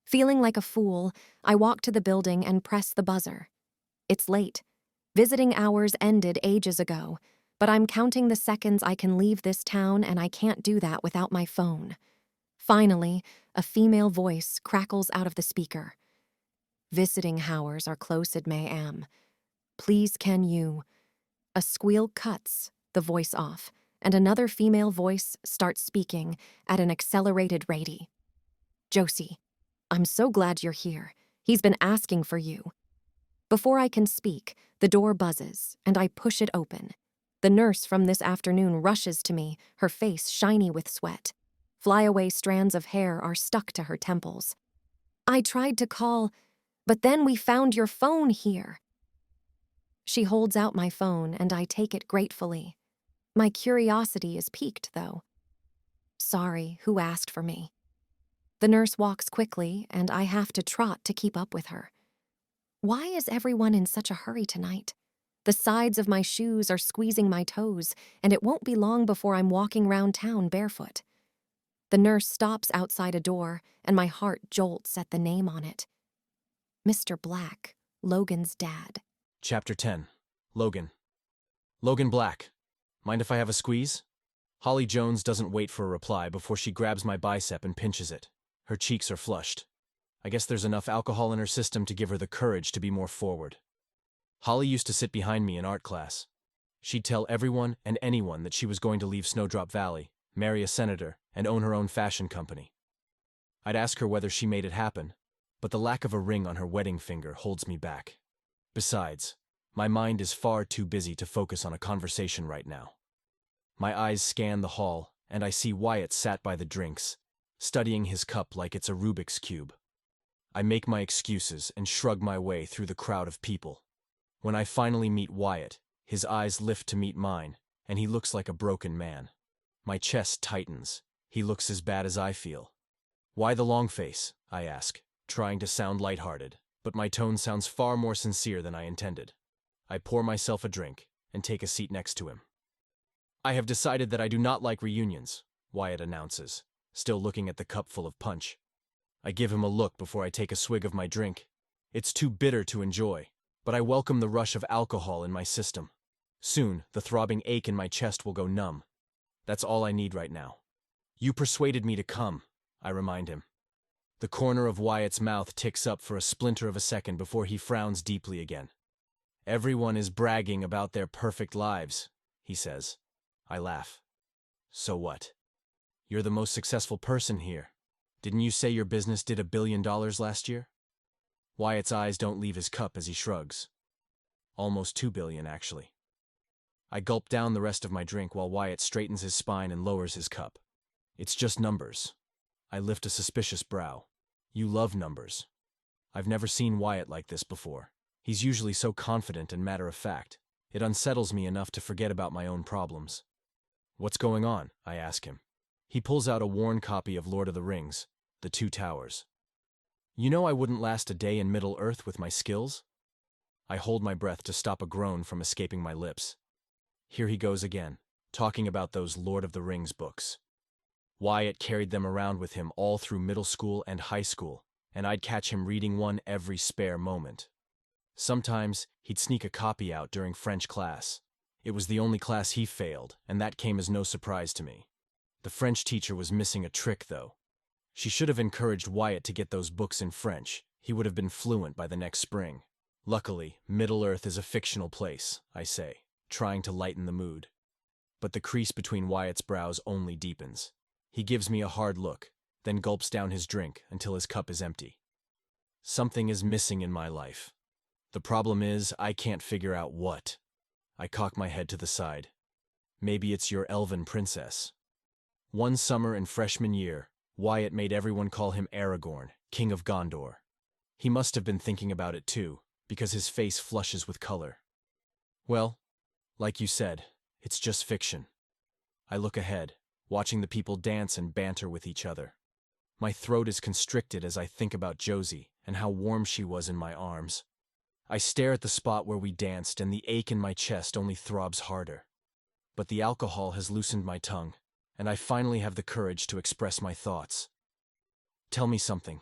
Feeling like a fool, I walk to the building and press the buzzer. It's late. Visiting hours ended ages ago, but I'm counting the seconds I can leave this town and I can't do that without my phone. Finally, a female voice crackles out of the speaker. "Visiting hours are close at ma'am. Please can you..." A squeal cuts the voice off, and another female voice starts speaking at an accelerated rate. "Josie, I'm so glad you're here. He's been asking for you." Before I can speak, the door buzzes, and I push it open. The nurse from this afternoon rushes to me, her face shiny with sweat. Flyaway strands of hair are stuck to her temples. "I tried to call, But then we found your phone here. She holds out my phone and I take it gratefully. My curiosity is piqued, though. Sorry, who asked for me? The nurse walks quickly and I have to trot to keep up with her. Why is everyone in such a hurry tonight? The sides of my shoes are squeezing my toes, and it won't be long before I'm walking round town barefoot. The nurse stops outside a door, and my heart jolts at the name on it. Mr. Black, Logan's dad. Chapter 10. Logan. Logan Black. Mind if I have a squeeze? Holly Jones doesn't wait for a reply before she grabs my bicep and pinches it. Her cheeks are flushed. I guess there's enough alcohol in her system to give her the courage to be more forward. Holly used to sit behind me in art class. She'd tell everyone and anyone that she was going to leave Snowdrop Valley, marry a senator, and own her own fashion company. I'd ask her whether she made it happen, but the lack of a ring on her wedding finger holds me back. Besides, my mind is far too busy to focus on a conversation right now. My eyes scan the hall, and I see Wyatt sat by the drinks, studying his cup like it's a Rubik's Cube. I make my excuses and shrug my way through the crowd of people. When I finally meet Wyatt, his eyes lift to meet mine, and he looks like a broken man. My chest tightens. He looks as bad as I feel. Why the long face? I ask, trying to sound lighthearted, but my tone sounds far more sincere than I intended. I pour myself a drink and take a seat next to him. I have decided that I do not like reunions, Wyatt announces, still looking at the cup full of punch. I give him a look before I take a swig of my drink. It's too bitter to enjoy, but I welcome the rush of alcohol in my system. Soon, the throbbing ache in my chest will go numb. That's all I need right now. You persuaded me to come, I remind him. The corner of Wyatt's mouth ticks up for a splinter of a second before he frowns deeply again. Everyone is bragging about their perfect lives, he says. I laugh. So what? You're the most successful person here. Didn't you say your business did $1 billion last year? Wyatt's eyes don't leave his cup as he shrugs. Almost 2 billion, actually. I gulp down the rest of my drink while Wyatt straightens his spine and lowers his cup. It's just numbers. I lift a suspicious brow. You love numbers. I've never seen Wyatt like this before. He's usually so confident and matter-of-fact. It unsettles me enough to forget about my own problems. What's going on? I ask him. He pulls out a worn copy of Lord of the Rings, The Two Towers. You know I wouldn't last a day in Middle-earth with my skills? I hold my breath to stop a groan from escaping my lips. Here he goes again, talking about those Lord of the Rings books. Wyatt carried them around with him all through middle school and high school, and I'd catch him reading one every spare moment. Sometimes he'd sneak a copy out during French class. It was the only class he failed, and that came as no surprise to me. The French teacher was missing a trick, though. She should have encouraged Wyatt to get those books in French. He would have been fluent by the next spring. Luckily, Middle-earth is a fictional place, I say, trying to lighten the mood. But the crease between Wyatt's brows only deepens. He gives me a hard look, then gulps down his drink until his cup is empty. Something is missing in my life. The problem is, I can't figure out what. I cock my head to the side. Maybe it's your elven princess. One summer in freshman year, Wyatt made everyone call him Aragorn, King of Gondor. He must have been thinking about it too, because his face flushes with color. Well, like you said, it's just fiction. I look ahead, watching the people dance and banter with each other. My throat is constricted as I think about Josie and how warm she was in my arms. I stare at the spot where we danced and the ache in my chest only throbs harder. But the alcohol has loosened my tongue, and I finally have the courage to express my thoughts. Tell me something,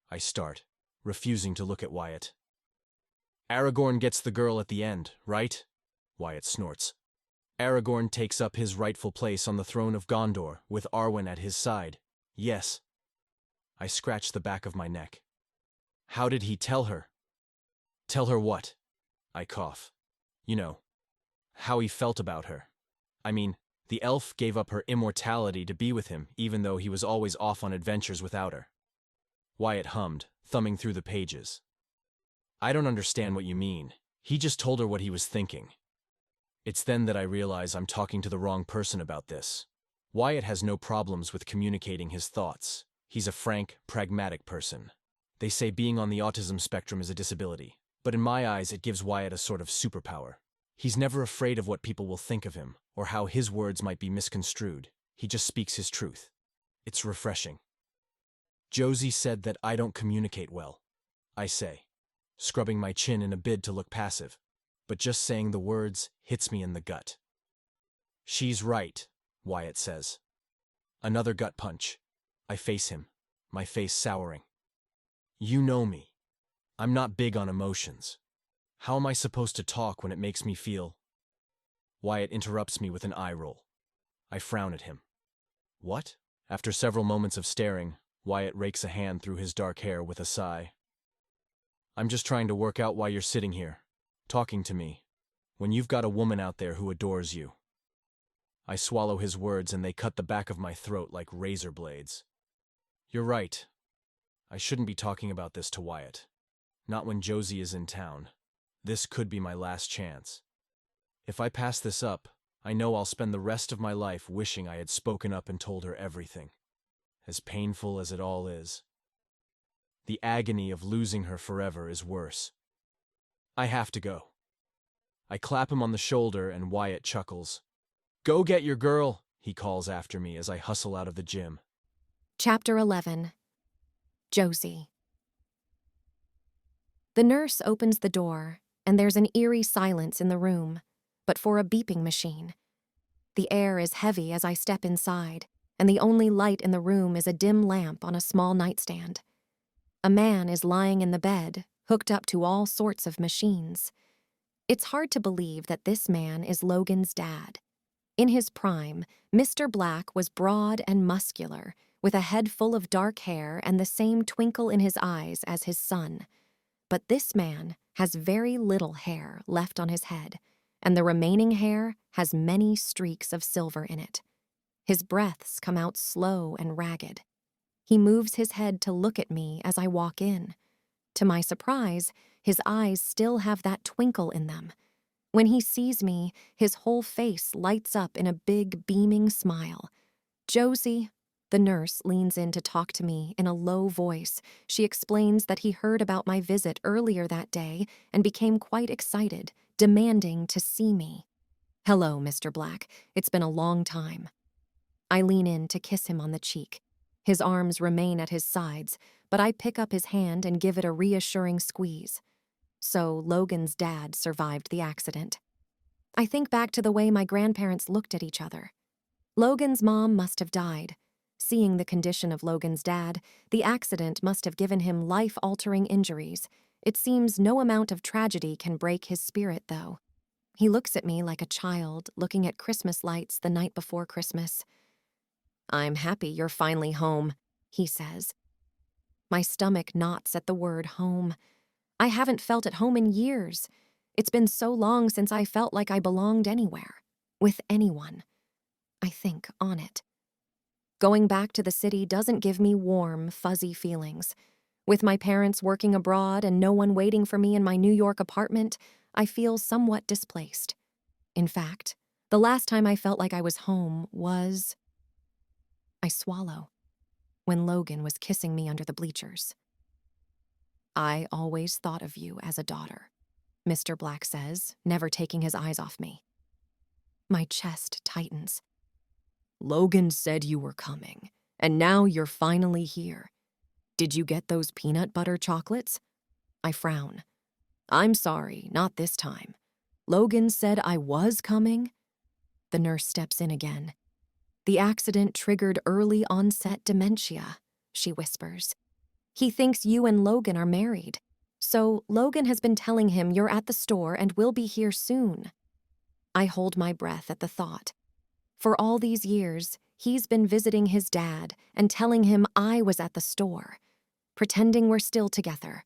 I start, refusing to look at Wyatt. Aragorn gets the girl at the end, right? Wyatt snorts. Aragorn takes up his rightful place on the throne of Gondor, with Arwen at his side. Yes. I scratch the back of my neck. How did he tell her? Tell her what? I cough. You know, how he felt about her. I mean, the elf gave up her immortality to be with him, even though he was always off on adventures without her. Wyatt hummed, thumbing through the pages. I don't understand what you mean. He just told her what he was thinking. It's then that I realize I'm talking to the wrong person about this. Wyatt has no problems with communicating his thoughts. He's a frank, pragmatic person. They say being on the autism spectrum is a disability, but in my eyes it gives Wyatt a sort of superpower. He's never afraid of what people will think of him, or how his words might be misconstrued. He just speaks his truth. It's refreshing. Josie said that I don't communicate well, I say, scrubbing my chin in a bid to look passive, but just saying the words hits me in the gut. She's right, Wyatt says. Another gut punch. I face him, my face souring. You know me. I'm not big on emotions. How am I supposed to talk when it makes me feel? Wyatt interrupts me with an eye roll. I frown at him. What? After several moments of staring, Wyatt rakes a hand through his dark hair with a sigh. I'm just trying to work out why you're sitting here, talking to me, when you've got a woman out there who adores you. I swallow his words and they cut the back of my throat like razor blades. You're right. I shouldn't be talking about this to Wyatt. Not when Josie is in town. This could be my last chance. If I pass this up, I know I'll spend the rest of my life wishing I had spoken up and told her everything. As painful as it all is. The agony of losing her forever is worse. I have to go. I clap him on the shoulder and Wyatt chuckles. Go get your girl, he calls after me as I hustle out of the gym. Chapter 11. Josie. The nurse opens the door, and there's an eerie silence in the room, but for a beeping machine. The air is heavy as I step inside, and the only light in the room is a dim lamp on a small nightstand. A man is lying in the bed, hooked up to all sorts of machines. It's hard to believe that this man is Logan's dad. In his prime, Mr. Black was broad and muscular, with a head full of dark hair and the same twinkle in his eyes as his son. But this man has very little hair left on his head, and the remaining hair has many streaks of silver in it. His breaths come out slow and ragged. He moves his head to look at me as I walk in. To my surprise, his eyes still have that twinkle in them. When he sees me, his whole face lights up in a big, beaming smile. Josie, the nurse, leans in to talk to me in a low voice. She explains that he heard about my visit earlier that day and became quite excited, demanding to see me. Hello, Mr. Black. It's been a long time. I lean in to kiss him on the cheek. His arms remain at his sides, but I pick up his hand and give it a reassuring squeeze. So Logan's dad survived the accident. I think back to the way my grandparents looked at each other. Logan's mom must have died. Seeing the condition of Logan's dad, the accident must have given him life-altering injuries. It seems no amount of tragedy can break his spirit, though. He looks at me like a child looking at Christmas lights the night before Christmas. I'm happy you're finally home, he says. My stomach knots at the word home. I haven't felt at home in years. It's been so long since I felt like I belonged anywhere, with anyone. I think on it. Going back to the city doesn't give me warm, fuzzy feelings. With my parents working abroad and no one waiting for me in my New York apartment, I feel somewhat displaced. In fact, the last time I felt like I was home was... I swallow. When Logan was kissing me under the bleachers. I always thought of you as a daughter, Mr. Black says, never taking his eyes off me. My chest tightens. Logan said you were coming, and now you're finally here. Did you get those peanut butter chocolates? I frown. I'm sorry, not this time. Logan said I was coming? The nurse steps in again. The accident triggered early onset dementia, she whispers. He thinks you and Logan are married. So Logan has been telling him you're at the store and will be here soon. I hold my breath at the thought. For all these years, he's been visiting his dad and telling him I was at the store, pretending we're still together.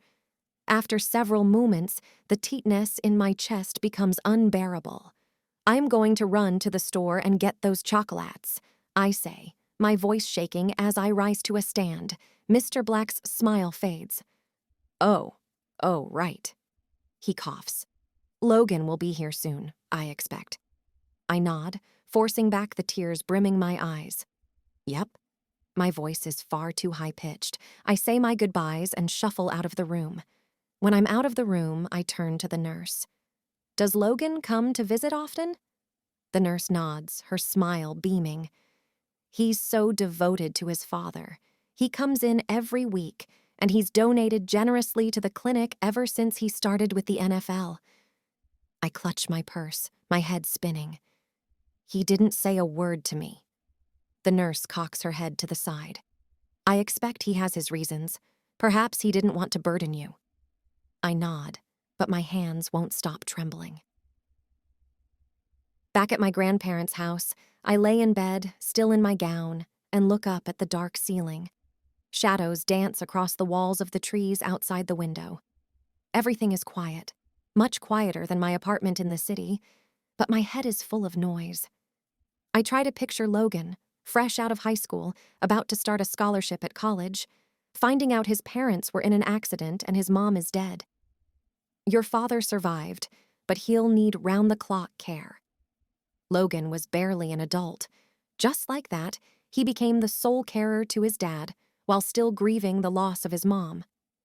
After several moments, the tightness in my chest becomes unbearable. I'm going to run to the store and get those chocolates, I say, my voice shaking as I rise to a stand. Mr. Black's smile fades. Oh, right. He coughs. Logan will be here soon, I expect. I nod, forcing back the tears brimming my eyes. Yep. My voice is far too high-pitched. I say my goodbyes and shuffle out of the room. When I'm out of the room, I turn to the nurse. Does Logan come to visit often? The nurse nods, her smile beaming. He's so devoted to his father. He comes in every week, and he's donated generously to the clinic ever since he started with the NFL. I clutch my purse, my head spinning. He didn't say a word to me. The nurse cocks her head to the side. I expect he has his reasons. Perhaps he didn't want to burden you. I nod, but my hands won't stop trembling. Back at my grandparents' house, I lay in bed, still in my gown, and look up at the dark ceiling. Shadows dance across the walls of the trees outside the window. Everything is quiet, much quieter than my apartment in the city, but my head is full of noise. I try to picture Logan, fresh out of high school, about to start a scholarship at college, finding out his parents were in an accident and his mom is dead. Your father survived, but he'll need round-the-clock care. Logan was barely an adult. Just like that, he became the sole carer to his dad, while still grieving the loss of his mom.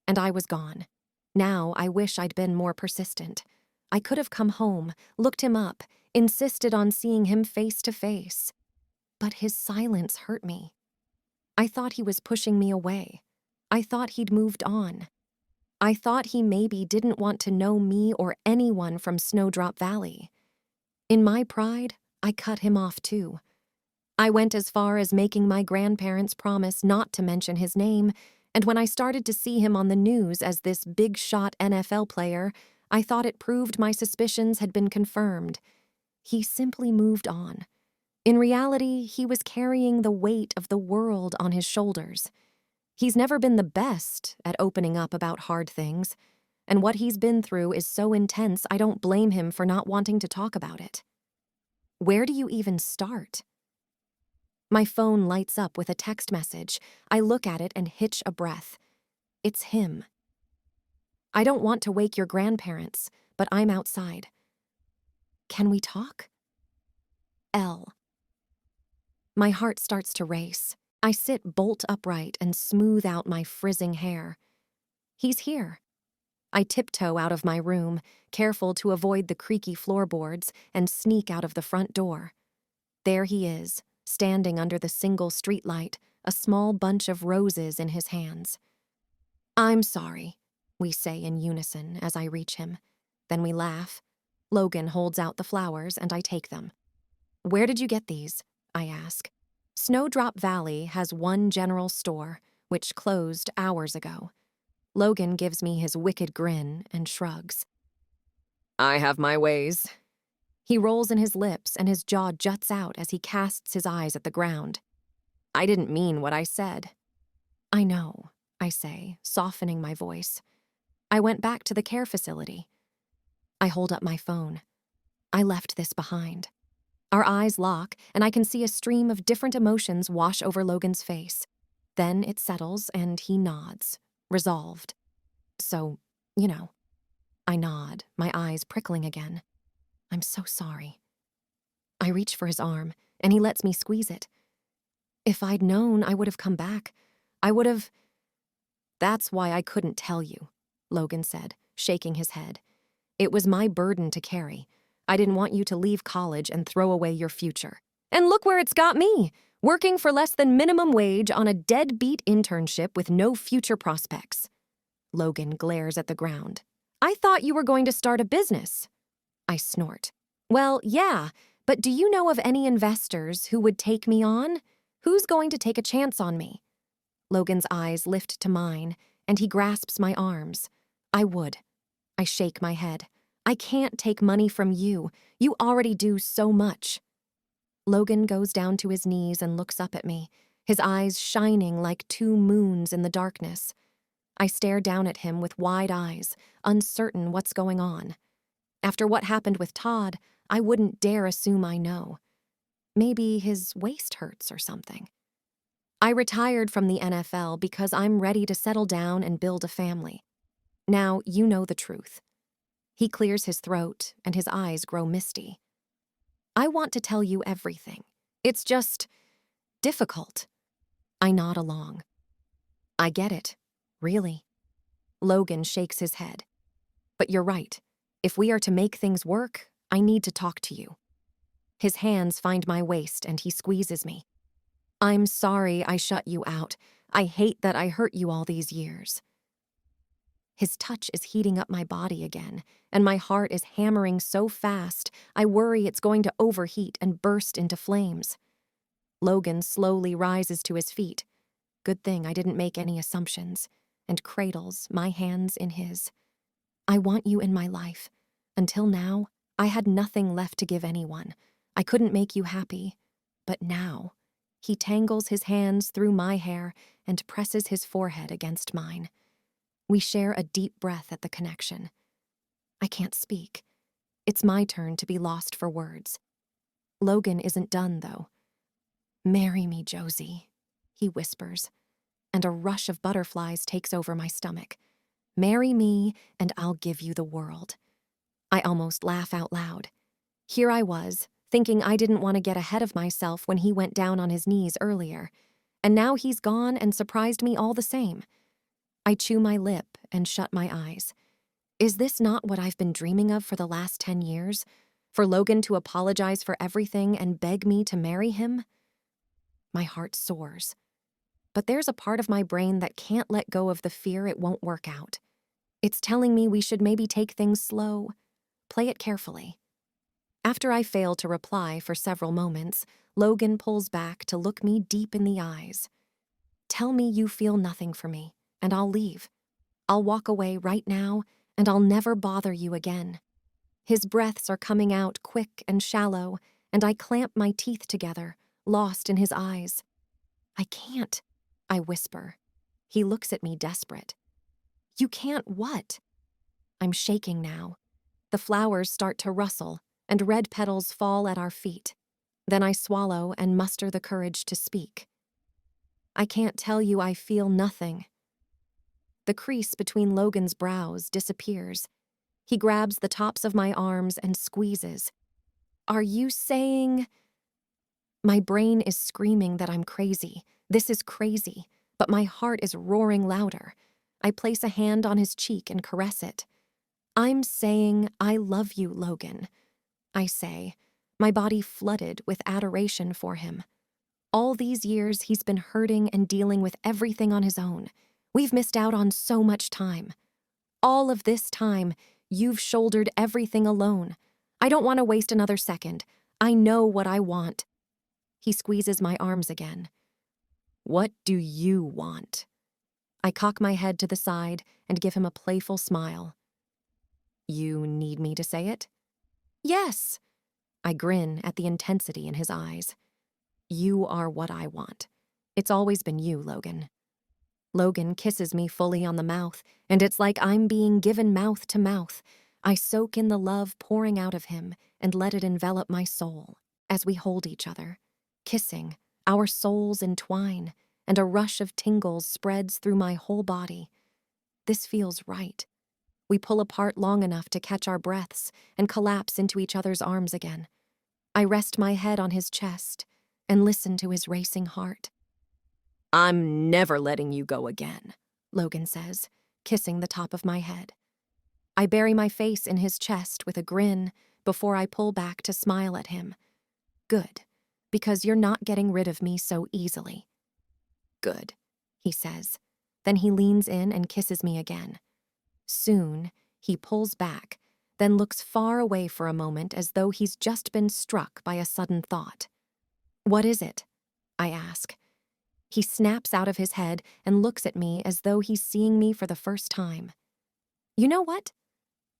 And I was gone. Now I wish I'd been more persistent. I could have come home, looked him up, insisted on seeing him face to face. But his silence hurt me. I thought he was pushing me away. I thought he'd moved on. I thought he maybe didn't want to know me or anyone from Snowdrop Valley. In my pride, I cut him off too. I went as far as making my grandparents promise not to mention his name, and when I started to see him on the news as this big-shot NFL player, I thought it proved my suspicions had been confirmed. He simply moved on. In reality, he was carrying the weight of the world on his shoulders. He's never been the best at opening up about hard things, and what he's been through is so intense I don't blame him for not wanting to talk about it. Where do you even start? My phone lights up with a text message. I look at it and hitch a breath. It's him. I don't want to wake your grandparents, but I'm outside. Can we talk? L. My heart starts to race. I sit bolt upright and smooth out my frizzing hair. He's here. I tiptoe out of my room, careful to avoid the creaky floorboards, and sneak out of the front door. There he is, standing under the single streetlight, a small bunch of roses in his hands. I'm sorry, we say in unison as I reach him. Then we laugh. Logan holds out the flowers and I take them. Where did you get these? I ask. Snowdrop Valley has one general store, which closed hours ago. Logan gives me his wicked grin and shrugs. I have my ways. He rolls in his lips and his jaw juts out as he casts his eyes at the ground. I didn't mean what I said. I know, I say, softening my voice. I went back to the care facility. I hold up my phone. I left this behind. Our eyes lock, and I can see a stream of different emotions wash over Logan's face. Then it settles, and he nods, resolved. So, I nod, my eyes prickling again. I'm so sorry. I reach for his arm, and he lets me squeeze it. If I'd known, I would have come back. I would have... That's why I couldn't tell you, Logan said, shaking his head. It was my burden to carry. I didn't want you to leave college and throw away your future. And look where it's got me, working for less than minimum wage on a deadbeat internship with no future prospects. Logan glares at the ground. I thought you were going to start a business. I snort. Well, yeah, but do you know of any investors who would take me on? Who's going to take a chance on me? Logan's eyes lift to mine, and he grasps my arms. I would. I shake my head. I can't take money from you. You already do so much. Logan goes down to his knees and looks up at me, his eyes shining like two moons in the darkness. I stare down at him with wide eyes, uncertain what's going on. After what happened with Todd, I wouldn't dare assume I know. Maybe his waist hurts or something. I retired from the NFL because I'm ready to settle down and build a family. Now you know the truth. He clears his throat, and his eyes grow misty. I want to tell you everything. It's just difficult. I nod along. I get it. Really. Logan shakes his head. But you're right. If we are to make things work, I need to talk to you. His hands find my waist and he squeezes me. I'm sorry I shut you out. I hate that I hurt you all these years. His touch is heating up my body again, and my heart is hammering so fast, I worry it's going to overheat and burst into flames. Logan slowly rises to his feet. Good thing I didn't make any assumptions, and cradles my hands in his. I want you in my life. Until now, I had nothing left to give anyone. I couldn't make you happy. But now, he tangles his hands through my hair and presses his forehead against mine. We share a deep breath at the connection. I can't speak. It's my turn to be lost for words. Logan isn't done, though. Marry me, Josie, he whispers, and a rush of butterflies takes over my stomach. Marry me, and I'll give you the world. I almost laugh out loud. Here I was, thinking I didn't want to get ahead of myself when he went down on his knees earlier, and now he's gone and surprised me all the same. I chew my lip and shut my eyes. Is this not what I've been dreaming of for the last 10 years? For Logan to apologize for everything and beg me to marry him? My heart soars. But there's a part of my brain that can't let go of the fear it won't work out. It's telling me we should maybe take things slow, play it carefully. After I fail to reply for several moments, Logan pulls back to look me deep in the eyes. Tell me you feel nothing for me, and I'll leave. I'll walk away right now, and I'll never bother you again. His breaths are coming out quick and shallow, and I clamp my teeth together, lost in his eyes. I can't, I whisper. He looks at me desperate. You can't what? I'm shaking now. The flowers start to rustle, and red petals fall at our feet. Then I swallow and muster the courage to speak. I can't tell you I feel nothing. The crease between Logan's brows disappears. He grabs the tops of my arms and squeezes. Are you saying? My brain is screaming that I'm crazy. This is crazy, but my heart is roaring louder. I place a hand on his cheek and caress it. I'm saying I love you, Logan. I say, my body flooded with adoration for him. All these years he's been hurting and dealing with everything on his own. We've missed out on so much time. All of this time, you've shouldered everything alone. I don't want to waste another second. I know what I want. He squeezes my arms again. What do you want? I cock my head to the side and give him a playful smile. You need me to say it? Yes. I grin at the intensity in his eyes. You are what I want. It's always been you, Logan. Logan kisses me fully on the mouth, and it's like I'm being given mouth to mouth. I soak in the love pouring out of him and let it envelop my soul as we hold each other, kissing, our souls entwine, and a rush of tingles spreads through my whole body. This feels right. We pull apart long enough to catch our breaths and collapse into each other's arms again. I rest my head on his chest and listen to his racing heart. I'm never letting you go again, Logan says, kissing the top of my head. I bury my face in his chest with a grin before I pull back to smile at him. Good, because you're not getting rid of me so easily. Good, he says. Then he leans in and kisses me again. Soon, he pulls back, then looks far away for a moment as though he's just been struck by a sudden thought. What is it? I ask. He snaps out of his head and looks at me as though he's seeing me for the first time. You know what?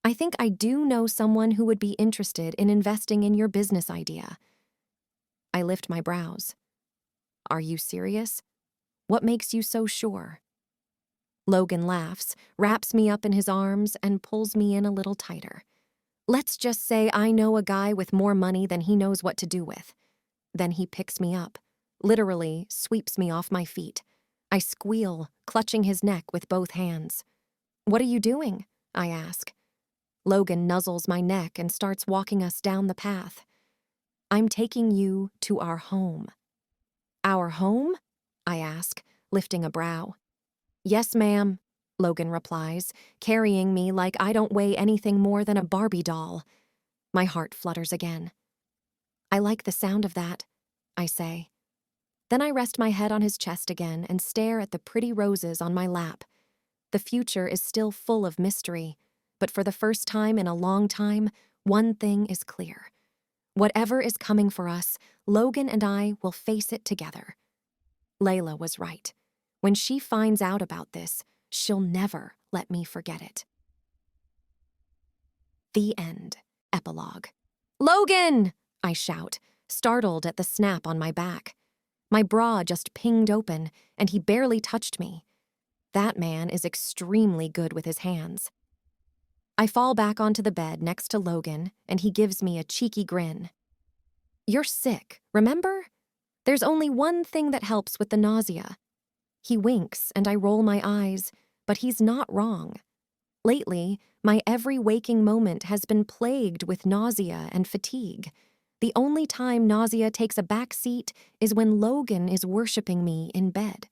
I think I do know someone who would be interested in investing in your business idea. I lift my brows. Are you serious? What makes you so sure? Logan laughs, wraps me up in his arms, and pulls me in a little tighter. Let's just say I know a guy with more money than he knows what to do with. Then he picks me up, literally sweeps me off my feet. I squeal, clutching his neck with both hands. What are you doing? I ask. Logan nuzzles my neck and starts walking us down the path. I'm taking you to our home. Our home? I ask, lifting a brow. Yes, ma'am, Logan replies, carrying me like I don't weigh anything more than a Barbie doll. My heart flutters again. I like the sound of that, I say. Then I rest my head on his chest again and stare at the pretty roses on my lap. The future is still full of mystery, but for the first time in a long time, one thing is clear. Whatever is coming for us, Logan and I will face it together. Leila was right. When she finds out about this, she'll never let me forget it. The end. Epilogue. Logan! I shout, startled at the snap on my back. My bra just pinged open, and he barely touched me. That man is extremely good with his hands. I fall back onto the bed next to Logan, and he gives me a cheeky grin. You're sick, remember? There's only one thing that helps with the nausea. He winks, and I roll my eyes, but he's not wrong. Lately, my every waking moment has been plagued with nausea and fatigue. The only time nausea takes a back seat is when Logan is worshiping me in bed.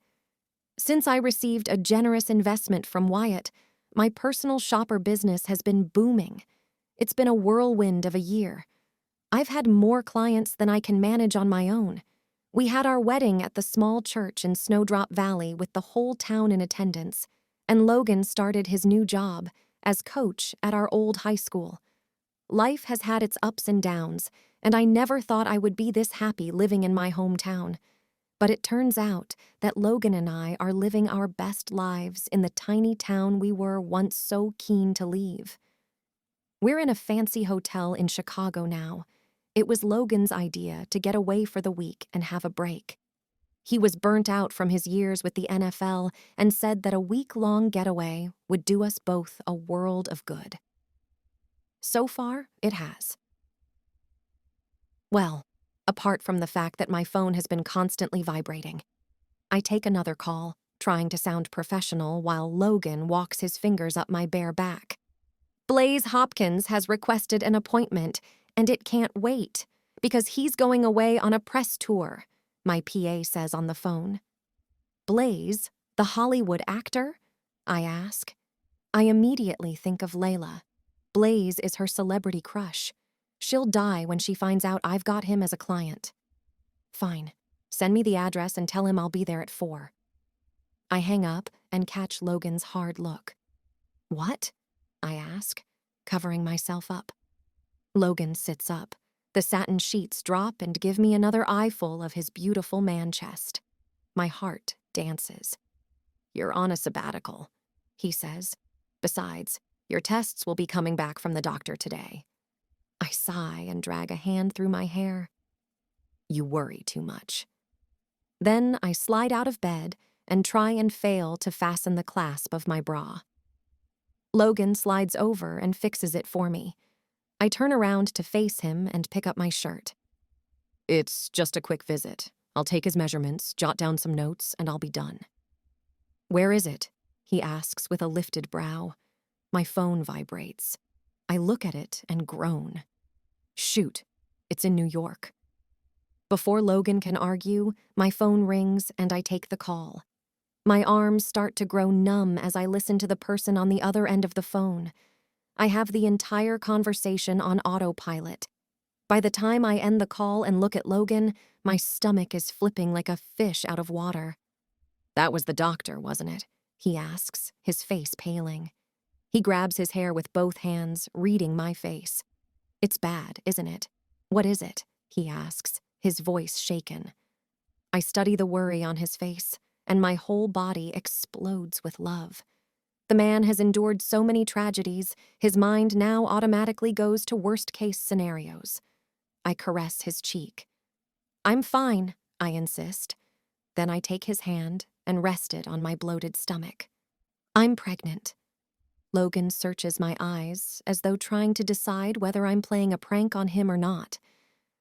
Since I received a generous investment from Wyatt, my personal shopper business has been booming. It's been a whirlwind of a year. I've had more clients than I can manage on my own. We had our wedding at the small church in Snowdrop Valley with the whole town in attendance, and Logan started his new job as coach at our old high school. Life has had its ups and downs, and I never thought I would be this happy living in my hometown. But it turns out that Logan and I are living our best lives in the tiny town we were once so keen to leave. We're in a fancy hotel in Chicago now. It was Logan's idea to get away for the week and have a break. He was burnt out from his years with the NFL and said that a week-long getaway would do us both a world of good. So far, it has. Well, apart from the fact that my phone has been constantly vibrating. I take another call, trying to sound professional while Logan walks his fingers up my bare back. Blaze Hopkins has requested an appointment, and it can't wait, because he's going away on a press tour, my PA says on the phone. Blaze, the Hollywood actor? I ask. I immediately think of Leila. Blaze is her celebrity crush. She'll die when she finds out I've got him as a client. Fine. Send me the address and tell him I'll be there at 4. I hang up and catch Logan's hard look. What? I ask, covering myself up. Logan sits up. The satin sheets drop and give me another eyeful of his beautiful man chest. My heart dances. You're on a sabbatical, he says. Besides, your tests will be coming back from the doctor today. I sigh and drag a hand through my hair. You worry too much. Then I slide out of bed and try and fail to fasten the clasp of my bra. Logan slides over and fixes it for me. I turn around to face him and pick up my shirt. It's just a quick visit. I'll take his measurements, jot down some notes, and I'll be done. Where is it? He asks with a lifted brow. My phone vibrates. I look at it and groan. Shoot, it's in New York. Before Logan can argue, my phone rings and I take the call. My arms start to grow numb as I listen to the person on the other end of the phone. I have the entire conversation on autopilot. By the time I end the call and look at Logan, my stomach is flipping like a fish out of water. That was the doctor, wasn't it? He asks, his face paling. He grabs his hair with both hands, reading my face. It's bad, isn't it? What is it? He asks, his voice shaken. I study the worry on his face, and my whole body explodes with love. The man has endured so many tragedies, his mind now automatically goes to worst-case scenarios. I caress his cheek. I'm fine, I insist. Then I take his hand and rest it on my bloated stomach. I'm pregnant. Logan searches my eyes, as though trying to decide whether I'm playing a prank on him or not.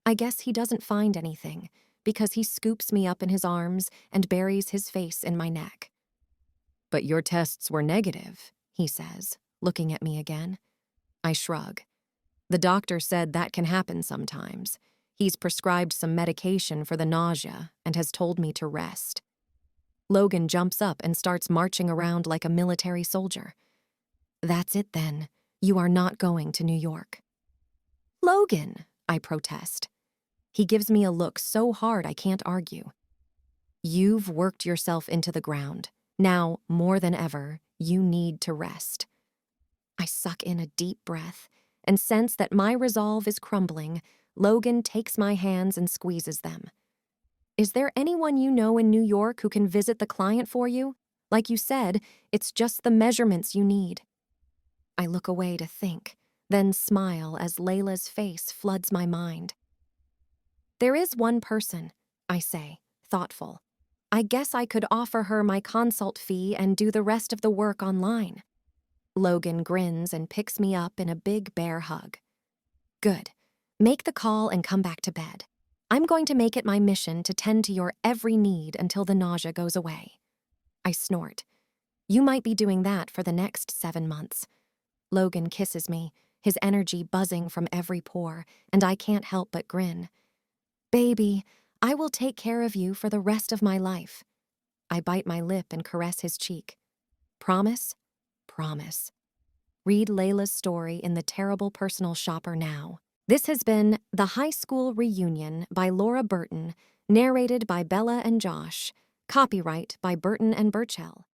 I guess he doesn't find anything, because he scoops me up in his arms and buries his face in my neck. But your tests were negative, he says, looking at me again. I shrug. The doctor said that can happen sometimes. He's prescribed some medication for the nausea and has told me to rest. Logan jumps up and starts marching around like a military soldier. That's it then. You are not going to New York. Logan, I protest. He gives me a look so hard I can't argue. You've worked yourself into the ground. Now, more than ever, you need to rest. I suck in a deep breath and sense that my resolve is crumbling. Logan takes my hands and squeezes them. Is there anyone you know in New York who can visit the client for you? Like you said, it's just the measurements you need. I look away to think, then smile as Leila's face floods my mind. There is one person, I say, thoughtful. I guess I could offer her my consult fee and do the rest of the work online. Logan grins and picks me up in a big bear hug. Good. Make the call and come back to bed. I'm going to make it my mission to tend to your every need until the nausea goes away. I snort. You might be doing that for the next 7 months. Logan kisses me, his energy buzzing from every pore, and I can't help but grin. Baby, I will take care of you for the rest of my life. I bite my lip and caress his cheek. Promise? Promise. Read Leila's story in The Terrible Personal Shopper now. This has been The High School Reunion by Laura Burton, narrated by Bella and Josh. Copyright by Burton and Burchell.